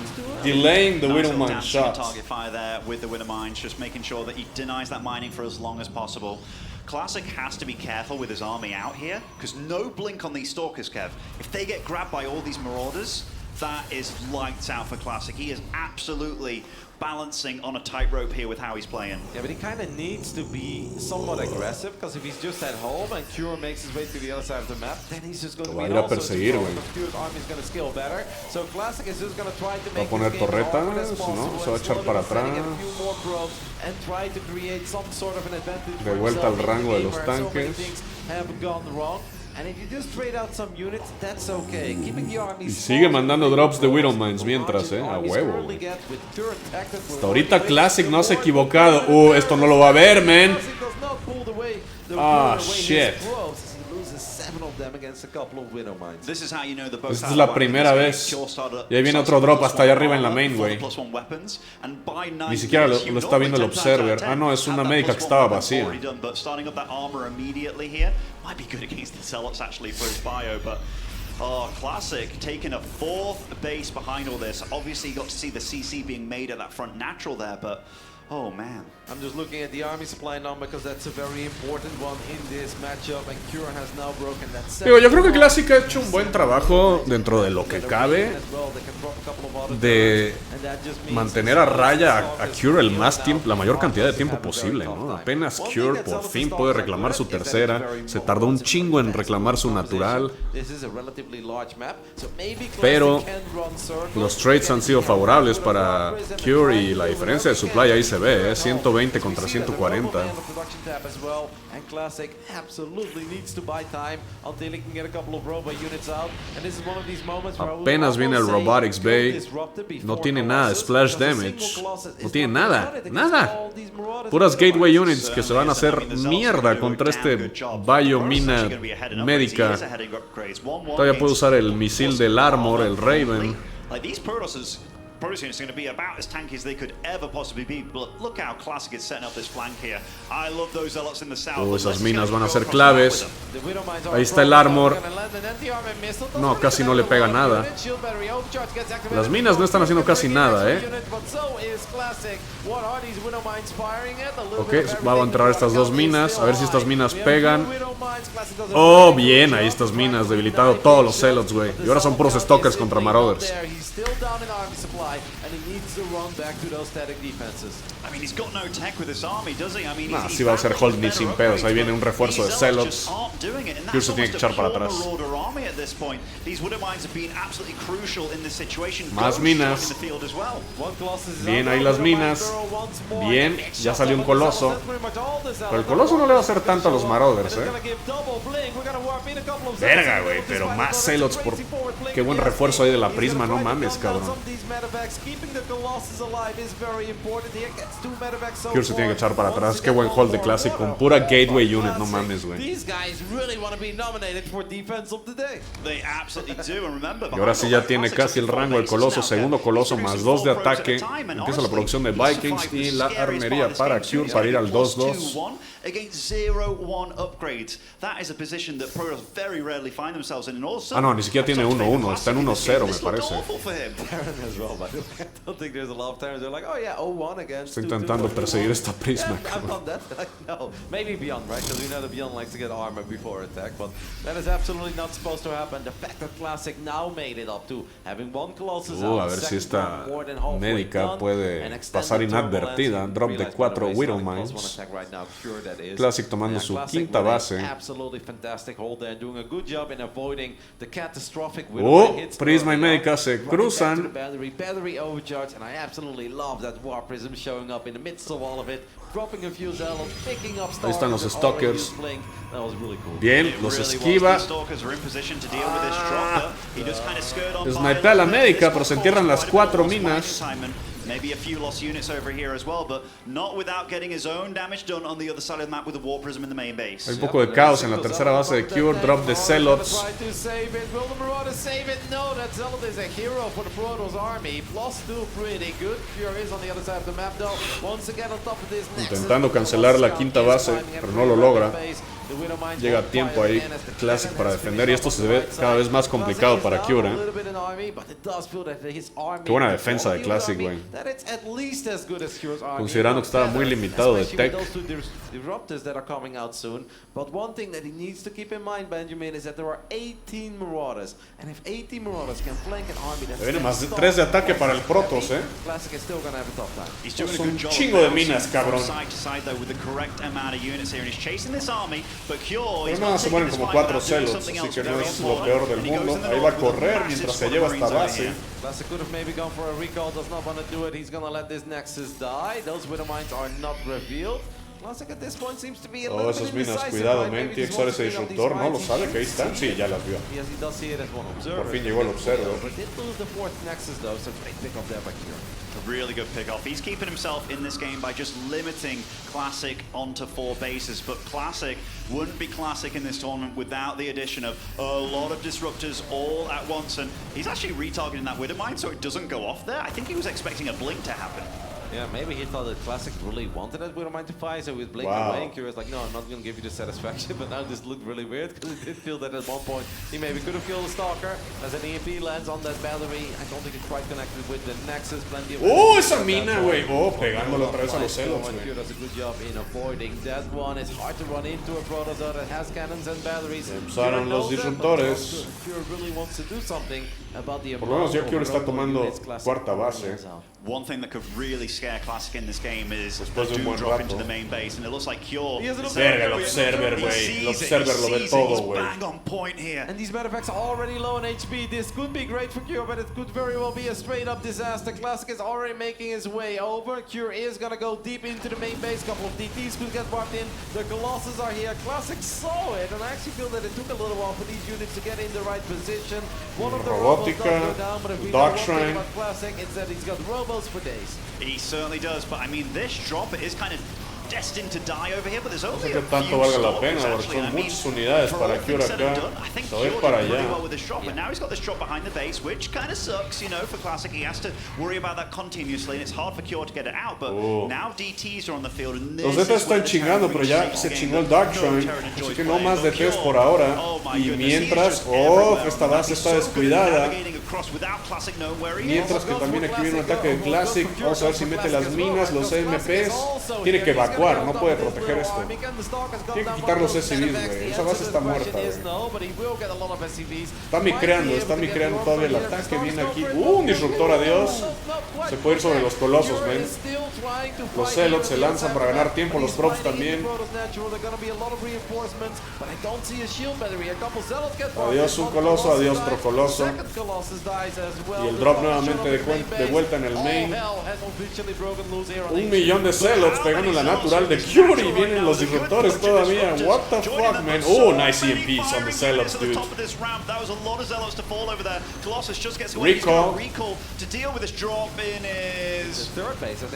Delaying the Widow Mine shots. Target fire there with the Widow Mines, just making sure that he denies that mining for as long as possible. Classic has to be careful with his army out here, because no blink on these Stalkers, Kev. If they get grabbed by all these Marauders, that is lights out for Classic. He is absolutely balancing on a tightrope here with how he's playing. Yeah, but he kind of needs to be somewhat aggressive, because if he's just at home and Cure makes his way to the other side of the map, then he's just going to be also perseguir, güey. Cure's army is going to scale better. So Classic is just going to try to make va a poner torretas, ¿no? Se va a echar para atrás. And try to create some sort of an advantage. De vuelta al rango de los tanques. Have gone wrong. And if you just trade out some units, that's okay. Keeping the army y sigue mandando drops de Widow Mines mientras, a huevo. Hasta ahorita Classic no se ha equivocado. Esto no lo va a ver, man. Ah, shit. Esta es la primera vez. Y ahí viene otro drop hasta allá arriba en la main, güey. Ni siquiera lo está viendo el observer. Ah, no, es una médica que estaba vacía. Might be good against the Zealots actually for his bio, but Classic taking a 4th base behind all this. Obviously you got to see the CC being made at that front natural there, but oh man. I'm just looking at the army supply number because that's a very important one in this matchup, and Cure has now broken that. Digo, yo creo que Classic ha hecho un buen trabajo dentro de lo que cabe de mantener a raya a Cure el más tiempo, la mayor cantidad de tiempo posible, ¿no? Apenas Cure por fin puede reclamar su tercera, se tardó un chingo en reclamar su natural, pero los trades han sido favorables para Cure y la diferencia de supply ahí se ve, 120 contra 140. Apenas viene el Robotics Bay, no tiene nada de splash damage, no tiene nada, nada. Puras gateway units que se van a hacer mierda contra este Bio Mina médica. Todavía puede usar el misil del Armor, el Raven. Protoss units are going to be about as tanky as they could ever possibly be. But look how Classic is setting up this flank here. I love those zealots in the south. Esas minas van a ser claves. Ahí está el armor. No, casi no le pega nada. Las minas no están haciendo casi nada, Ok, va a entrar estas dos minas. A ver si estas minas pegan. Oh, bien, ahí estas minas. Debilitado todos los zealots, güey. Y ahora son puros stalkers contra marauders. Nah, sí va a ser hold ni sin pedos. Ahí viene un refuerzo de zealots. Cure se tiene que echar para atrás. Más minas. Bien, ahí las minas. Bien, ya salió un coloso. Pero el coloso no le va a hacer tanto a los marauders, Verga, güey, pero más zealots por... Qué buen refuerzo ahí de la prisma, no mames, cabrón. Cure se tiene que echar para atrás. Qué buen hold de Classic con pura gateway unit, no mames, güey. Y ahora sí ya tiene casi el rango del coloso. Segundo coloso más 2 de ataque. Empieza la producción de Vikings y la armería para Cure para ir al 2-2. Ah, no, ni siquiera tiene 1-1. Está en 1-0, me parece. Está intentando perseguir esta prisma. Maybe Beyond, right? Because we know that Beyond likes to get armor before attack, but that is absolutely not supposed to happen. The fact that Classic now made it up to having one Colossus out, a ver si esta médica puede pasar inadvertida. Drop de 4 Widowmines. Classic tomando su quinta base. Prisma y médica se cruzan. Ahí están los stalkers. Bien, los esquiva. Snipea a la médica, pero se entierran las 4 minas. Maybe a few lost units over here as well, but not without getting his own damage done on the other side of the map with the War Prism in the main base. Hay un poco de caos en la tercera base de Cure, drop de Zealots. Intentando cancelar la quinta base, pero no lo logra. Llega a tiempo ahí Classic para defender y esto se ve cada vez más complicado para Cure, Qué buena defensa de Classic, güey. Considerando que estaba muy limitado de tech. Le viene más de 3 de ataque para el Protoss, Son un chingo de minas, cabrón. Pero nada, se mueren como 4 celos, así que no es lo peor del mundo. Ahí va a correr mientras se lleva esta base. Classic could have maybe gone for a recall, does not want to do it. He's gonna let this Nexus die. Those Widowmines are not revealed. Classic at this point seems to be a little bit esas minas, indecisive, cuidado, right? Menti, usar ese disruptor, ¿no? ¿Lo sabe que ahí están? Sí, ya las vio. Yes, he does see it as one observer. Por fin llegó el observer. But did lose the 4th Nexus though, so great pick up there by Cure. A really good pick-off. He's keeping himself in this game by just limiting Classic onto 4 bases, but Classic wouldn't be Classic in this tournament without the addition of a lot of disruptors all at once, and he's actually retargeting that Widowmine so it doesn't go off there. I think he was expecting a blink to happen. Yeah, maybe he thought that Classic really wanted that Widowmine to fire, so he was blinking away, and Cure was like, no, I'm not going to give you the satisfaction, but now this looked really weird, because he did feel that at one point he maybe could have killed the Stalker, as an EMP lands on that battery. I don't think it's quite connected with the Nexus, plenty of... esa mina, güey! Pegándole otra vez a los celos, güey. Cure does a good job in avoiding that one. It's hard to run into a Protoss that has cannons and batteries. Usaron los disruptores. Cure really wants to do something about the... Por lo menos ya Cure está tomando cuarta base. One thing that could really scare Classic in this game is the Doom drop into the main base, and it looks like Cure. Verga, el Observer, güey. El Observer lo ve todo, güey. Bang on point here. And these Medivacks are already low on HP. This could be great for Cure, but it could very well be a straight-up disaster. Classic is already making his way over. Cure is gonna go deep into the main base. Couple of DTs could get warped in. The Colossus are here. Classic saw it, and I actually feel that it took a little while for these units to get in the right position. One of the robots does go down, but if we know one thing about Classic, it's that he's got robos for days. He certainly does, but I mean, this drop is kind of destined to die over here, but there's No sé only qué a tanto few valga la stalkers, pena, porque actually. son I mean, muchas unidades for para all Cure things said and acá. done, I think Se va a ir Cure para did really allá. well with this drop, but now he's got this drop behind the base, which kind of sucks, you know, for Classic. He has to worry about that continuously, and it's hard for Cure to get it out, but now DTs are on the field, and Los this Zetas is where están the chingando, Terran pero ya reaches se late chingó el game Dark that Shrine, no Terran así enjoys que no playing, más de but 3 Cure, por ahora. oh my Y goodness, he's mientras, just everywhere esta on the base map. está He's so good at descuidada. navigating across without Classic knowing where he is. Mientras que también aquí viene un ataque de Classic. Vamos a ver si mete las minas, los EMPs. Tiene que evacuar, no puede proteger esto. Tiene que quitar los SCVs, güey. Esa base está muerta, güey. Está micreando todavía el ataque. Viene aquí. Un disruptor, adiós. Se puede ir sobre los colosos, ven. Los Zealots se lanzan para ganar tiempo, los props también. Adiós un coloso, adiós otro coloso. Y el drop nuevamente de vuelta en el main. 1 millón de Zealots pegando en la natural de Cure y vienen los disruptores todavía. What the fuck, man? Oh, nice EMPs on the Zealots, dude. Recall.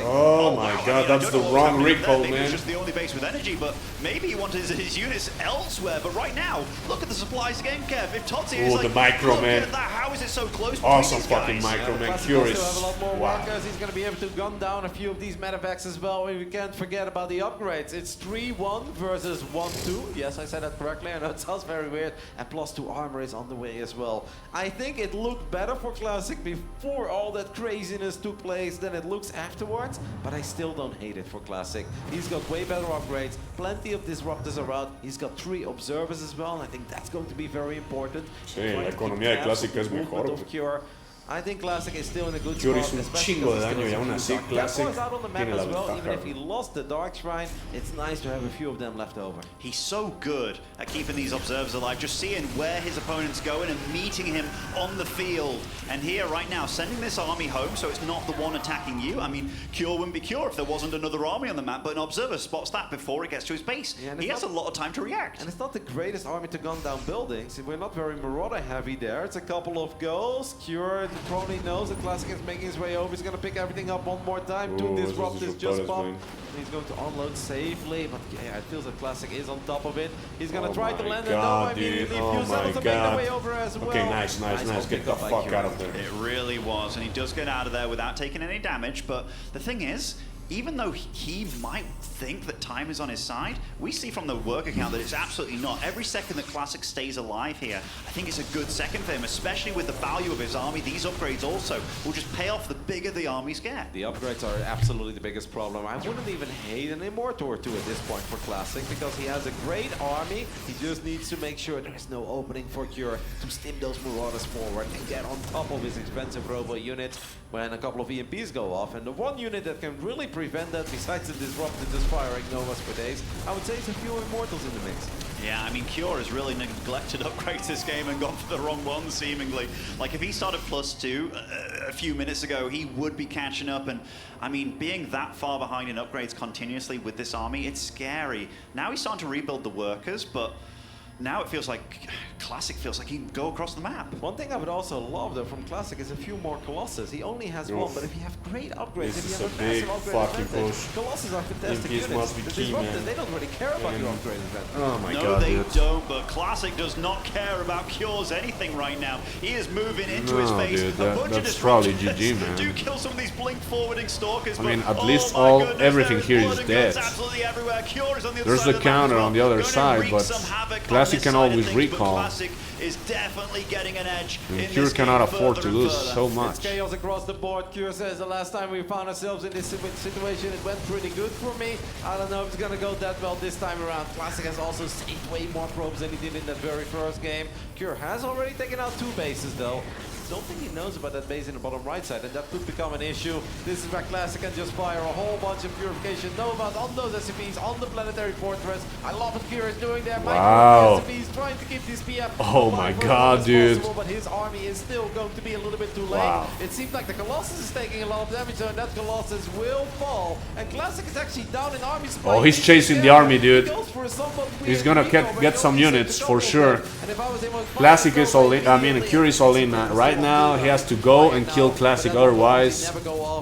Oh my god, that's the wrong recall, man. Just the only base with energy, but maybe he wanted his units elsewhere. But right now, look at the supplies again, Kev. If Totsi is Oh, like, the micro, look man. at that. How is it so close? Awesome between fucking these guys? micro, man. Classic Cure also is... have a lot more Wow. workers. He's going to be able to gun down a few of these medevacs as well. We can't forget about the upgrades. It's 3-1 versus 1-2. Yes, I said that correctly. I know it sounds very weird. And +2 armor is on the way as well. I think it looked better for Classic before all that craziness took place than it looks afterwards. But I still don't hate it for Classic. He's got way better upgrades. Plenty of disruptors around. He's got 3 observers as well. I think that's going to be very important. Sí, la economía de Classic es mejor. Cure. I think Classic is still in a good Cure spot. hizo un especially chingo de because daño he y still aún has así a few Classic Dark Horse out on the map tiene la as well. Even ventaja. if he lost the Dark Shrine, it's nice to have a few of them left over. He's so good at keeping these observers alive, just seeing where his opponent's going and meeting him on the field. And here, right now, sending this army home so it's not the one attacking you. I mean, Cure wouldn't be Cure if there wasn't another army on the map, but an observer spots that before it gets to his base. Yeah, he has a lot of time to react. And it's not the greatest army to gun down buildings. We're not very Marauder heavy there. It's a couple of goals. Cure probably knows that Classic is making his way over. He's going to pick everything up one more time. Ooh, To disrupt this just disruptores, pop. man. He's going to unload safely, but yeah, it feels like Classic is on top of it. He's going to Oh try to my land God, it. No, dude. immediately. Oh Few my Zealots to make God. their way over as well. Okay, nice. hole Get the picked up by fuck Cure. out of there. It really was, and he does get out of there without taking any damage, but the thing is, even though he might think that time is on his side, we see from the work account that it's absolutely not. Every second that Classic stays alive here, I think it's a good second for him, especially with the value of his army. These upgrades also will just pay off the bigger the armies get. The upgrades are absolutely the biggest problem. I wouldn't even hate an Immortal or two at this point for Classic because he has a great army. He just needs to make sure there's no opening for Cure to stim those Marauders forward and get on top of his expensive robo units when a couple of EMPs go off. And the one unit that can really prevent that, besides the disruptor just firing Novas for days, I would say it's a few Immortals in the mix. Yeah, I mean, Cure has really neglected upgrades this game and gone for the wrong one, seemingly. Like, if he started +2 a few minutes ago, he would be catching up. And, I mean, being that far behind in upgrades continuously with this army, it's scary. Now he's starting to rebuild the workers, but now it feels like Classic feels like he can go across the map. One thing I would also love though from Classic is a few more Colossus. He only has one, but if you have great upgrades, This if you is have a a big massive upgrade fucking advantage, push. Colossus are fantastic EMPs units. must be The key, disruptors, man. they don't really care about your upgrade advantage. Oh my no, god, they dude. don't, but Classic does not care about Cure's anything right now. He is moving into his No, face. dude, A bunch of that's probably disruptors GG, man. do kill some of these blink forwarding stalkers. I mean, but, at least oh my goodness, everything there here blood is and dead. guts absolutely everywhere. Cure is on the other There's side the of the map counter as well. on the other Going to side, wreak but some havoc on Classic this can side of always things, but recall. Classic is definitely getting an edge. And in Cure this cannot game afford to further and lose further. so It's much. chaos across the board. Cure says the last time we found ourselves in this situation, it went pretty good for me. I don't know if it's going to go that well this time around. Classic has also saved way more probes than he did in that very first game. Cure has already taken out 2 bases though. Don't think he knows about that base in the bottom right side, and that could become an issue. This is where Classic can just fire a whole bunch of Purification Novas on those SCVs, on the Planetary Fortress. I love what Cure is doing there. Wow. SCVs trying to keep this PF Oh my god, dude. but his army is still going to be a little bit too late. Wow. It seems like the Colossus is taking a lot of damage, so that Colossus will fall. And Classic is actually down in army supply. Oh, he's chasing the army, dude. He goes for a somewhat He's weird gonna recall, but get he some only units sent the for double sure. there. And if I was able to find Classic the is all in. I mean, immediately, Cure is all in. Right now, he has to go and kill Classic, otherwise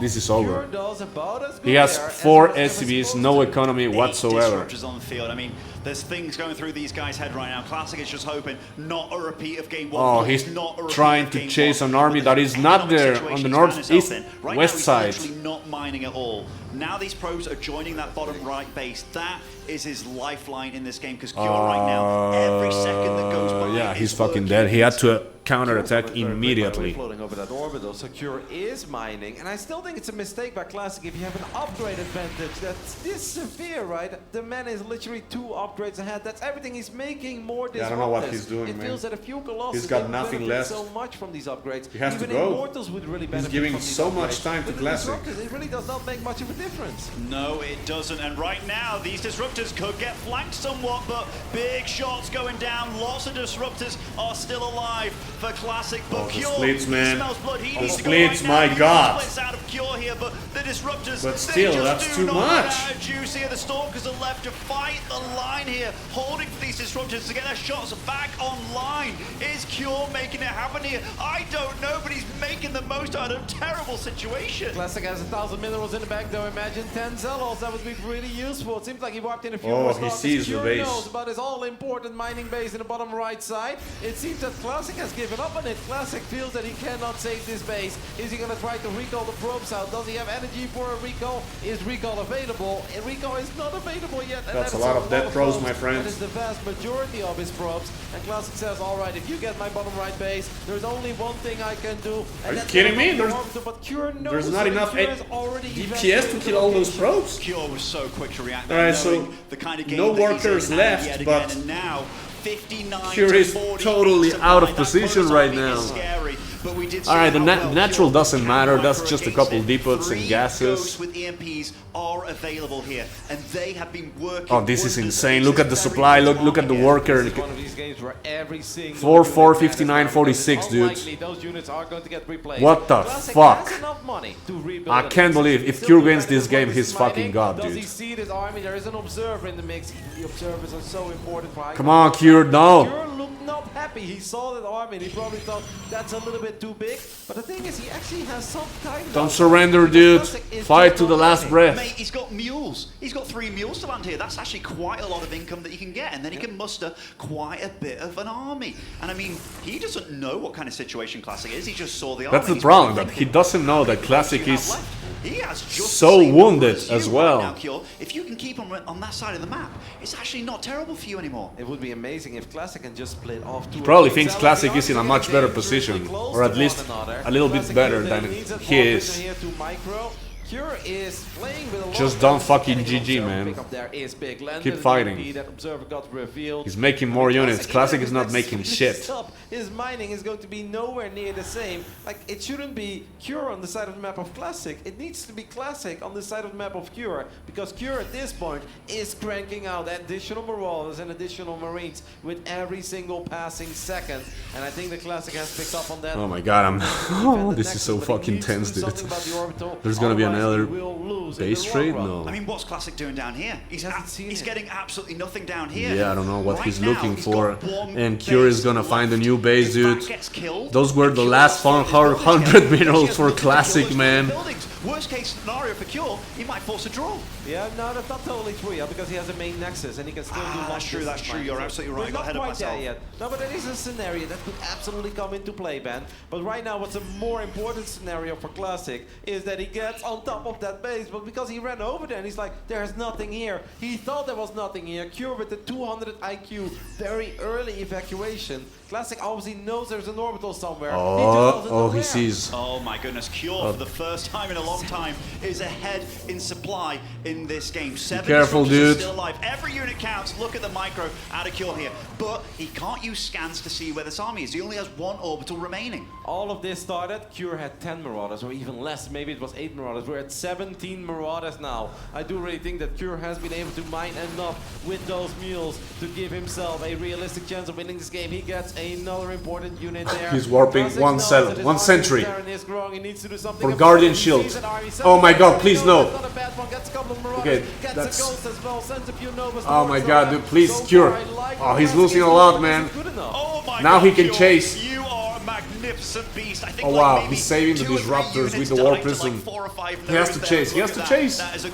This is over. Pure does about as good He has there as 4 he was ever SCVs, supposed no to. economy 8 whatsoever. disruptors on the field. I mean, there's things going through these guys' head right now. Classic is just hoping not a repeat of game 1. Oh, he's not a repeat trying of to game chase 1, an army but that is the not economic there situation on the he's found northeast himself in. Right west now, he's side. literally not mining at all. Now these probes are joining that bottom right base. That is his lifeline in this game because Cure right now, every second that goes by, yeah, he's is fucking working. dead. He had to counter-attack Very quick, by the way, immediately. floating over that orbital, so Cure is mining, and I still think it's a mistake by Classic if you have an upgrade advantage that's this severe, right? The man is literally 2 upgrades ahead. That's everything he's making more disruptors. Yeah, I don't know what he's doing, It man. feels that a few Colossus He's got they nothing benefit left. so much from these upgrades. He has to Even go. Immortals would really benefit giving from these so much upgrades. time to With the Classic. disruptors, it really does not make much of a difference. No, it doesn't. And right now, these disruptors could get flanked somewhat, but big shots going down. Lots of disruptors are still alive for Classic. But Oh, the Cure, splits, he man. smells blood. He The needs to go splits, right my now. God. Splits out of Cure here, but the disruptors, But they still, just that's do too not much. get out of juice here. The Stalkers are left to fight the line here, holding for these disruptors to get their shots back online. Is Cure making it happen here? I don't know, but he's making the most out of a terrible situation. Classic has 1,000 minerals in the bank, though. Imagine 10 Zelos. That would be really useful. It seems like he walked in a few Oh, more he stalkers. sees the Cure base. knows about his all-important mining base in the bottom right side. It seems that Classic has given up on it. Classic feels that he cannot save this base. Is he going to try to recall the probes out? Does he have energy for a recall? Is recall available? Recall is not available yet. And That's that a is lot of dead probes, my That friends. is the vast majority of his probes. And Classic says, all right, if you get my bottom right base, there's only one thing I can do. Are you kidding me? There's not enough DPS to kill all those probes. Cure was so quick to react. All right, so knowing the kind of game no that he's workers in left, yet but again, and now 59 Cure to is 40 totally to out of find that position Protoss right army now. is scary, but we did see Alright, the how well natural Cure doesn't can matter, that's micro just a against couple it. depots and 3 gases. ghosts with EMPs are available here, and they have been working. Oh, this is wonders. insane. This Look is at the very supply, good look at the farming worker. This is one of these games where every single 4, 4, unit 59, matters, 46, because dude. unlikely those units are going to get replaced. What the Classic fuck? has enough money to rebuild I it. can't believe if Still Cure the wins this benefit game, of he's this fucking mining. god, Does dude. he see this army? There is an observer in the mix. The observers are so important for high Come on, Cure, no. Cure looked not happy. He saw that army and he probably thought that's a little bit too big. But the thing is, he actually has some kind Don't of... surrender, dude. Classic is Fight just to the not last landing. breath. Mate, he's got mules. He's got 3 mules to land here. That's actually quite a lot of income that he can get, and then he can muster quite a bit of an army. And I mean, he doesn't know what kind of situation Classic is. He just saw the army. That's the He's problem, probably that he thinking, doesn't know that "What Classic do you have is left?" He has just so the same wounded numbers you as right well. now, Cure. If you can keep on that side of the map, it's actually not terrible for you anymore. It would be amazing if Classic can just split off two. Probably of thinks these. Classic is in a They much are better dangerously position, close or to at least one another. a little bit Classic better feels than that needs a he small is. vision here to micro. Cure is playing with a lot Just of don't guns. fucking Getting GG, observer man. pickup there is big. Landed Keep an fighting. EMP, that observer got revealed. He's making more units. Classic is not making shit. His mining is going to be nowhere near the same. Like, it shouldn't be Cure on the side of the map of Classic. It needs to be Classic on the side of the map of Cure. Because Cure at this point is cranking out additional Marauders and additional Marines with every single passing second. And I think the Classic has picked up on that. Oh my god, I'm... Defend the this is next so one, but he fucking needs to do tense, dude. something about the orbital, There's gonna be otherwise another he will lose in base the long trade? run. No. I mean, what's Classic doing down here? He's seen he's it. getting absolutely nothing down here. Yeah, I don't know what Right he's now, looking he's for. got one And Cure is base gonna left. find a new base, If dude. that gets killed, Those were the Cure last gets 100 minerals He for has nothing to kill Classic, those man. buildings. Worst case scenario for Cure, he might force a draw. Yeah, no, that's not totally true, yeah, because he has a main nexus and he can still do long That's true, distance that's true. mining. You're So absolutely we're right. I got not ahead of quite there myself. yet. No, but there is a scenario that could absolutely come into play, Ben. But right now, what's a more important scenario for Classic is that he gets on top of that base, but because he ran over there and he's like, there's nothing here. He thought there was nothing here. Cure with the 200 IQ, very early evacuation. Classic obviously knows there's an orbital somewhere. He just doesn't know He where. sees. Oh my goodness, Cure for the first time in a long time is ahead in supply in this game. 7 careful, disruptors are dude. still alive. Every unit counts. Look at the micro out of Cure here. But he can't use scans to see where this army is. He only has 1 orbital remaining. All of this started, Cure had 10 Marauders, or even less, maybe it was 8 Marauders. We're at 17 Marauders now. I do really think that Cure has been able to mine enough with those mules to give himself a realistic chance of winning this game. He gets another important unit there. He's warping Classic one knows cell- that his one army sentry. is there and is growing. He needs to do something For about Guardian it. He Shield. sees an army. Oh my god, please No, no. that's not a bad one. Gets a couple of Marauders. Okay, Gets that's- a Ghost as well. Sends a few Novas. Oh my towards god, Zora. dude, please, So Cure. far, I like Oh, he's Classic losing is a lot, good, man. but is it good enough? Oh my Now God, he can Cure, chase. You are magnificent. magnificent beast. I think Oh like wow, maybe he's saving the 2 or 3 disruptors with units the War died to, Prism. like 4 or 5 He has to nodes chase, there. he has to Look at chase. That is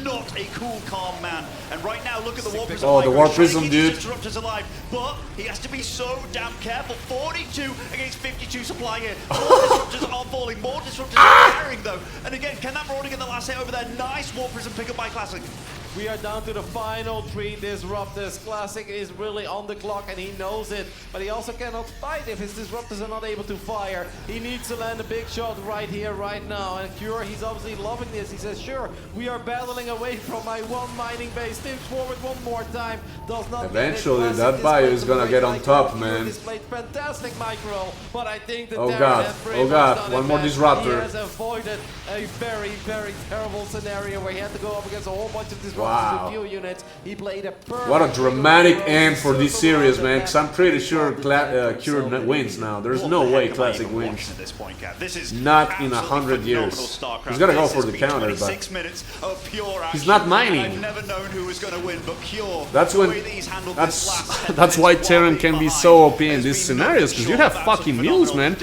not a cool, calm man. And right now, look at the War Prism. Oh, the War Prism, keep dude. these disruptors alive, but he has to be so damn careful. 42 against 52 supply here. More disruptors are falling, more disruptors are firing though. And again, can that Marauder get the last hit over there? Nice War Prism pick up by Classic. We are down to the final 3 disruptors. Classic is really on the clock and he knows it. But he also cannot fight if his disruptors are not able to fire. He needs to land a big shot right here, right now. And Cure, he's obviously loving this. He says, sure, we are battling away from my one mining base. Tips forward one more time. Does not eventually, that bio is gonna get on top, man. Displayed fantastic micro, but I think that Oh god, one more disruptor. He has avoided a very, very terrible scenario where he had to go up against a whole bunch of disruptors. Wow. Few units. He played a What a dramatic end for this series, man, because I'm pretty sure Cure wins now. There's no way Classic wins. At this point, Cap. This is Not in 100 years. He's gonna go for the counter, but 26 minutes of pure action. he's not mining. I've never known who was going to win, but Cure. That's when that's why Terran can be so OP in these scenarios, because you have fucking mules, man.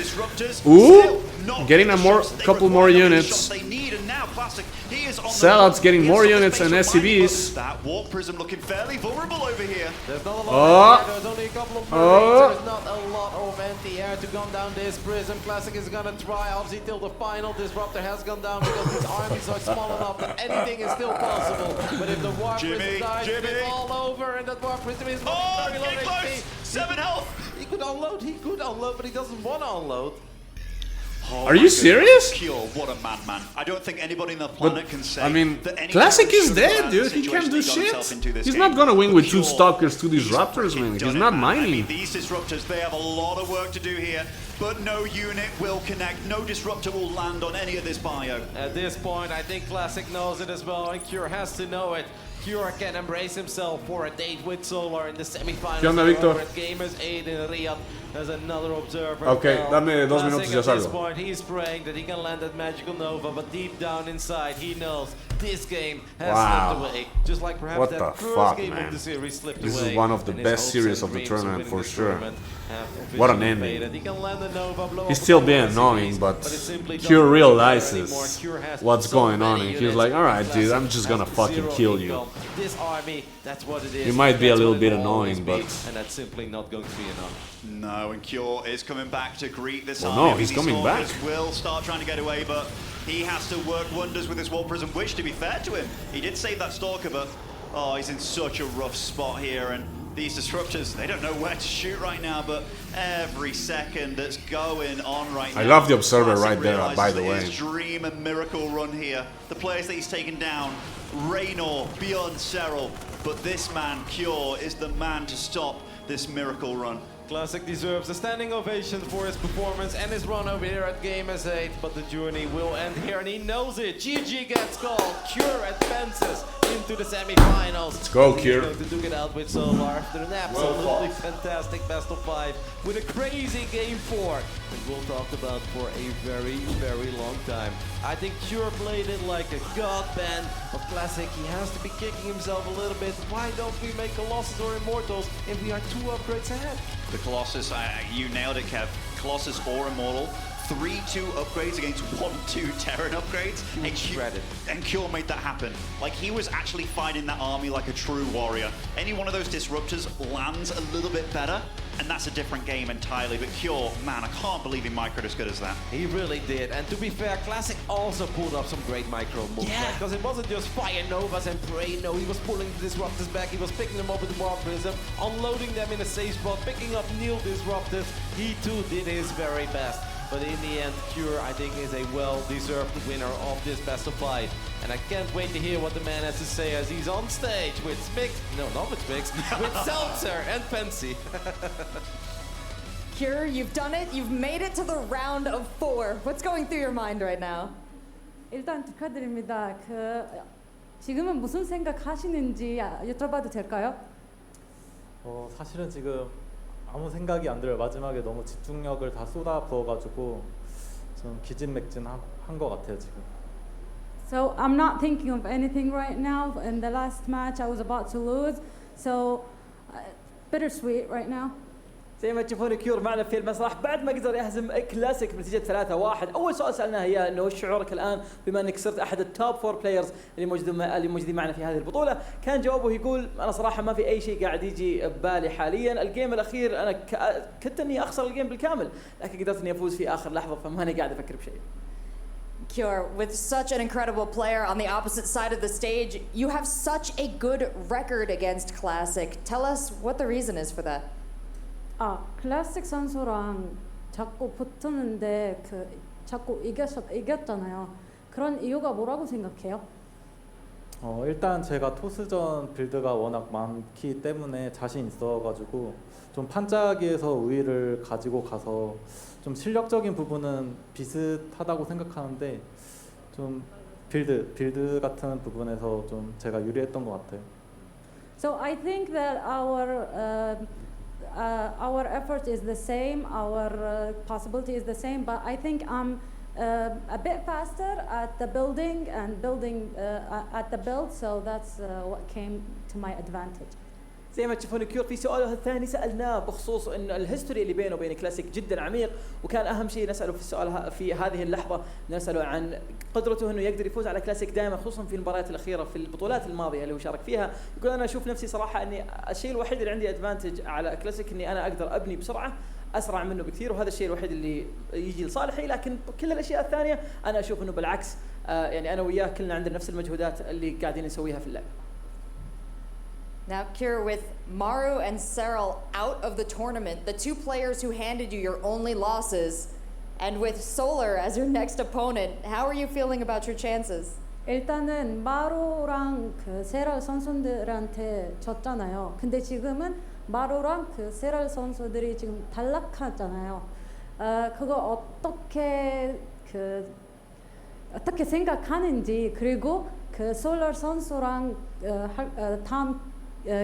Ooh, getting a couple more units. Sellouts getting more units and SCVs. That Warp Prism looking fairly vulnerable over here. There's not a lot there's only a couple of Marines. There's not a lot of anti-air to gun down this Prism. Classic is gonna try, obviously, till the final disruptor has gone down because these armies are small enough that anything is still possible. But if the Warp Prism dies, it's all over, and that Warp Prism is very low HP. 7 health. He could unload, but he doesn't want to unload. Oh Are you serious? Cure, what a madman. I don't think anybody on the planet can say I mean, that any Classic Terran is should dead, have dude. the He can't situation do he got himself shit. into this He's game. not gonna win with 2 Cure, Stalkers, 2 he's Disruptors, man. freaking He's done not it, man. I mining. mean, these Disruptors, they have a lot of work to do here, but no unit will connect. No Disruptor will land on any of this bio. At this point, I think Classic knows it as well, and Cure has to know it. Cure can embrace himself for a date with Solar in the semifinals. ¿Qué onda, Víctor? At Gamers8 in Riyadh. There's another observer. Okay, Well, dame 2 minutos y ya Classic at this salgo. point, he's praying that he can land that magical Nova, but deep down inside, he knows this game has Wow. slipped away. Just like perhaps What that the first fuck, game man. of the series slipped This is away. one of the and his best hopes series and of the dreams tournament, winning for this sure. tournament have What an officially ending. faded. He can land a Nova, blow He's up a still couple being of annoying, SCVs, but it simply Cure doesn't realizes matter anymore. Cure has what's so going on, many and he's units. like, alright, dude, I'm Classic just gonna has fucking 0 kill you. income. This army, that's what it is. You might be a That's little what bit it will always annoying, be, but- and that's simply not going to be enough. No, and Cure is coming back to greet this Well, army. no, he's These coming back. Stalkers will start trying to get away, but he has to work wonders with this Warp Prism, which, to be fair to him, he did save that Stalker, but oh, he's in such a rough spot here, and these Disruptors, they don't know where to shoot right now, but every second that's going on right now. I love the Observer Classic right there, realizes by the that way. His dream and miracle run here. The players that he's taken down, Raynor, beyond Serral, but this man, Cure, is the man to stop this miracle run. Classic deserves a standing ovation for his performance and his run over here at Gamers8, but the journey will end here, and he knows it. GG gets called. Cure advances into the semifinals. Let's go, He's Cure. going to duke it out with Solar after an absolutely fantastic best of 5 with a crazy game 4 that we'll talk about for a very, very long time. I think Cure played it like a god band of Classic. He has to be kicking himself a little bit. Why don't we make Colossus or Immortals if we are 2 upgrades ahead? The Colossus, you nailed it, Kev. Colossus or Immortal. 3-2 upgrades against 1-2 Terran upgrades. And Cure made that happen. Like, he was actually fighting that army like a true warrior. Any one of those Disruptors lands a little bit better, and that's a different game entirely. But Cure, man, I can't believe he microed as good as that. He really did, and to be fair, Classic also pulled up some great micro moves. Yeah. Because it wasn't just fire Novas and pray, no, he was pulling the Disruptors back, he was picking them up with the Warp Prism, unloading them in a safe spot, picking up new Disruptors. He too did his very best. But in the end, Cure, I think, is a well-deserved winner of this best of 5. And I can't wait to hear what the man has to say as he's on stage with Smix, no, not with Smix, with Seltzer and Pensy. Cure, you've done it. You've made it to the round of 4. What's going through your mind right now? 일단 축하드립니다. 지금은 무슨 생각하시는지 여쭤봐도 될까요? 사실은 지금 아무 생각이 안 들어요. 마지막에 너무 집중력을 다 쏟아 부어가지고 좀 기진맥진한 것 같아요 지금. So I'm not thinking of anything right now. In the last match, I was about to lose, so bittersweet right now. زي ما تشوفون كيور معنا في المسرح بعد ما قدر يهزم كلاسيك بنتيجة 3-1. أول سؤال سألناه هي إنه وش شعورك الآن بما إنك صرت أحد التوب 4 بلايرز اللي موجودين معنا في هذه البطولة؟ كان جوابه يقول أنا صراحة ما في أي شيء قاعد يجي ببالي حاليا، الجيم الأخير أنا كنت إني أخسر الجيم بالكامل لكن قدرت إني أفوز في آخر لحظة فماني قاعد أفكر بشيء. Kjor, with such an incredible player on the opposite side of the stage, you have such a good record against Classic. Tell us what the reason is for that. 클래식 선수랑 자꾸 붙었는데 자꾸 이겼잖아요. 그런 이유가 뭐라고 생각해요? 일단 제가 토스전 빌드가 워낙 많기 때문에 자신 있어가지고 좀 판짜기에서 우위를 가지고 가서 좀 실력적인 부분은 비슷하다고 생각하는데 좀 빌드 같은 부분에서 좀 제가 유리했던 것 같아요. So I think that our effort is the same, our possibility is the same, but I think I'm a bit faster at the building and building at the build, so that's what came to my advantage. زي ما تشوفون كيور في سؤاله الثاني سألناه بخصوص إن الهيستوري اللي بينه وبين كلاسيك جدا عميق، وكان أهم شيء نسأله في السؤال في هذه اللحظة نسأله عن قدرته إنه يقدر يفوز على كلاسيك دائما خصوصا في المباريات الأخيرة في البطولات الماضية اللي هو شارك فيها. يقول أنا أشوف نفسي صراحة إني الشيء الوحيد اللي عندي أدفانتج على كلاسيك إني أنا أقدر أبني بسرعة أسرع منه بكثير، وهذا الشيء الوحيد اللي يجي لصالحي، لكن كل الأشياء الثانية أنا أشوف إنه بالعكس يعني أنا وياه كلنا عندنا نفس المجهودات اللي قاعدين نسويها في اللعبة. Now, Kjor, with Maru and Serral out of the tournament, the two players who handed you your only losses, and with Solar as your next opponent, how are you feeling about your chances? 일단은 마루랑 세랄 선수들한테 졌잖아요. 근데 지금은 마루랑 세랄 선수들이 지금 단락하잖아요. 그거 어떻게 생각하는지, 그리고 솔라 선수랑 다음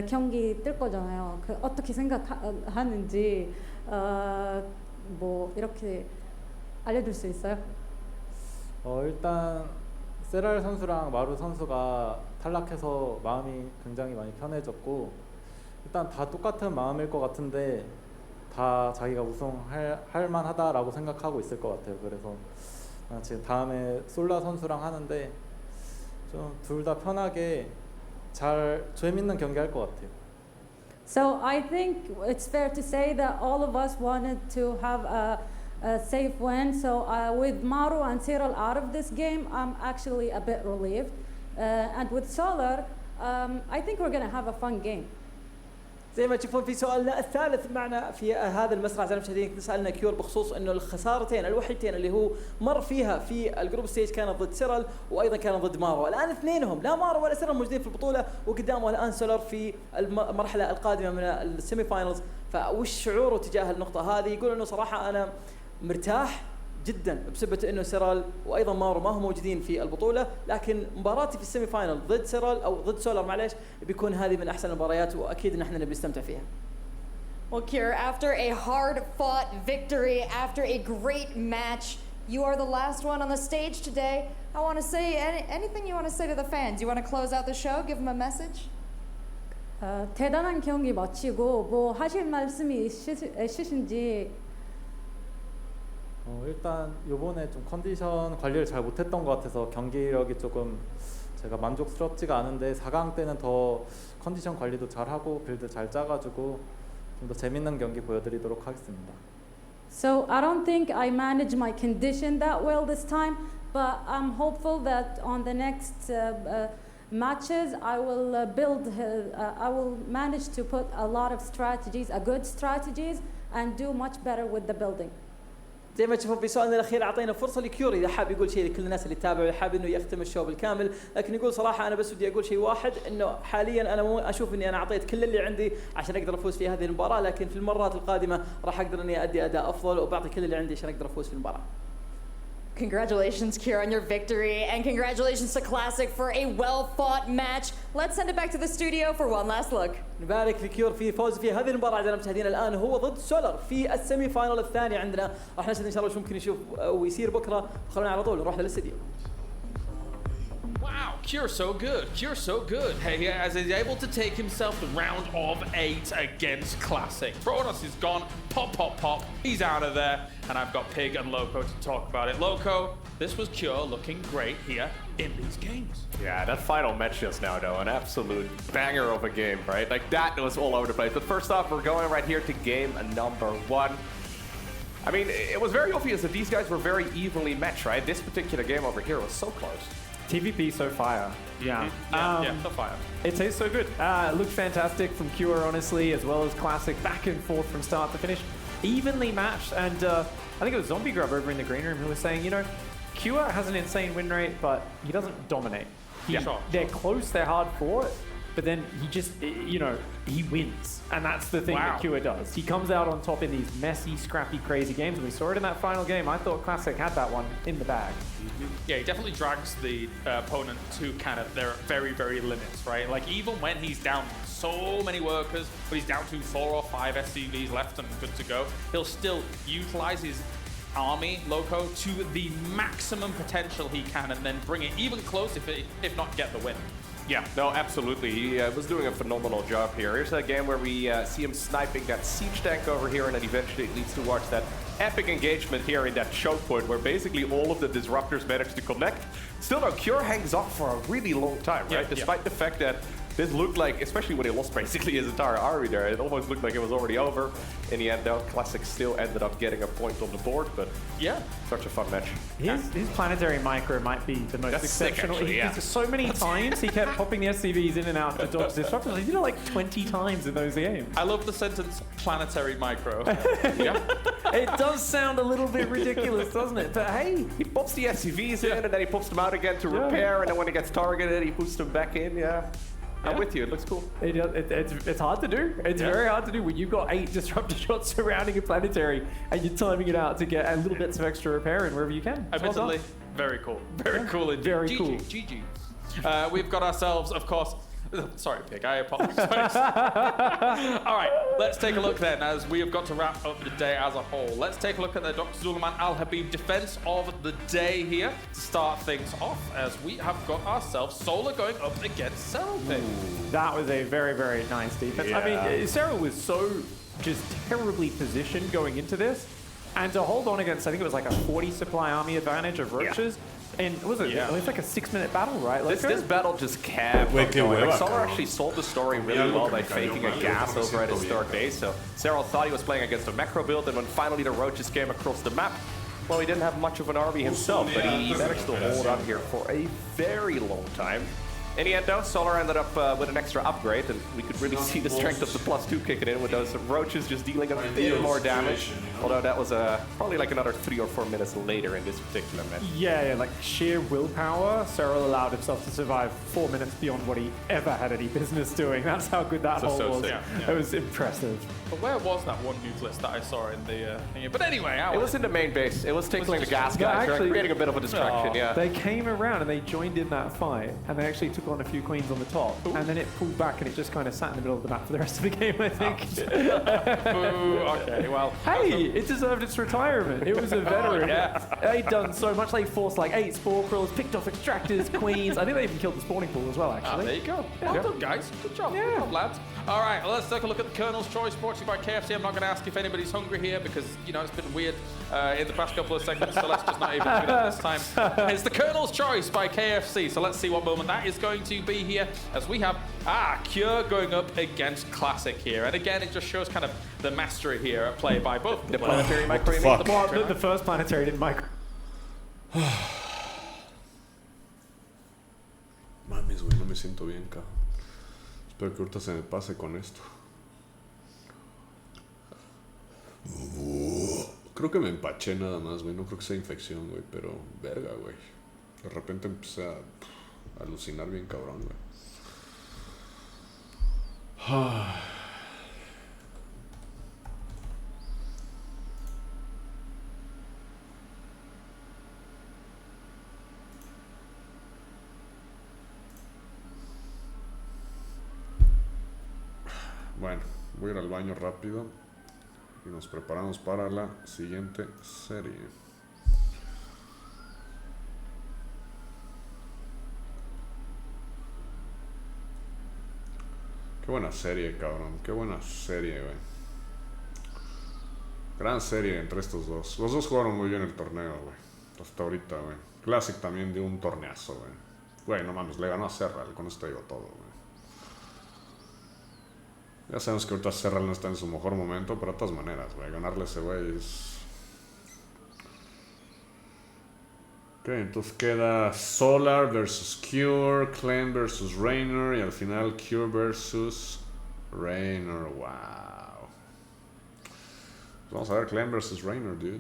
경기 뜰 거잖아요. 어떻게 생각하는지 뭐 이렇게 알려줄 수 있어요? 일단 세랄 선수랑 마루 선수가 탈락해서 마음이 굉장히 많이 편해졌고 일단 다 똑같은 마음일 것 같은데 다 자기가 우승할 만하다라고 생각하고 있을 것 같아요. 그래서 지금 다음에 솔라 선수랑 하는데 좀 둘 다 편하게 잘 재밌는 경기 할 것 같아요. So I think it's fair to say that all of us wanted to have a safe win. So with Maru and Cyril out of this game, I'm actually a bit relieved. And with Solar, I think we're going to have a fun game. زي ما تشوفون في سؤالنا الثالث معنا في هذا المسرح زي ما مشاهدين سألنا كيور بخصوص انه الخسارتين الوحيدتين اللي هو مر فيها في الجروب ستيج كانت ضد سيرل وايضا كانت ضد مارو. الان اثنينهم لا مارو ولا سيرل موجودين في البطوله وقدامه الان سولر في المرحله القادمه من السيمي فاينلز. فوش شعوره تجاه النقطه هذه؟ يقول انه صراحه انا مرتاح جدا بسبب انه سيرال وايضا مارو ما هم موجودين في البطوله، لكن مباراتي في السيمي فاينل ضد سيرال او ضد سولر معليش بيكون هذه من احسن المباريات واكيد ان احنا نبي نستمتع فيها. Well, Kjor, after a hard-fought victory, after a great match, you are the last one on the stage today. I want to say anything you want to say to the fans. You want to close out the show? Give them a message. 대단한 경기 마치고 뭐 하실 말씀이 있으신지. 일단 이번에 좀 컨디션 관리를 잘 못했던 것 같아서 경기력이 조금 제가 만족스럽지가 않은데 4강 때는 더 컨디션 관리도 잘하고 빌드 잘 짜가지고 좀 더 재밌는 경기 보여드리도록 하겠습니다. So I don't think I managed my condition that well this time, but I'm hopeful that on the next matches I will I will manage to put a lot of strategies, good strategies, and do much better with the building. زي ما تشوفون في سؤالنا الاخير اعطينا فرصه لكيوري اذا حاب يقول شيء لكل الناس اللي تتابعوا حاب انه يختم الشو بالكامل، لكن يقول صراحه انا بس بدي اقول شيء واحد انه حاليا انا مو اشوف اني انا اعطيت كل اللي عندي عشان اقدر افوز في هذه المباراه، لكن في المرات القادمه راح اقدر اني ادي اداء افضل وبعطي كل اللي عندي عشان اقدر افوز في المباراه. Congratulations, Kjor, on your victory, and congratulations to Classic for a well-fought match. Let's send it back to the studio for one last look. نبارك في كيور في فوز في هذه المباراة أعزائنا المشاهدين. الآن هو ضد سولر في السيمي فاينل الثاني عندنا، راح نشهد إن شاء الله شو ممكن يشوف ويصير بكرة. خلونا على طول نروح للاستديو. Wow, Cure's so good. Cure's so good. Hey, as he's able to take himself the round of 8 against Classic. Protoss is gone. Pop, pop, pop. He's out of there. And I've got Pig and Loco to talk about it. Loco, this was Cure looking great here in these games. Yeah, that final match just now, though, an absolute banger of a game, right? Like, that was all over the place. But first off, we're going right here to game number 1. I mean, it was very obvious that these guys were very evenly matched, right? This particular game over here was so close. TVP so fire. Yeah. Yeah, so fire. It tastes so good. It looked fantastic from Cure, honestly, as well as Classic, back and forth from start to finish. Evenly matched, and I think it was Zombie Grub over in the green room who was saying, you know, Cure has an insane win rate, but he doesn't dominate. They're close, they're hard fought, but then he just, you know, he wins. And that's the thing that Cure does. He comes out on top in these messy, scrappy, crazy games. And we saw it in that final game. I thought Classic had that one in the bag. Yeah, he definitely drags the opponent to kind of their very, very limits, right? Like, even when he's down so many workers, but he's down to 4 or 5 SCVs left and good to go, he'll still utilize his army, Loco, to the maximum potential he can and then bring it even close, if not get the win. Yeah, no, absolutely. He was doing a phenomenal job here. Here's that game where we see him sniping that siege tank over here, and then eventually it leads towards that epic engagement here in that choke point where basically all of the disruptors manage to connect. Still, though, Cure hangs off for a really long time, right? Despite the fact that this looked like, especially when he lost basically his entire army there, it almost looked like it was already over. In the end, though, Classic still ended up getting a point on the board, but yeah, such a fun match. His planetary micro might be the most exceptional. Sick, actually, He so many times he kept popping the SCVs in and out to dodge disruptors. He did it like 20 times in those games. I love the sentence planetary micro. It does sound a little bit ridiculous, doesn't it? But hey, he pops the SCVs in and then he pops them out again to repair, and then when he gets targeted, he puts them back in. I'm with you. It looks cool. It's hard to do. It's very hard to do when you've got 8 disruptor shots surrounding a planetary and you're timing it out to get a little bits of extra repair in wherever you can. Admittedly, very cool. Very cool. Very cool. GG. We've got ourselves, of course. Sorry, Pig, I apologize. All right, let's take a look then, as we have got to wrap up the day as a whole. Let's take a look at the Dr. Zulaman Al Habib defense of the day here to start things off, as we have got ourselves Solar going up against Serral. That was a very, very nice defense. I mean, Serral was so just terribly positioned going into this, and to hold on against, I think it was like a 40 supply army advantage of Roaches. And it was like a 6-minute battle, right? This battle just kept going. Like, Solar actually sold the story really well by faking a gas over at his third base. So Serral thought he was playing against a macro build, and when finally the Roaches came across the map, well, he didn't have much of an army himself, but he managed to hold on here for a very long time. In the end, though, Solar ended up with an extra upgrade, and we could really see the strength of the +2 kicking in with those Roaches just dealing a bit more damage. Although that was probably like another 3 or 4 minutes later in this particular match. Yeah, like sheer willpower, Serral allowed himself to survive 4 minutes beyond what he ever had any business doing. That's how good that hold was. It was impressive. But where was that one nucleus that I saw in the thing? But anyway, it was in the main base. It was tickling the gas guys, creating a bit of a distraction. They came around and they joined in that fight, and they actually took on a few queens on the top, and then it pulled back and it just kind of sat in the middle of the map for the rest of the game, I think. Okay, well. Hey, it deserved its retirement. It was a veteran. They'd done so much. They forced like 8 spore crawlers, picked off extractors, queens. I think they even killed the spawning pool as well, actually. There you go. Well done, guys. Good job. Good job, lads. All right, well, let's take a look at the Colonel's Choice, brought to you by KFC. I'm not going to ask if anybody's hungry here because, you know, it's been weird in the past couple of segments, so let's just not even do that this time. It's the Colonel's Choice by KFC, so let's see what moment that is going to be here, as we have Cure going up against Classic here. And again, it just shows kind of the mastery here at play by both. The planetary micro. The first planetary didn't micro. Mames, güey, no me siento bien, cabrón. Espero que ahorita se me pase con esto. Creo que me empaché nada más, güey. No creo que sea infección, güey. Pero, verga, güey. De repente empecé a alucinar bien cabrón, güey. Bueno, voy a ir al baño rápido y nos preparamos para la siguiente serie. Qué buena serie, cabrón. Qué buena serie, güey. Gran serie entre estos dos. Los dos jugaron muy bien el torneo, güey. Hasta ahorita, güey. Classic también dio un torneazo, güey. Güey, no mames, le ganó a Serral. Con esto digo todo, güey. Ya sabemos que ahorita Serral no está en su mejor momento, pero de todas maneras, güey. Ganarle a ese güey es... Ok, entonces queda Solar versus Cure, Clem versus Raynor y al final Cure versus Raynor. Wow. Vamos a ver Clem versus Raynor, dude.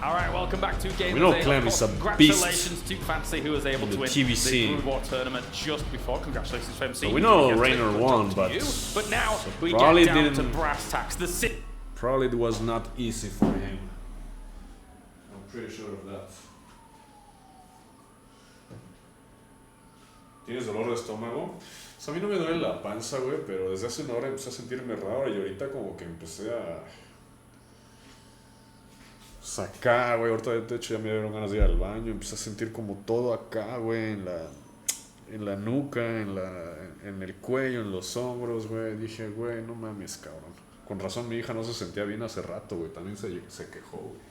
All right, welcome back to Gamers8. We know Clem is a Congratulations to Fantasy, who was able to win TV the scene. Brood War tournament just before. Congratulations to MC. So we know Raynor won, but now so we probably get down to didn't- brass tacks. The city. Probably it was not easy for him. I'm pretty sure of that. ¿Tienes dolor de estómago? O sea, a mí no me duele la panza, güey, pero desde hace una hora empecé a sentirme raro y ahorita como que empecé a... sacar, güey, ahorita de hecho ya me dieron ganas de ir al baño, empecé a sentir como todo acá, güey, en la nuca, en el cuello, en los hombros, güey. Dije, güey, no mames, cabrón. Con razón mi hija no se sentía bien hace rato, güey, también se quejó, güey.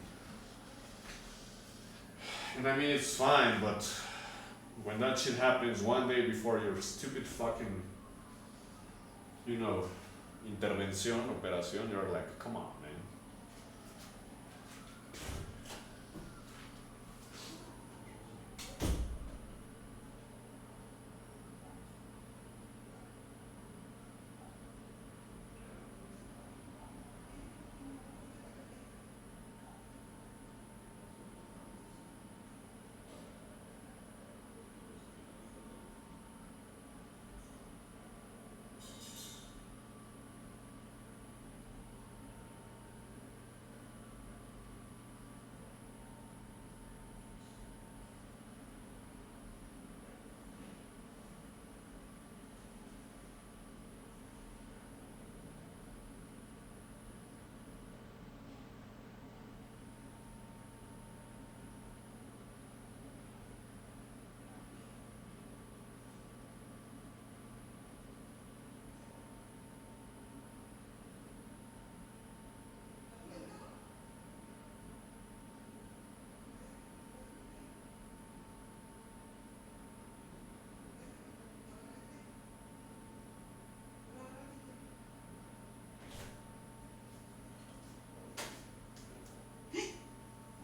And I mean, it's fine, but when that shit happens one day before your stupid fucking, you know, intervención, operación, you're like, come on, man.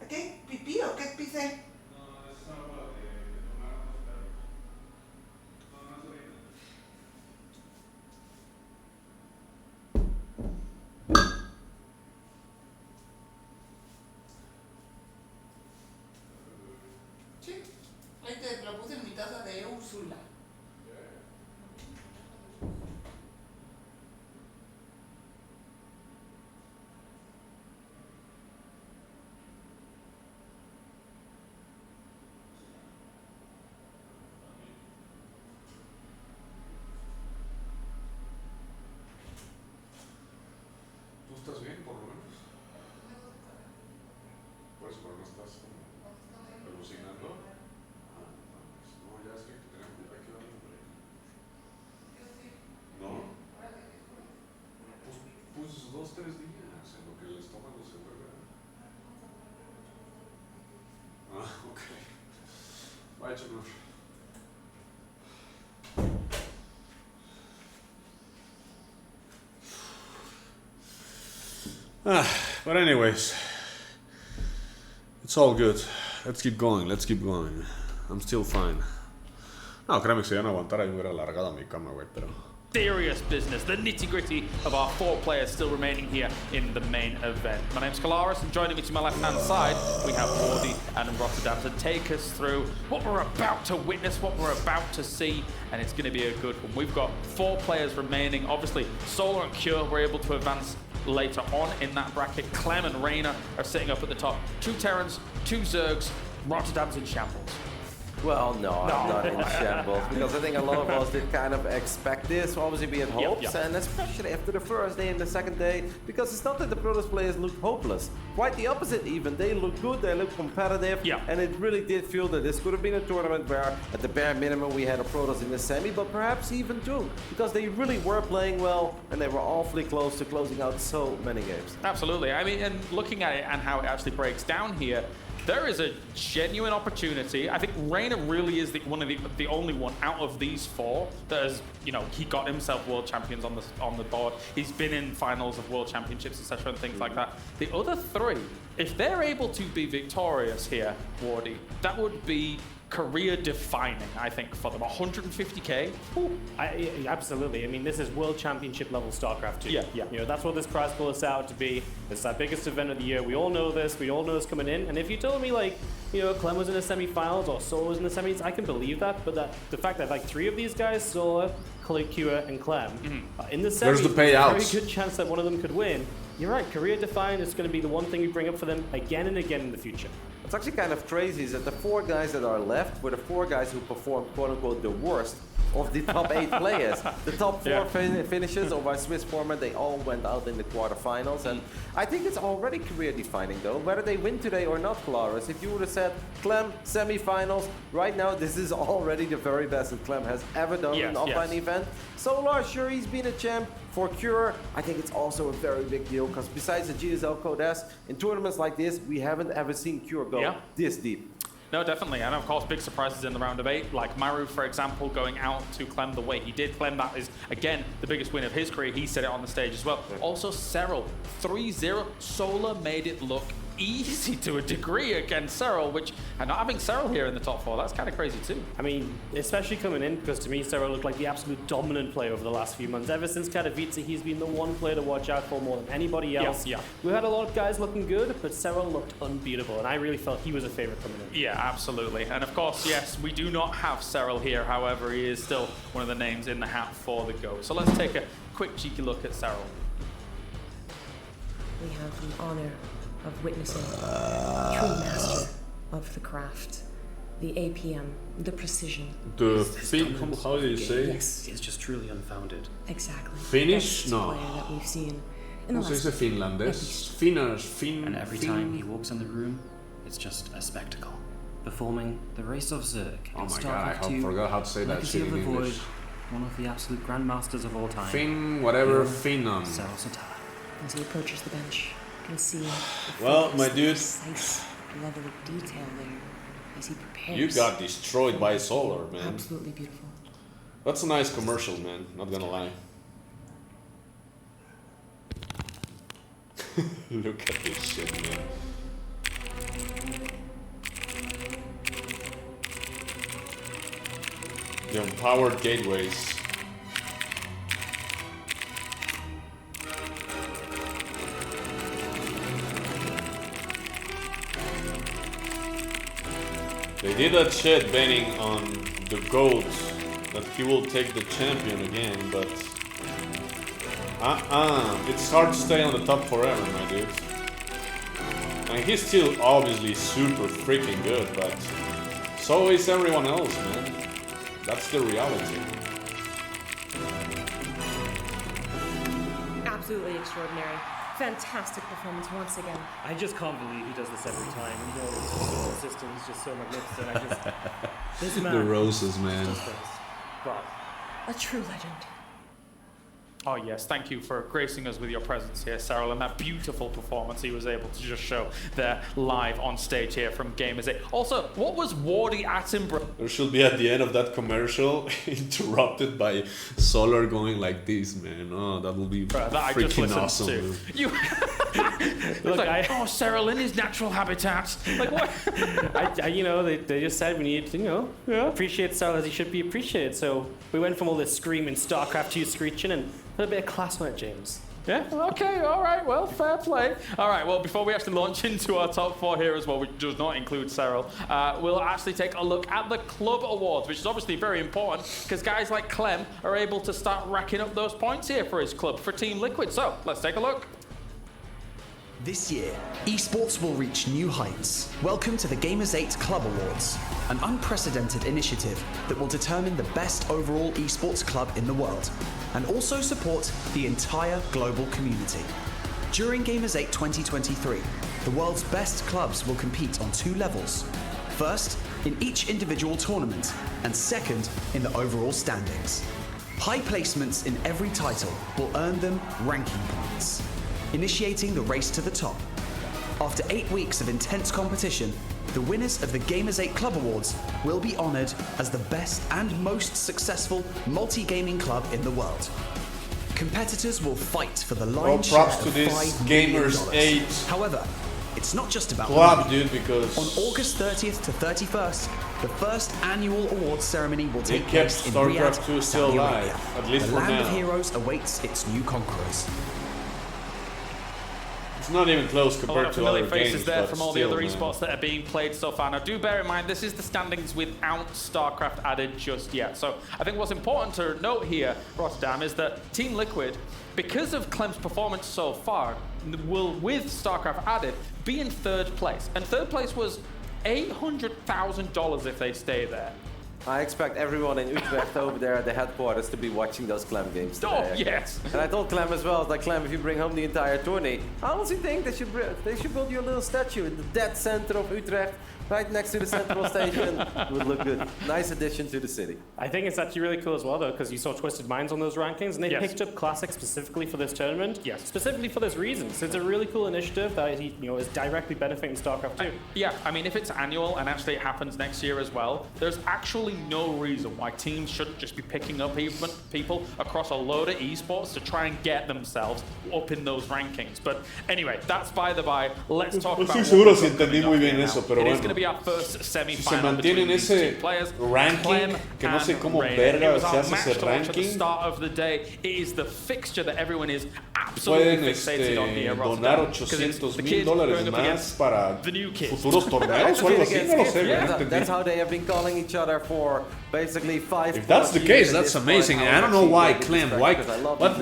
¿Qué? ¿Pipí o qué pisé? Sí, ahí te lo puse en mi taza de Úrsula. ¿Tú estás bien, por lo menos? Pues, pero no estás alucinando. Ah, no, ya es que hay que darle un break. ¿No? Pues 2, 3 días en lo que el estómago se vuelve. Ah, ok. Vaya, señor. But anyways, it's all good. Let's keep going, let's keep going. I'm still fine. No, créeme que si ya no aguantara yo me hubiera alargado a mi cama, güey, pero... Serious business, the nitty-gritty of our 4 players still remaining here in the main event. My name's Kalaris, and joining me to my left-hand side, we have Wardy and Rotterdam to take us through what we're about to witness, what we're about to see, and it's going to be a good one. We've got 4 players remaining. Obviously, Solar and Cure were able to advance later on in that bracket. Clem and Raynor are sitting up at the top. 2 Terrans, 2 Zergs, Rotterdam's in shambles. Well, no, I'm not in shambles because I think a lot of us did kind of expect this. Obviously, we had hopes, and especially after the first day and the second day, because it's not that the Protoss players looked hopeless. Quite the opposite, even. They looked good, they looked competitive, and it really did feel that this could have been a tournament where, at the bare minimum, we had a Protoss in the semi, but perhaps even two, because they really were playing well, and they were awfully close to closing out so many games. Absolutely. I mean, and looking at it and how it actually breaks down here, there is a genuine opportunity. I think Reina really is the only one out of these four that has, you know, he got himself world champions on the board. He's been in finals of world championships, etc., and things like that. The other three, if they're able to be victorious here, Wardy, that would be career defining, I think, for them. 150k. Absolutely. I mean, this is world championship level StarCraft 2. Yeah. You know, that's what this prize pool is set out to be. It's our biggest event of the year. We all know this. We all know it's coming in. And if you told me, like, you know, Clem was in the semifinals or Solar was in the semis, I can believe that. But the fact that like three of these guys, Solar, Kua, and Clem, in the semis, There's the there's a payouts. very good chance that one of them could win. You're right. Career defining is going to be the one thing we bring up for them again and again in the future. What's actually kind of crazy is that the four guys that are left were the four guys who performed quote-unquote the worst of the top 8 players. The top 4 finishes of our Swiss format, they all went out in the quarterfinals, and I think it's already career-defining though, whether they win today or not, Claris. If you would have said, Clem, semi-finals, right now this is already the very best that Clem has ever done in an offline event. Solar, sure, he's been a champ. For Cure, I think it's also a very big deal, because besides the GSL Code S, in tournaments like this, we haven't ever seen Cure go this deep. No, definitely. And of course, big surprises in the round of 8, like Maru, for example, going out to Clem the way he did. Clem, that is, again, the biggest win of his career. He said it on the stage as well. Also, Serral, 3-0. Solar made it look easy to a degree against Serral, which, and not having Serral here in the top 4, that's kind of crazy too. I mean, especially coming in, because to me, Serral looked like the absolute dominant player over the last few months. Ever since Katowice, he's been the one player to watch out for more than anybody else. We had a lot of guys looking good, but Serral looked unbeatable, and I really felt he was a favorite coming in. Yeah, absolutely. And of course, yes, we do not have Serral here. However, he is still one of the names in the hat for the GOAT. So let's take a quick cheeky look at Serral. We have the honor of witnessing a true master of the craft, the APM, the precision. How do you say? Yes, it's just truly unfounded. Exactly. Finnish? No. Player that we've seen in the Who says last Finlandés? And every time he walks in the room, it's just a spectacle. Performing the race of Zerg. Oh my god, I forgot how to say that shit in English. One of the absolute grandmasters of all time. Finn, whatever, Finland. As he approaches the bench, you can see well, my dude, precise level of detail there as he prepares. You got destroyed by Solar, man. Absolutely beautiful. That's a nice commercial, man. Not gonna lie. Look at this shit, man. The empowered gateways. They did that shit betting on the GOAT that he will take the champion again, but it's hard to stay on the top forever, my dude. And he's still obviously super freaking good, but so is everyone else, man. That's the reality. Absolutely extraordinary. Fantastic performance once again. I just can't believe he does this every time. You know, he's just so consistent, he's just so magnificent. I just... This man... The roses, man. Wow. A true legend. Oh yes, thank you for gracing us with your presence here, Serral, and that beautiful performance he was able to just show there live on stage here from Gamers8. Also, what was Wardy Attenborough? There should be at the end of that commercial interrupted by Solar going like this, man. Oh, that will be freaking awesome. To. You look, like, Serral in his natural habitat. Like what? You know, they just said we need to, you know, appreciate Serral as he should be appreciated. So we went from all this screaming StarCraft 2 screeching and a bit of class on it, James. Yeah, okay, all right, well, fair play. All right, well, before we actually launch into our top 4 here as well, which does not include Serral, we'll actually take a look at the club awards, which is obviously very important because guys like Clem are able to start racking up those points here for his club, for Team Liquid. So let's take a look. This year, esports will reach new heights. Welcome to the Gamers8 Club Awards, an unprecedented initiative that will determine the best overall esports club in the world, and also support the entire global community. During Gamers8 2023, the world's best clubs will compete on 2 levels. First, in each individual tournament, and second, in the overall standings. High placements in every title will earn them ranking points, initiating the race to the top. After 8 weeks of intense competition, the winners of the Gamers8 Club Awards will be honored as the best and most successful multi-gaming club in the world. Competitors will fight for the lion's share props to of this $5 million. Gamers8 However, it's not just about club, money. dude, because on August 30th to 31st, the first annual awards ceremony will they take kept place in StarCraft Riyadh, 2 still Saudi alive, Arabia. at least the for land of now. heroes awaits its new conquerors. It's not even close A lot compared of to familiar other faces games, there but from all still, the other man. esports that are being played so far. Now, do bear in mind, this is the standings without StarCraft added just yet. So I think what's important to note here, Rotterdam, is that Team Liquid, because of Clem's performance so far, will, with StarCraft added, be in 3rd place. And 3rd place was $800,000 if they stay there. I expect everyone in Utrecht over there at the headquarters to be watching those Clem games today. Oh, yes! And I told Clem as well, I was like, Clem, if you bring home the entire tourney, I honestly think they should build you a little statue in the dead center of Utrecht, right next to the central station. It would look good. Nice addition to the city. I think it's actually really cool as well, though, because you saw Twisted Minds on those rankings, and they picked up Classic specifically for this tournament. Yes. Specifically for this reason. So it's a really cool initiative that is directly benefiting StarCraft 2. Yeah, I mean, if it's annual and actually it happens next year as well, there's actually no reason why teams shouldn't just be picking up people across a load of esports to try and get themselves up in those rankings. But anyway, that's by the by. Let's talk No about estoy seguro si entendí muy bien eso, pero It is bueno. going to be our first Si se semi-final mantiene between en these two ese players. ranking, Clem que no sé and cómo Rain. verga It was se our hace match ese to watch at the ranking. start of the day. It is the fixture that everyone is absolutely Pueden fixated on here. donar $800,000 más para futuros torneos o algo así, no lo sé. ¿verdad? That's how they have been calling each other for basically 5 If that's the case, that's amazing. And I don't know why Clem, what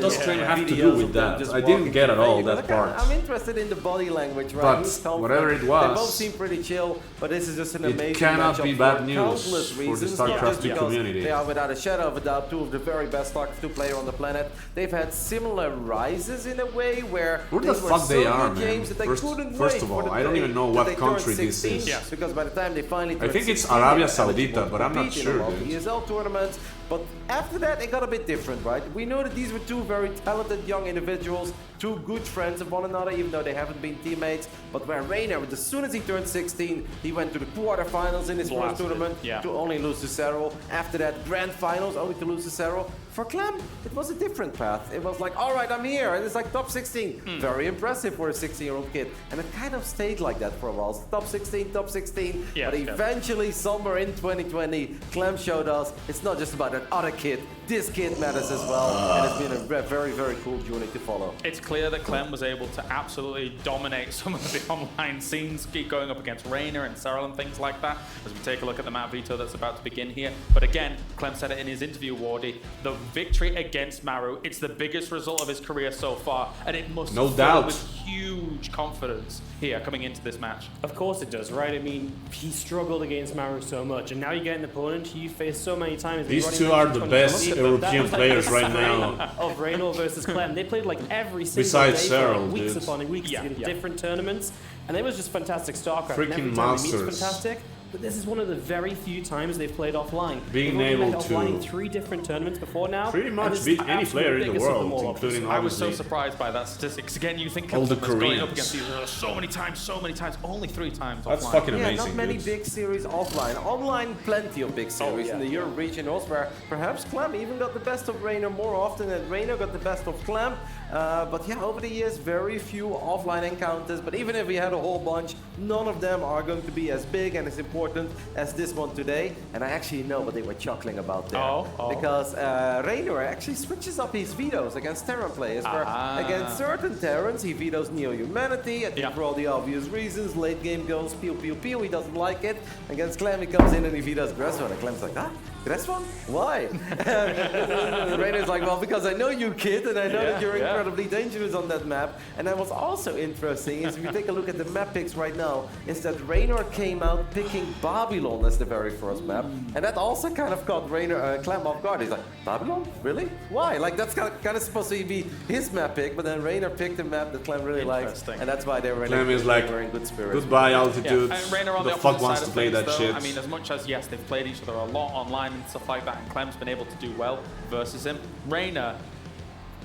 does Clem have to do with that? I didn't get at all that part. I'm interested in the body language, right? But Who's confident? whatever it They both was, seem pretty chill, but this is just an amazing it cannot matchup be for bad news countless for the reasons, not StarCraft just 2 because community. They are without a shadow of a doubt 2 of the very best StarCraft 2 player on the planet. They've had similar rises in a way where Who the these were fuck so they good are, man? games that they First couldn't of wait all, for the I don't day even know that what they turned country this 16, is. yes. Because by the time they finally turned think it's 16, Arabia they were eligible Saudita, to but I'm not compete in sure, a lot of dude. ESL tournaments. But after that, it got a bit different, right? We know that these were 2 very talented young individuals, 2 good friends of one another, even though they haven't been teammates. But where Rainer, as soon as he turned 16, he went to the quarterfinals in his first tournament to only lose to Serral. After that, grand finals, only to lose to Serral. For Clem, it was a different path. It was like, all right, I'm here. And it's like top 16. Very impressive for a 16-year-old kid. And it kind of stayed like that for a while. So top 16, top 16. Yeah, but eventually, somewhere in 2020, Clem showed us it's not just about that other kid. This kid matters as well. And it's been a very, very cool journey to follow. It's clear that Clem was able to absolutely dominate some of the online scenes, keep going up against Rainer and Serral and things like that, as we take a look at the map veto that's about to begin here. But again, Clem said it in his interview, Wardy, the victory against Maru, it's the biggest result of his career so far, and it must No fill doubt. with huge confidence here coming into this match. Of course it does, right? I mean, he struggled against Maru so much, and now you get an opponent you face so many times. These Ronnie 2 are mentioned the 2020. best That European was like players the right strain now. Of Reynolds versus Clem. They played like every single Besides day Serral, for like weeks dude. upon weeks in different tournaments, and it was just fantastic StarCraft. And every Freaking time they meet, monsters. it's fantastic. But this is one of the very few times they've played offline. Being They've only able met offline in to 3 different tournaments before now. pretty and much this is beat the any absolute player in the biggest of them world, all, including I was so obviously surprised by that statistics. Again, you think all the Clem was going up Koreans. against these so many times, only 3 times That's offline. fucking Yeah, amazing, not many dude. big series offline. Online, plenty of big series in the Europe regionals where perhaps Clem even got the best of Rainer more often than Rainer got the best of Clem. But yeah, over the years, very few offline encounters. But even if we had a whole bunch, none of them are going to be as big and as important as this one today. And I actually know what they were chuckling about there. Because Rainer actually switches up his vetoes against Terran players. Where against certain Terrans, he vetoes Neo-Humanity. I think for all the obvious reasons. Late game goes, pew, pew, pew. He doesn't like it. Against Clem, he comes in and he vetoes Aggressor. And Clem's like, ah, That's one? Why? Rainer's like, well, because I know you, kid, and I know that you're incredibly dangerous on that map. And then what's also interesting is if you take a look at the map picks right now, is that Rainer came out picking Babylon as the very first map. And that also kind of caught Clem off guard. He's like, Babylon? Really? Why? Like, that's kind of supposed to be his map pick, but then Rainer picked a map that Clem really liked. And that's why they were Clem is like, in good spirits. goodbye altitude. Yeah. And Rainer on the the fuck opposite wants side to of play things, that though, shit. I mean, as much as, yes, they've played each other a lot online and stuff like that, and Clem's been able to do well versus him, Rainer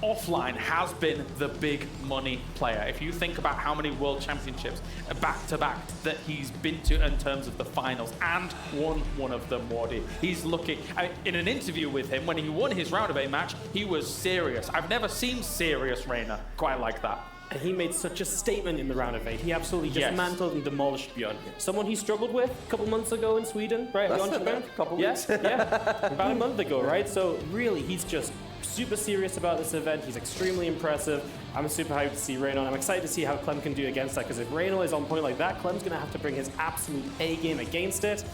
offline has been the big money player. If you think about how many world championships back-to-back that he's been to in terms of the finals and won one of them, Wardy. He's looking, in an interview with him, when he won his round of 8 match, he was serious. I've never seen serious Rainer quite like that. And he made such a statement in the round of 8. He absolutely dismantled and demolished Björn. Someone he struggled with a couple months ago in Sweden, right? A couple weeks. Yeah, about a month ago, right? So really, he's just super serious about this event. He's extremely impressive. I'm super hyped to see Reno. I'm excited to see how Clem can do against that, because if Reno is on point like that, Clem's going to have to bring his absolute A game against it.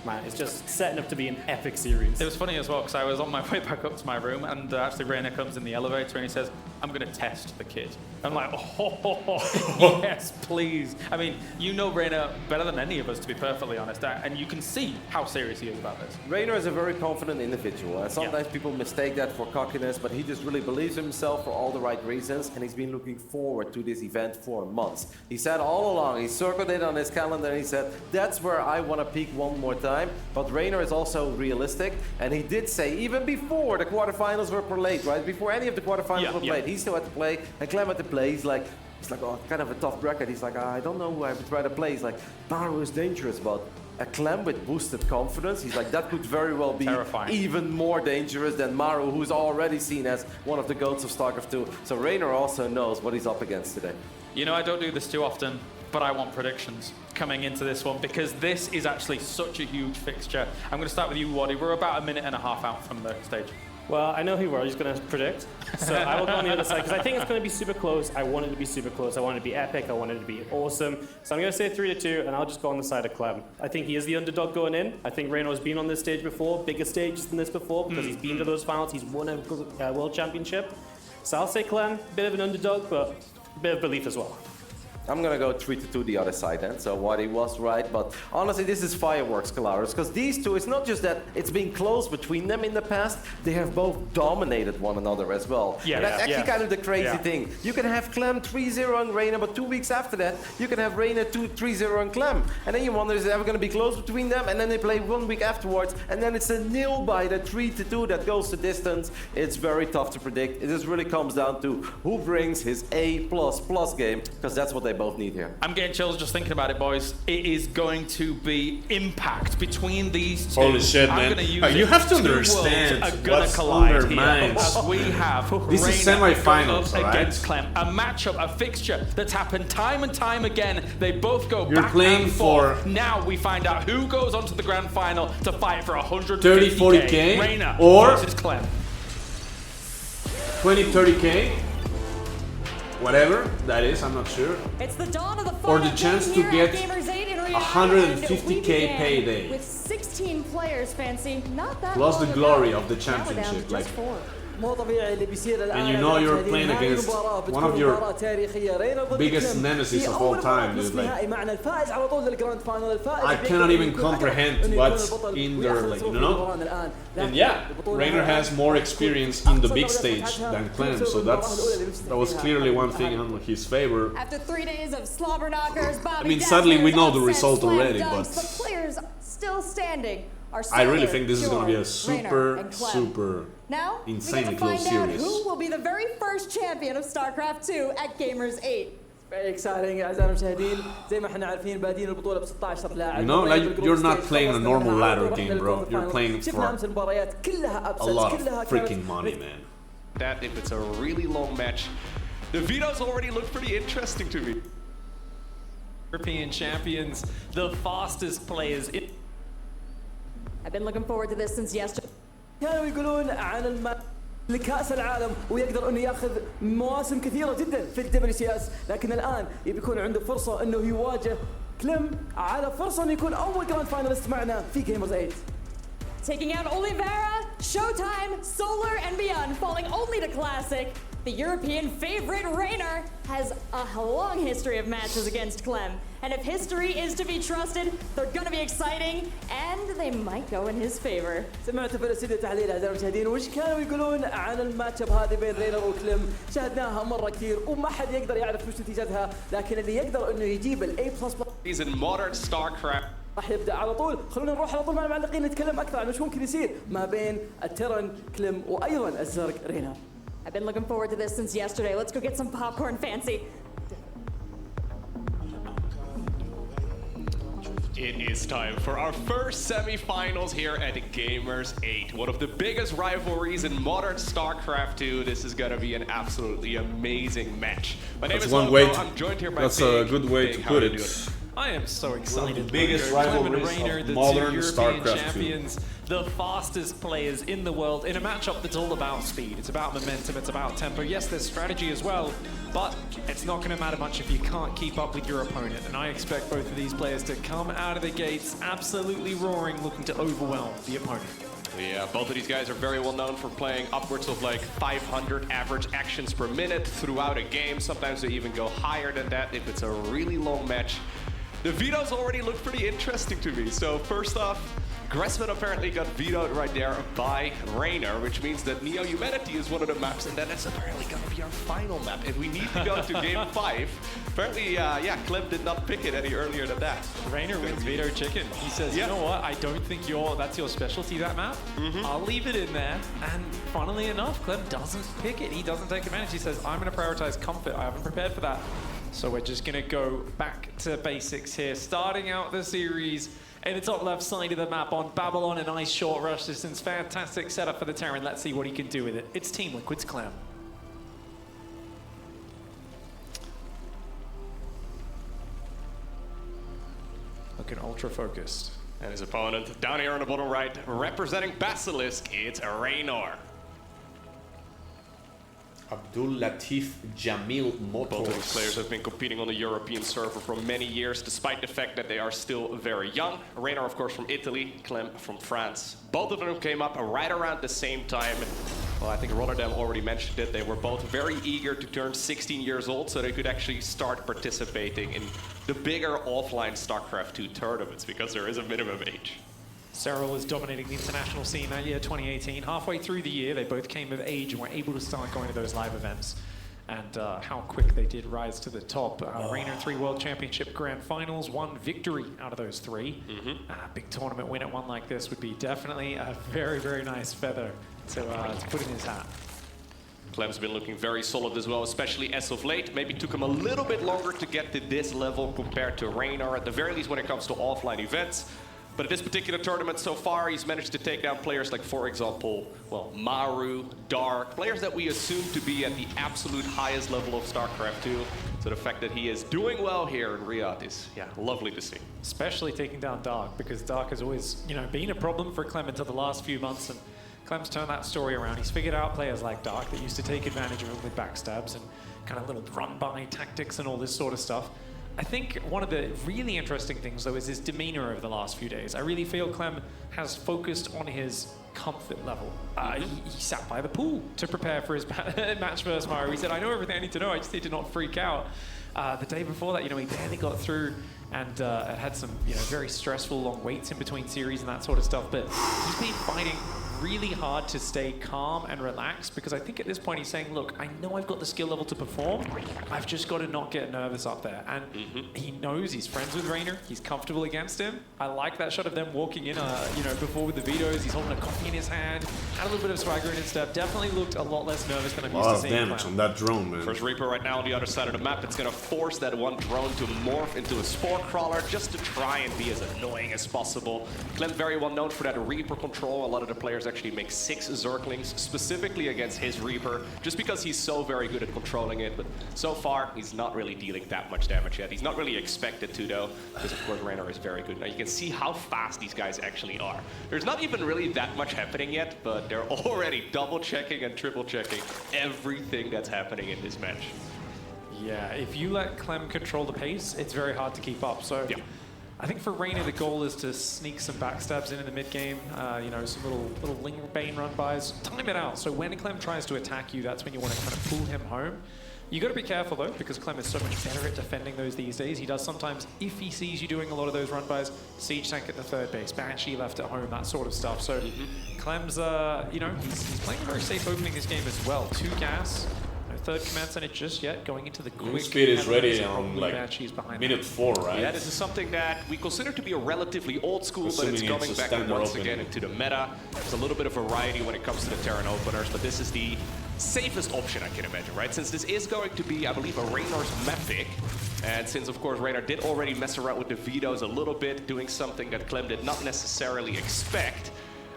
Man, it's just setting up to be an epic series. It was funny as well, because I was on my way back up to my room, and actually Rainer comes in the elevator and he says, I'm going to test the kid. I'm like, oh, yes, please. I mean, you know Rainer better than any of us, to be perfectly honest, and you can see how serious he is about this. Rainer is a very confident individual, and sometimes people mistake that for cockiness, but he just really believes in himself for all the right reasons, and he's been looking forward to this event for months. He said all along, he circled it on his calendar, and he said, that's where I want to peak one more time. But Rainer is also realistic, and he did say, even before the quarterfinals were played, right? Before any of the quarterfinals were played, he still had to play, and Clem had to play. He's like, oh, kind of a tough bracket. He's like, I don't know who I would try to play. He's like, Maru is dangerous, but a Clem with boosted confidence, he's like, that could very well be even more dangerous than Maru, who's already seen as one of the GOATs of StarCraft 2. So Rainer also knows what he's up against today. You know, I don't do this too often, but I want predictions coming into this one, because this is actually such a huge fixture. I'm going to start with you, Waddy. We're about a minute and a half out from the stage. Well, I know who Wardy's going to predict, so I will go on the other side, because I think it's going to be super close. I want it to be super close. I want it to be epic. I want it to be awesome. So I'm going to say 3-2, and I'll just go on the side of Clem. I think he is the underdog going in. I think Reno's been on this stage before, bigger stages than this before, because he's been to those finals. He's won a world championship. So I'll say Clem, bit of an underdog, but a bit of belief as well. I'm gonna go 3-2 the other side then, so Waddy was right, but honestly this is fireworks, Kalaris, because these two, it's not just that it's been close between them in the past, they have both dominated one another as well. Yeah, and that's actually kind of the crazy thing. You can have Clem 3-0 on Rainer, but 2 weeks after that, you can have Rainer 3-0 on Clem. And then you wonder, is it ever gonna be close between them? And then they play 1 week afterwards, and then it's a nail-biter 3-2 that goes the distance. It's very tough to predict. It just really comes down to who brings his A++ game, because that's what they both need here. I'm getting chills just thinking about it, boys. It is going to be impact between these two. Holy shit, man. You have to understand what's on their minds. As we have this is semi-finals, against Clem. A matchup, a fixture that's happened time and time again. They both go You're back playing and forth. Now we find out who goes on to the grand final to fight for 130K. 30-40K Rainer or versus Clem. 20-30K. Whatever that is, I'm not sure. It's the dawn of the or the chance to get Gamers8 in Rio, 150K payday. With 16 players, Fancy. Not that Plus the long glory ago. of the Now we're down to championship. Like, just 4. and you know you're playing against one of your biggest nemesis of all time, dude. Like, I cannot even comprehend what's in there, like, you know? And yeah, Rainer has more experience in the big stage than Clem, so that was clearly one thing in his favor. After 3 days of slobber knockers, I mean, sadly we know the result already, but the players still standing are I really think this is going to be a super now, insanely we get to close find out series. who will be the very first champion of StarCraft 2 at Gamers8. Very exciting اعزائي المشاهدين زي ما احنا عارفين بادين البطوله ب 16 لاعب. You know, like you're not playing a normal ladder game, bro. You're playing for a lot of freaking money, man. That if it's a really long match, the vetoes already look pretty interesting to me. European champions, the fastest players in. I've been looking forward to this since yesterday. كانوا يقولون عن لكأس العالم ويقدر انه ياخذ مواسم كثيره جدا في الWCS، لكن الان يكون عنده فرصه انه يواجه كليم على فرصه انه يكون اول جراند فاينالست معنا في Gamers8. taking out Oliveira, Showtime, Solar, and beyond, falling only to Classic. The European favorite, Raynor, has a long history of matches against Clem. And if history is to be trusted, they're gonna be exciting, and they might go in his favor. سمعتوا في الاستديو تحليل اعزائي المشاهدين وش كانوا يقولون عن الماتش اب هذه بين رينر وكليم؟ شاهدناها مره كثير وما حد يقدر يعرف وش نتيجتها، لكن اللي يقدر انه يجيب الاي بلس He's in modern StarCraft. راح يبدا على طول. خلونا نروح على طول مع المعلقين نتكلم اكثر عن وش ممكن يصير ما بين الترن كليم وايضا الزرق رينر. I've been looking forward to this since yesterday. Let's go get some popcorn fancy. It is time for our first semi-finals here at Gamers8. One of the biggest rivalries in modern StarCraft 2. This is going to be an absolutely amazing match. My name is Loco. I'm joined here by That's a good way to put it. I am so excited. One of the biggest rivalries Raynor, of the modern two StarCraft European 2. champions, the fastest players in the world, in a matchup that's all about speed. It's about momentum, it's about tempo. Yes, there's strategy as well, but it's not going to matter much if you can't keep up with your opponent. And I expect both of these players to come out of the gates absolutely roaring, looking to overwhelm the opponent. Yeah, both of these guys are very well known for playing upwards of like 500 average actions per minute throughout a game. Sometimes they even go higher than that if it's a really long match. The vetoes already look pretty interesting to me. So first off, Gressman apparently got vetoed right there by Raynor, which means that Neo Humanity is one of the maps, and then it's apparently going to be our final map. If we need to go to Game 5, apparently, yeah, Clem did not pick it any earlier than that. Raynor wins veto chicken. He says, you know what, I don't think that's your specialty, that map. I'll leave it in there. And funnily enough, Clem doesn't pick it. He doesn't take advantage. He says, I'm going to prioritize comfort. I haven't prepared for that. So we're just going to go back to basics here, starting out the series in the top left side of the map on Babylon and Ice Short Rush. This is fantastic setup for the Terran. Let's see what he can do with it. It's Team Liquid's Clem. Looking ultra focused. And his opponent down here on the bottom right, representing Basilisk, it's Raynor. Abdul Latif Jamil Motors. Both of these players have been competing on the European server for many years, despite the fact that they are still very young. Raynor, of course, from Italy, Clem from France. Both of them came up right around the same time. And, well, I think Rotterdam already mentioned it. They were both very eager to turn 16 years old so they could actually start participating in the bigger offline StarCraft 2 tournaments, because there is a minimum age. Cyril is dominating the international scene that year, 2018. Halfway through the year, they both came of age and were able to start going to those live events. And how quick they did rise to the top. Raynor 3 World Championship Grand Finals, one victory out of those three. Big tournament win at one like this would be definitely a very, very nice feather to put in his hat. Clem's been looking very solid as well, especially as of late. Maybe took him a little bit longer to get to this level compared to Raynor, at the very least when it comes to offline events. But at this particular tournament so far, he's managed to take down players like, for example, well, Maru, Dark, players that we assume to be at the absolute highest level of StarCraft 2. So the fact that he is doing well here in Riyadh is, yeah, lovely to see. Especially taking down Dark, because Dark has always, been a problem for Clem until the last few months, and Clem's turned that story around. He's figured out players like Dark that used to take advantage of him with backstabs and kind of little run-by tactics and all this sort of stuff. I think one of the really interesting things, though, is his demeanor over the last few days. I really feel Clem has focused on his comfort level. He sat by the pool to prepare for his match versus Mario. He said, I know everything I need to know, I just need to not freak out. The day before that, he barely got through and had some, very stressful long waits in between series and that sort of stuff. But he's been fighting really hard to stay calm and relaxed, because I think at this point he's saying, look, I know I've got the skill level to perform, I've just got to not get nervous up there. And he knows he's friends with Raynor, he's comfortable against him. I like that shot of them walking in, before with the vetoes. He's holding a coffee in his hand, had a little bit of swagger in his step, definitely looked a lot less nervous than I'm used to seeing. A lot of damage on that drone, man. First Reaper right now on the other side of the map. It's going to force that one drone to morph into a Spore Crawler just to try and be as annoying as possible. Clem very well known for that Reaper control. A lot of the players actually make 6 Zerglings specifically against his Reaper, just because he's so very good at controlling it. But so far, he's not really dealing that much damage yet. He's not really expected to, though, because of course Raynor is very good. Now you can see how fast these guys actually are. There's not even really that much happening yet, but they're already double-checking and triple-checking everything that's happening in this match. Yeah, if you let Clem control the pace, it's very hard to keep up. So I think for Reina, the goal is to sneak some backstabs in the mid game. You know, some little Ling Bane run bys. Time it out. So when Clem tries to attack you, that's when you want to kind of pull him home. You got to be careful though, because Clem is so much better at defending those these days. He does sometimes, if he sees you doing a lot of those run bys, siege tank at the third base, Banshee left at home, that sort of stuff. So Clem's, you know, he's playing a very safe opening this game as well. 2 gas. Third command center just yet, going into the quick. Speed is ready on like minute 4, right? Yeah, this is something that we consider to be a relatively old school, but it's coming back once again into the meta. There's a little bit of variety when it comes to the Terran openers, but this is the safest option I can imagine, right? Since this is going to be, I believe, a Raynor's map pick, and since of course Raynor did already mess around with the vetoes a little bit, doing something that Clem did not necessarily expect,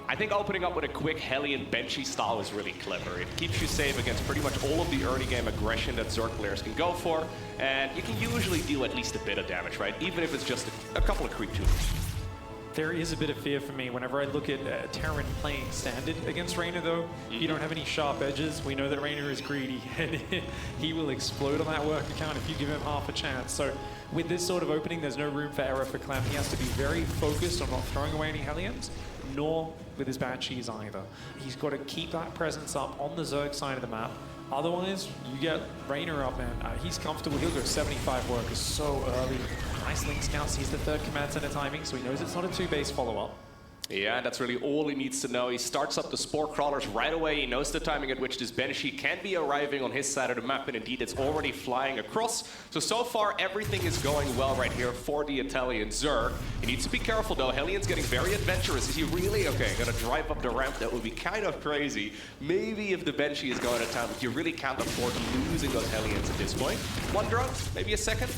I think opening up with a quick Hellion Banshee style is really clever. It keeps you safe against pretty much all of the early game aggression that Zerg players can go for, and you can usually deal at least a bit of damage, right? Even if it's just a couple of creep tuners. There is a bit of fear for me whenever I look at Terran playing standard against Reina, though. You don't have any sharp edges. We know that Reina is greedy, and he will explode on that work account if you give him half a chance. So with this sort of opening, there's no room for error for Clem. He has to be very focused on not throwing away any Hellions, nor with his Banshees either. He's got to keep that presence up on the Zerg side of the map. Otherwise, you get Raynor up, man. He's comfortable. He'll go 75 workers so early. Nice Link Scout sees the third command center timing, so he knows it's not a 2-base follow-up. Yeah, that's really all he needs to know. He starts up the Spore Crawlers right away. He knows the timing at which this Banshee can be arriving on his side of the map, and indeed it's already flying across. So far, everything is going well right here for the Italian Zerg. He needs to be careful though. Hellion's getting very adventurous. Is he really, okay, gonna drive up the ramp? That would be kind of crazy. Maybe if the Banshee is going to town, but you really can't afford losing those Hellions at this point. 1 drone, maybe a second.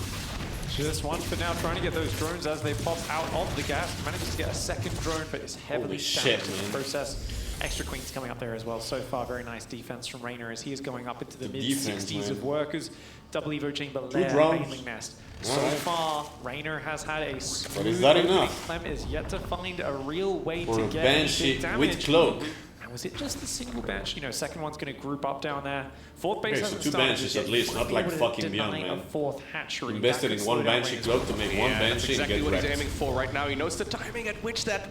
Just one for now, trying to get those drones as they pop out of the gas. Manages to get a second drone, but is heavily damaged in the process. Extra Queens coming up there as well. So far, very nice defense from Raynor as he is going up into the mid-60s of workers. Double Evo Chamber, Lair, Baneling Nest. So far, Raynor has had a smooth. But is that enough? Clem is yet to find a real way to get Banshee damage. with cloak. Was it just the single Banshee? You know, second one's going to group up down there. Fourth base hasn't so 2 started Banshees at least, not like fucking beyond, man. A fourth hatchery. Invested in 1 Banshee cloak to make 1 Banshee that's exactly and get what wrecked. he's aiming for right now. He knows the timing at which that,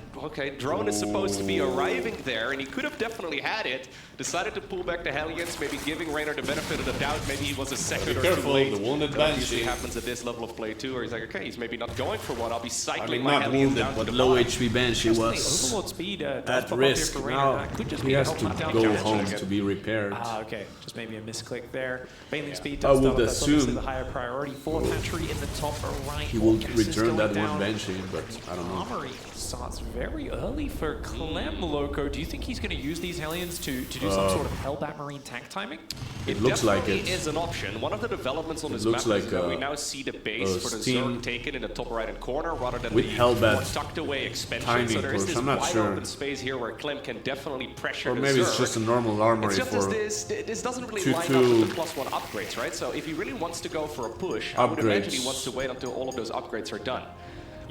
drone is supposed to be arriving there, and he could have definitely had it. Decided to pull back the Hellions, maybe giving Raynor the benefit of the doubt. Maybe he was a second or careful, too late. the wounded That Banshee. usually happens at this level of play too, where he's like, okay, he's maybe not going for one. I'll be cycling I mean, my not Hellions wounded, down but to the low bottom. HP Banshee was Overlord speed at risk. Now he has to go home to be repaired. Okay, just maybe a misclick there. Baneling speed I does would start, that's obviously assume the higher priority. Fourth hatchery in the top right. he will Gas is return going that down. 1 Banshee, but I don't know. Armory starts very early for Clem, Loco. Do you think he's going to use these Hellions to do some sort of Hellbat Marine tank timing? It looks like it. Is an option. One of the developments on this map is that we now see the base for the Zerg taken in the top right-hand corner rather than with the Hellbat more tucked away expansion. timing So there is push. this I'm not wide sure. open space here where Clem can definitely pressure Or the maybe Zerg. it's just a normal armory It's just for this doesn't really 2-2 line up with the +1 upgrades, right? So if he really wants to go for a push, I would imagine he wants to wait until all of those upgrades are done.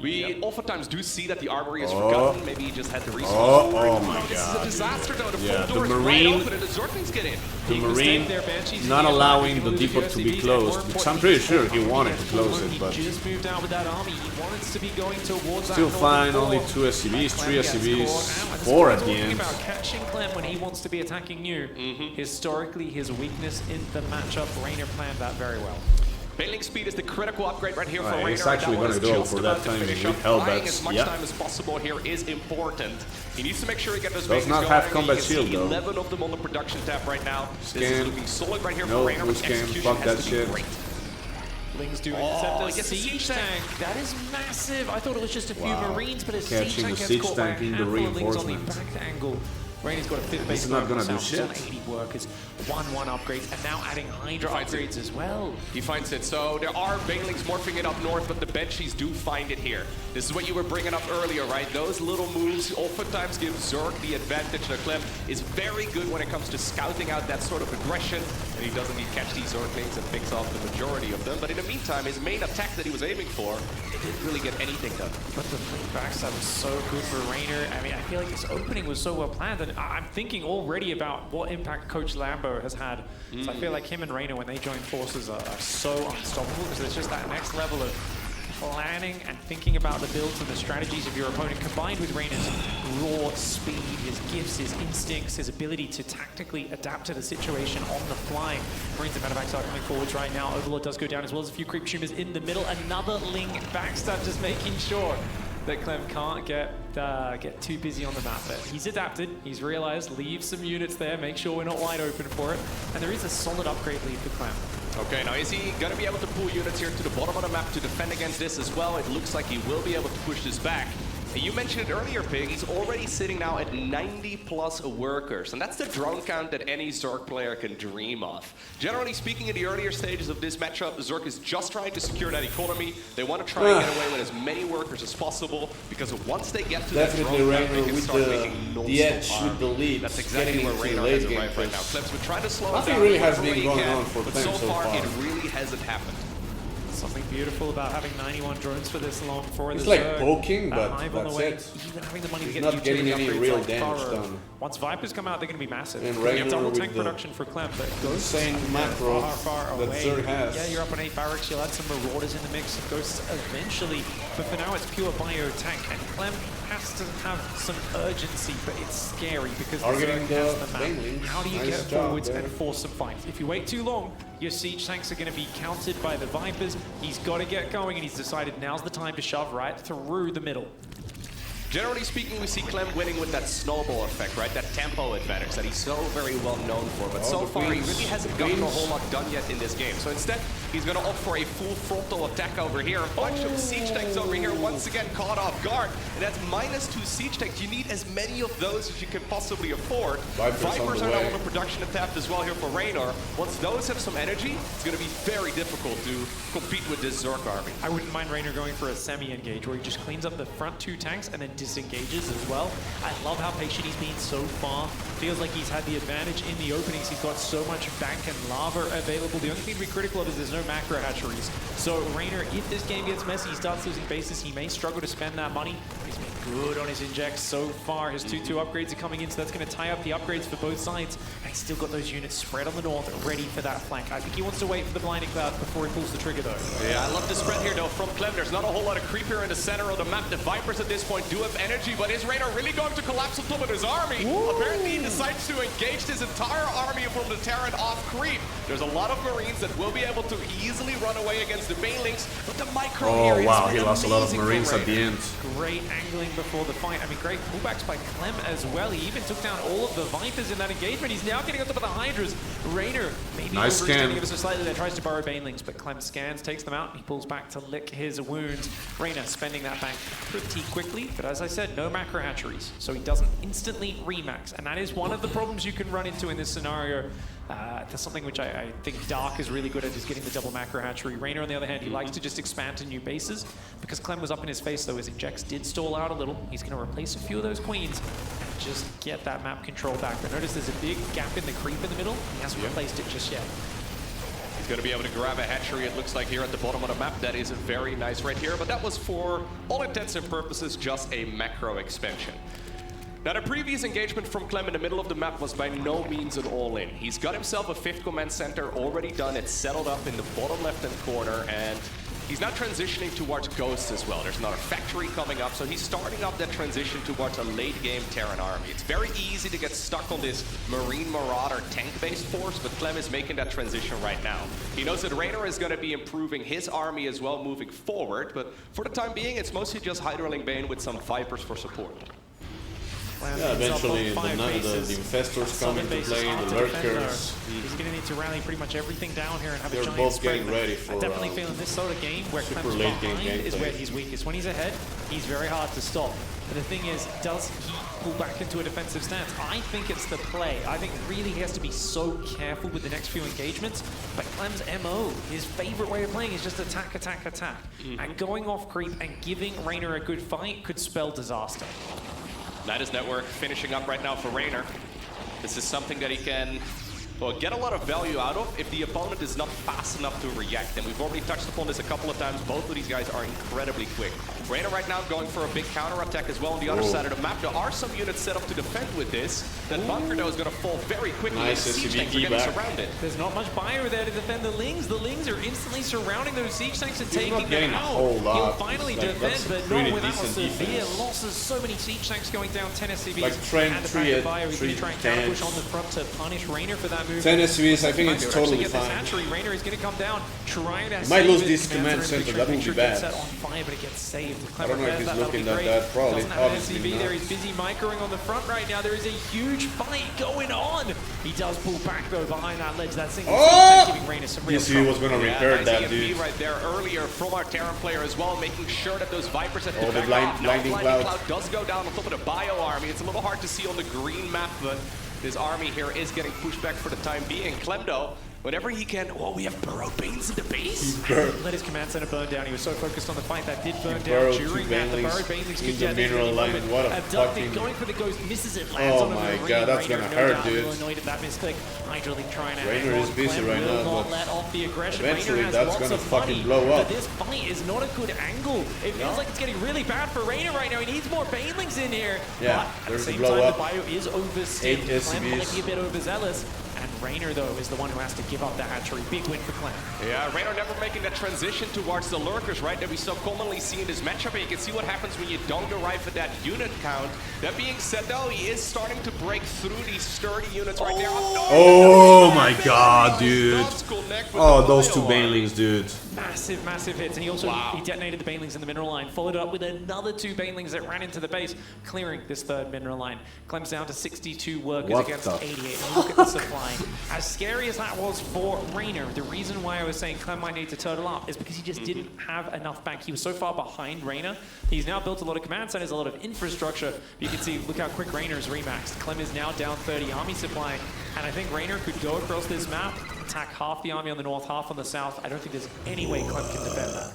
We oftentimes do see that the armory is forgotten. Maybe he just had the resources. Oh my This is a god. disaster though. The Yeah, full door the is wide Marine, open and the Zerglings get in. the Marine not allowing the depot to be closed, which I'm pretty sure he wanted to close it, but Just moved out with that army. He wanted to be going towards still that fine. Only 2 SCVs, 3 SCVs, 4 at the Talking end. about catching Clem when he wants to be attacking you. Historically, his weakness in the matchup, Raynor planned that very well. Baneling speed is the critical upgrade right here for Raynor. He's actually going to go for that timing with Hellbats. As much time as possible here is important. He needs to make sure he gets those Does Banelings not going. have You combat can shield, see though. 11 of them on the production tab right now. This is Scan. looking solid right here No, for Raynor. we But scan. execution Fuck has that to be shit. great. Ling's doing a siege tank. That is massive. I thought it was just a few Wow. Marines, but a Catching siege tank the gets siege caught by a tank in the handful of Lings on the reinforcement. back angle. Rainy's got a fifth base. This is not gonna do shit. 80 workers, 1-1 upgrades, and now adding Hydra upgrades as well. He finds it. So there are Banelings morphing it up north, but the Banshees do find it here. This is what you were bringing up earlier, right? Those little moves oftentimes give Zerg the advantage. Now Clem is very good when it comes to scouting out that sort of aggression, and he doesn't need catch these Zerglings and picks off the majority of them. But in the meantime, his main attack that he was aiming for, it didn't really get anything done. But the flank backstab was so good for Raynor. I mean, I feel like this opening was so well planned, and I'm thinking already about what impact Coach Lambo has had. So I feel like him and Raynor, when they join forces, are so unstoppable because there's just that next level of planning and thinking about the builds and the strategies of your opponent, combined with Reyna's raw speed, his gifts, his instincts, his ability to tactically adapt to the situation on the fly. Marines and Medevacs are coming forwards right now. Overlord does go down, as well as a few creep tumors in the middle. Another Ling backstab, just making sure that Clem can't get too busy on the map. But he's adapted, he's realized, leave some units there, make sure we're not wide open for it. And there is a solid upgrade lead for Clem. Okay, now is he going to be able to pull units here to the bottom of the map to defend against this as well? It looks like he will be able to push this back. You mentioned it earlier, Pig, he's already sitting now at 90+ workers, and that's the drone count that any Zerg player can dream of. Generally speaking, in the earlier stages of this matchup, Zerg is just trying to secure that economy. They want to try and get away with as many workers as possible, because once they get to that drone count, they can start making the edge with the lead. That's exactly where Raynor has arrived right now. Clem's been trying to slow it down. Nothing really has been going on for but Clem so far, far. it really hasn't happened. Something beautiful about having 91 drones for this long for It's the like Zerg. poking, but Hive on the that's way, it. even having the money He's to get not the getting utility any upgrades real like damage Thorough. done. Once Vipers come out, they're going to be massive. And You have Raynor double with tank the production for Clem, but Ghosts insane macro far that away. Zerg has. Yeah, you're up on 8 barracks, you'll add some Marauders in the mix, some Ghosts eventually, but for now it's pure bio tank, and Clem has to have some urgency, but it's scary because the Zerg has the map. How do you get forwards and force some fights? If you wait too long, your siege tanks are going to be countered by the Vipers. He's got to get going, and he's decided now's the time to shove right through the middle. Generally speaking, we see Clem winning with that snowball effect, right? That tempo advantage that he's so very well known for. But so far, he really hasn't gotten a whole lot done yet in this game. So instead, he's going to opt for a full frontal attack over here. A bunch of siege tanks over here, once again caught off guard. And that's -2 siege tanks. You need as many of those as you can possibly afford. Vipers are now on the production tapped as well here for Raynor. Once those have some energy, it's going to be very difficult to compete with this Zerg army. I wouldn't mind Raynor going for a semi-engage where he just cleans up the front 2 tanks and then disengages as well. I love how patient he's been so far. Feels like he's had the advantage in the openings. He's got so much bank and lava available. The only thing to be critical of is there's no macro hatcheries. So Raynor, if this game gets messy, he starts losing bases, he may struggle to spend that money. He's been good on his injects so far. His 2-2 upgrades are coming in, so that's going to tie up the upgrades for both sides. And he's still got those units spread on the north, ready for that flank. I think he wants to wait for the blinding cloud before he pulls the trigger, though. Yeah, I love the spread here, though, from Clem. There's not a whole lot of creep here in the center of the map. The Vipers at this point do have energy, but is Raynor really going to collapse on top of his army? Apparently, he decides to engage this entire army from the Terran off creep. There's a lot of Marines that will be able to easily run away against the Banelings, but the micro here Oh is wow, he lost a lot of Marines at the end. Great angling before the fight. I mean, great pullbacks by Clem as well. He even took down all of the Vipers in that engagement. He's now getting on top of the Hydras. Raynor maybe nice scan. Give us a slightly there, tries to borrow Banelings, but Clem scans, takes them out, and he pulls back to lick his wounds. Raynor spending that bank pretty quickly, but as I said, no macro hatcheries, so he doesn't instantly remax, and that is one of the problems you can run into in this scenario. That's something which I think Dark is really good at, is getting the double macro hatchery. Raynor, on the other hand, he likes to just expand to new bases. Because Clem was up in his face, though, his injects did stall out a little. He's going to replace a few of those queens and just get that map control back. But notice there's a big gap in the creep in the middle. He hasn't replaced it just yet. He's going to be able to grab a hatchery, it looks like, here at the bottom of the map. That is very nice right here, but that was, for all intents and purposes, just a macro expansion. Now, the previous engagement from Clem in the middle of the map was by no means an all-in. He's got himself a 5th command center already done. It's settled up in the bottom left-hand corner, and he's now transitioning towards Ghosts as well. There's another factory coming up, so he's starting up that transition towards a late-game Terran army. It's very easy to get stuck on this Marine Marauder tank-based force, but Clem is making that transition right now. He knows that Raynor is going to be improving his army as well moving forward, but for the time being, it's mostly just Hydraling Bane with some Vipers for support. Yeah, eventually the infestors come into play, the lurkers. He's going to need to rally pretty much everything down here and have a giant both spread. getting ready for I definitely feel in this sort of game where Clem's behind is where he's weakest. When he's ahead, he's very hard to stop. But the thing is, does he pull back into a defensive stance? I think it's the play. I think really he has to be so careful with the next few engagements. But Clem's MO, his favorite way of playing, is just attack, attack, attack. And going off creep and giving Raynor a good fight could spell disaster. That is network finishing up right now for Raynor. This is something that he can well, get a lot of value out of if the opponent is not fast enough to react. And we've already touched upon this a couple of times. Both of these guys are incredibly quick. Reina right now going for a big counter attack as well on the other side of the map. There are some units set up to defend with this. That bunker though is going to fall very quickly. Nice Siege tanks are getting surrounded. There's not much bio there to defend the Lings. The Lings are instantly surrounding those siege tanks and taking them out. He'll finally defend, but not without severe losses. So many siege tanks going down. 10 SCVs. Like Trent, and the back of bio. He's going to try and counter push on the front to punish Rainer for that move. 10 SCVs, I think it's totally fine. Rainer is going to come down, trying to might lose this command center, that would be bad. Set on fire, but it gets saved. I don't know if he's looking at that, probably. Doesn't have an SCV there, he's busy microing on the front right now. There is a huge fight going on. He does pull back though behind that ledge. That single giving Rainer some real trouble. He was going to repair that dude. right there earlier from our Terran player as well, making sure that those Vipers have to the blinding cloud does go down on top of the bio army. It's a little hard to see on the green map, but this army here is getting pushed back for the time being. Klemdo, whenever he can, we have Burrow Banes in the base. Let his command center burn down. He was so focused on the fight that did burn down during that. The Burrow Banelings could get mineral line. What a fucking... going for the ghost, misses it, lands on Oh my god, that's gonna hurt, dude. Annoyed at that misclick. Hydraulic trying to Rainer is busy right now, not but let off the aggression. eventually Rainer that's gonna fucking blow up. But this fight is not a good angle. It feels like it's getting really bad for Rainer right now. He needs more Banelings in here. Yeah, but there's at the a same blow time, up. the bio is oversteered. 8 Clem might SCVs. be a bit overzealous. And Rainer, though, is the one who has to give up the hatchery. Big win for Clem. Yeah, Rainer never making that transition towards the lurkers, right, that we so commonly see in this matchup. And you can see what happens when you don't arrive at that unit count. That being said, though, he is starting to break through these sturdy units right there. Oh my god, dude. Oh, those two Banelings, dude. Massive, massive hits. And he also he detonated the Banelings in the mineral line, followed it up with another 2 Banelings that ran into the base, clearing this third mineral line. Clem's down to 62 workers against 88. And look at the supply. As scary as that was for Rainer, the reason why I was saying Clem might need to turtle up is because he just didn't have enough bank. He was so far behind Rainer. He's now built a lot of command centers, a lot of infrastructure. You can see, look how quick Rainer is remaxed. Clem is now down 30 army supply. And I think Rainer could go across this map, attack half the army on the north, half on the south. I don't think there's any way Clem can defend that.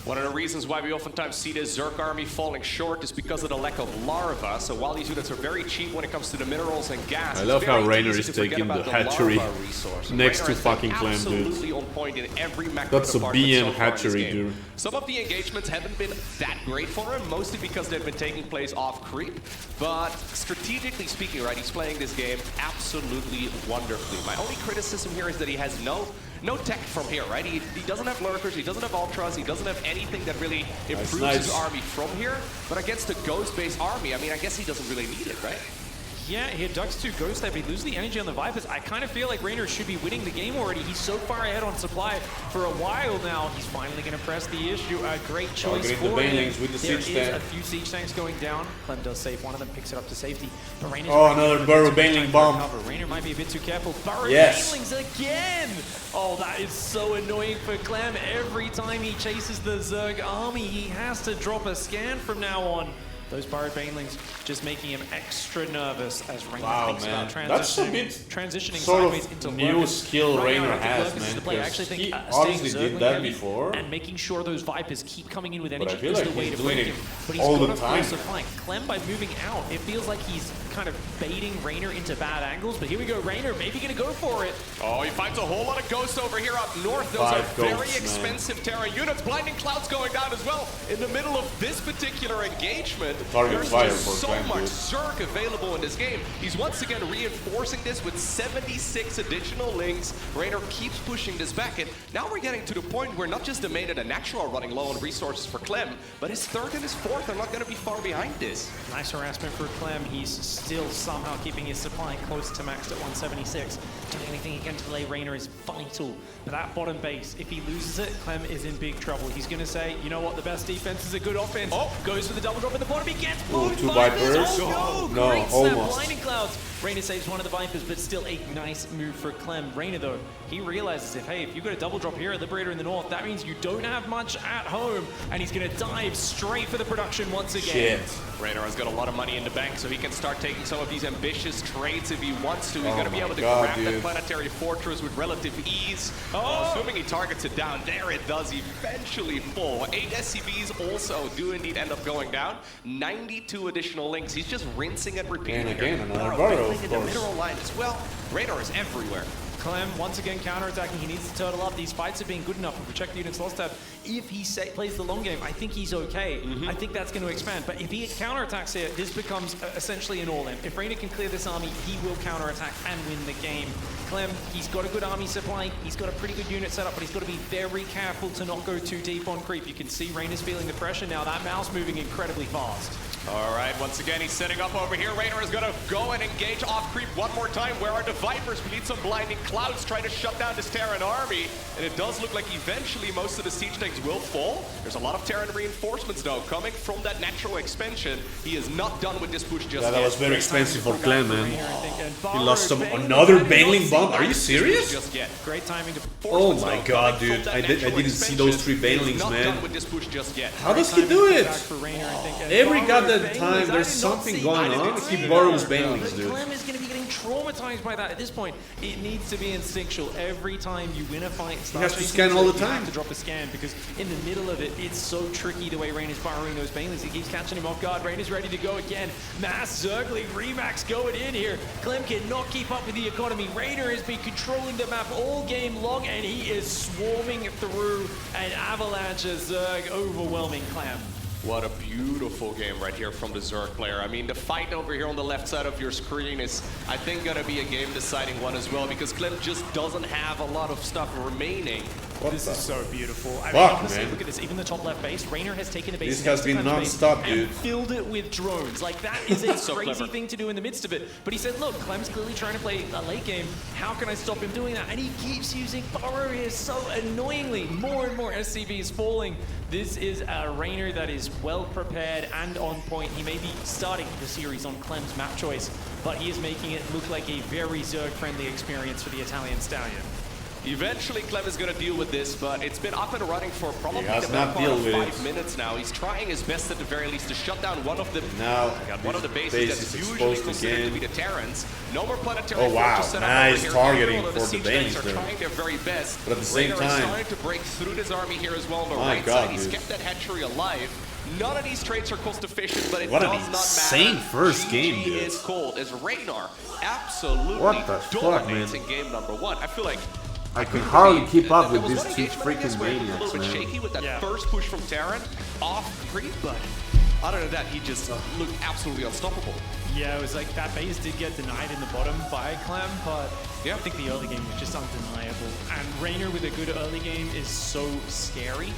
One of the reasons why we oftentimes see the Zerg army falling short is because of the lack of larva. So while these units are very cheap when it comes to the minerals and gas, I love how Rainer is taking the hatchery next to fucking Clem, dude. On point in every That's a BM hatchery, dude. Some of the engagements haven't been that great for him, mostly because they've been taking place off creep. But strategically speaking, right, he's playing this game absolutely wonderfully. My only criticism here is that he has no tech from here, right? He doesn't have lurkers, he doesn't have ultras, he doesn't have anything that really improves his army from here. But against a ghost-based army, I mean, I guess he doesn't really need it, right? Yeah, he ducks 2 Ghost there, but he loses the energy on the Vipers. I kind of feel like Rainer should be winning the game already. He's so far ahead on supply for a while now. He's finally going to press the issue. A great choice for him. There is a few siege tanks going down. Clem does save one of them, picks it up to safety. But Rainer's another Burrow Baneling bomb. Rainer might be a bit too careful. Burrow Banelings again! Oh, that is so annoying for Clem. Every time he chases the Zerg army, he has to drop a scan from now on. Those Burrow Banelings just making him extra nervous as Rainer thinks about transitioning sideways into new skill Rainer has, man. I actually think he honestly did that before. And making sure those Vipers keep coming in with energy is the way to break him. But he's got a force of flank. Clem, by moving out, it feels like he's kind of baiting Rainer into bad angles. But here we go, Rainer maybe going to go for it. Oh, he finds a whole lot of ghosts over here up north. Those are very expensive Terran units. Blinding Cloud's going down as well in the middle of this particular engagement. There's just so much Zerg available in this game. He's once again reinforcing this with 76 additional links. Rainer keeps pushing this back, and now we're getting to the point where not just the main and the natural are running low on resources for Clem, but his third and his fourth are not going to be far behind this. Nice harassment for Clem. He's still somehow keeping his supply close to maxed at 176. Doing anything he can to delay Rainer is vital. But that bottom base, if he loses it, Clem is in big trouble. He's going to say, you know what, the best defense is a good offense. Goes for the double drop in the bottom. He gets pulled. 2 Vipers. Oh no, great almost. snap, blinding clouds. Rainer saves one of the Vipers, but still a nice move for Clem. Rainer, though, he realizes if you've got a double drop here at Liberator in the north, that means you don't have much at home, and he's going to dive straight for the production once again. Rainer has got a lot of money in the bank, so he can start taking taking some of these ambitious trades if he wants to. He's going to be able to God, grab dude. the planetary fortress with relative ease. Assuming he targets it down, there it does eventually fall. 8 SCVs also do indeed end up going down. 92 additional links. He's just rinsing and repeating. And again, here. another burrow, of in the course. mineral line as well. Radar is everywhere. Clem, once again, counterattacking. He needs to turtle up. These fights have been good enough. If we check the units lost tab, if he plays the long game, I think he's okay. I think that's going to expand. But if he counterattacks here, this becomes essentially an all-in. If Reina can clear this army, he will counterattack and win the game. Clem, he's got a good army supply. He's got a pretty good unit set up, but he's got to be very careful to not go too deep on creep. You can see Reina's feeling the pressure now. That mouse moving incredibly fast. All right, once again, he's setting up over here. Raynor is going to go and engage off creep one more time. Where are the Vipers? We need some blinding clouds trying to shut down this Terran army. And it does look like eventually most of the siege tanks will fall. There's a lot of Terran reinforcements, though, coming from that natural expansion. He is not done with this push just yet. That was very expensive for Clem, man. He lost another Baneling bomb. Are you serious? Just yet. Great timing to Oh my god, dude. I didn't see those 3 Banelings, not man. done with this push just yet. How does he do it? Every goddamn time there's something going on, he borrows Banelings, dude. Clem is going to be getting traumatized by that. At this point, it needs to be instinctual. Every time you win a fight, He has to scan all the time. You have to drop a scan because in the middle of it, it's so tricky the way Rain is borrowing those Banelings. He keeps catching him off guard. Rain is ready to go again. Mass Zergling Remax going in here. Clem cannot keep up with the economy. Raider has been controlling the map all game long, and he is swarming through an avalanche of Zerg, overwhelming Clem. What a beautiful game right here from the Zerg player. I mean, the fight over here on the left side of your screen is, I think, going to be a game-deciding one as well, because Clem just doesn't have a lot of stuff remaining. This is so beautiful. I mean, Fuck, honestly, man. look at this. Even the top left base, Raynor has taken a base. This has been non-stop, dude. And filled it with drones. Like, that is a So crazy clever. thing to do in the midst of it. But he said, look, Clem's clearly trying to play a late game. How can I stop him doing that? And he keeps using Burrow here so annoyingly. More and more SCVs falling. This is a Raynor that is well prepared and on point. He may be starting the series on Clem's map choice, but he is making it look like a very Zerg-friendly experience for the Italian Stallion. Eventually, Clem is going to deal with this, but it's been up and running for probably has the not better part of dealt with 5 minutes now. He's trying his best at the very least to shut down one of the Base bases is that's usually exposed considered again. to be the Terrans. No more planetary Oh, wow. fortress set up Nice over here. targeting Although for the siege tanks Banes are there. trying their very best. But at the same Raynor is time- starting to break through this army here as well on the My right God, side. He's dude. kept that hatchery alive. None of these trades are cost efficient, but it What does an not insane matter. first game, GG dude. is cold as Raynor absolutely What the fuck, dominates man? in game number 1. I feel like I can hardly keep up with there was these one 2 engagement, I guess, freaking where he was a maniacs, little bit man. shaky with that first push from Terran off creep, but other than that, he just looked absolutely unstoppable. Yeah, it was like that base did get denied in the bottom by Clem, but I think the early game was just undeniable. And Raynor with a good early game is so scary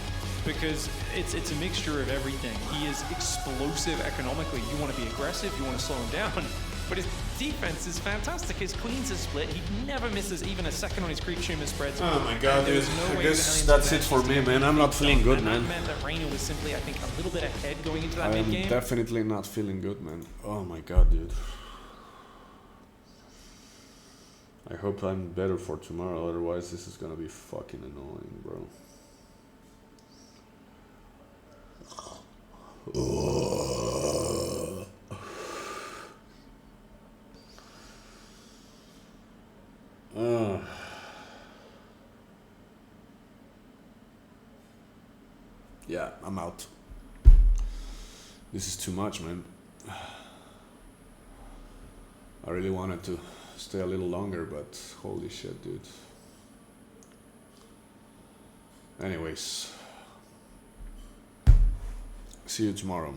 because it's a mixture of everything. He is explosive economically. You want to be aggressive, you want to slow him down. But his defense is fantastic. His queens are split. He never misses even a second on his creep tumor spreads. Oh my god, There dude. was no I way guess the that's it for me, man. I'm not feeling good, and man. that meant that Raynor was simply, I think, a little bit ahead going into that I am mid-game. definitely not feeling good, man. Oh my god, dude. I hope I'm better for tomorrow, otherwise this is gonna be fucking annoying, bro. Yeah, I'm out. This is too much, man. I really wanted to stay a little longer, but holy shit, dude. Anyways, see you tomorrow.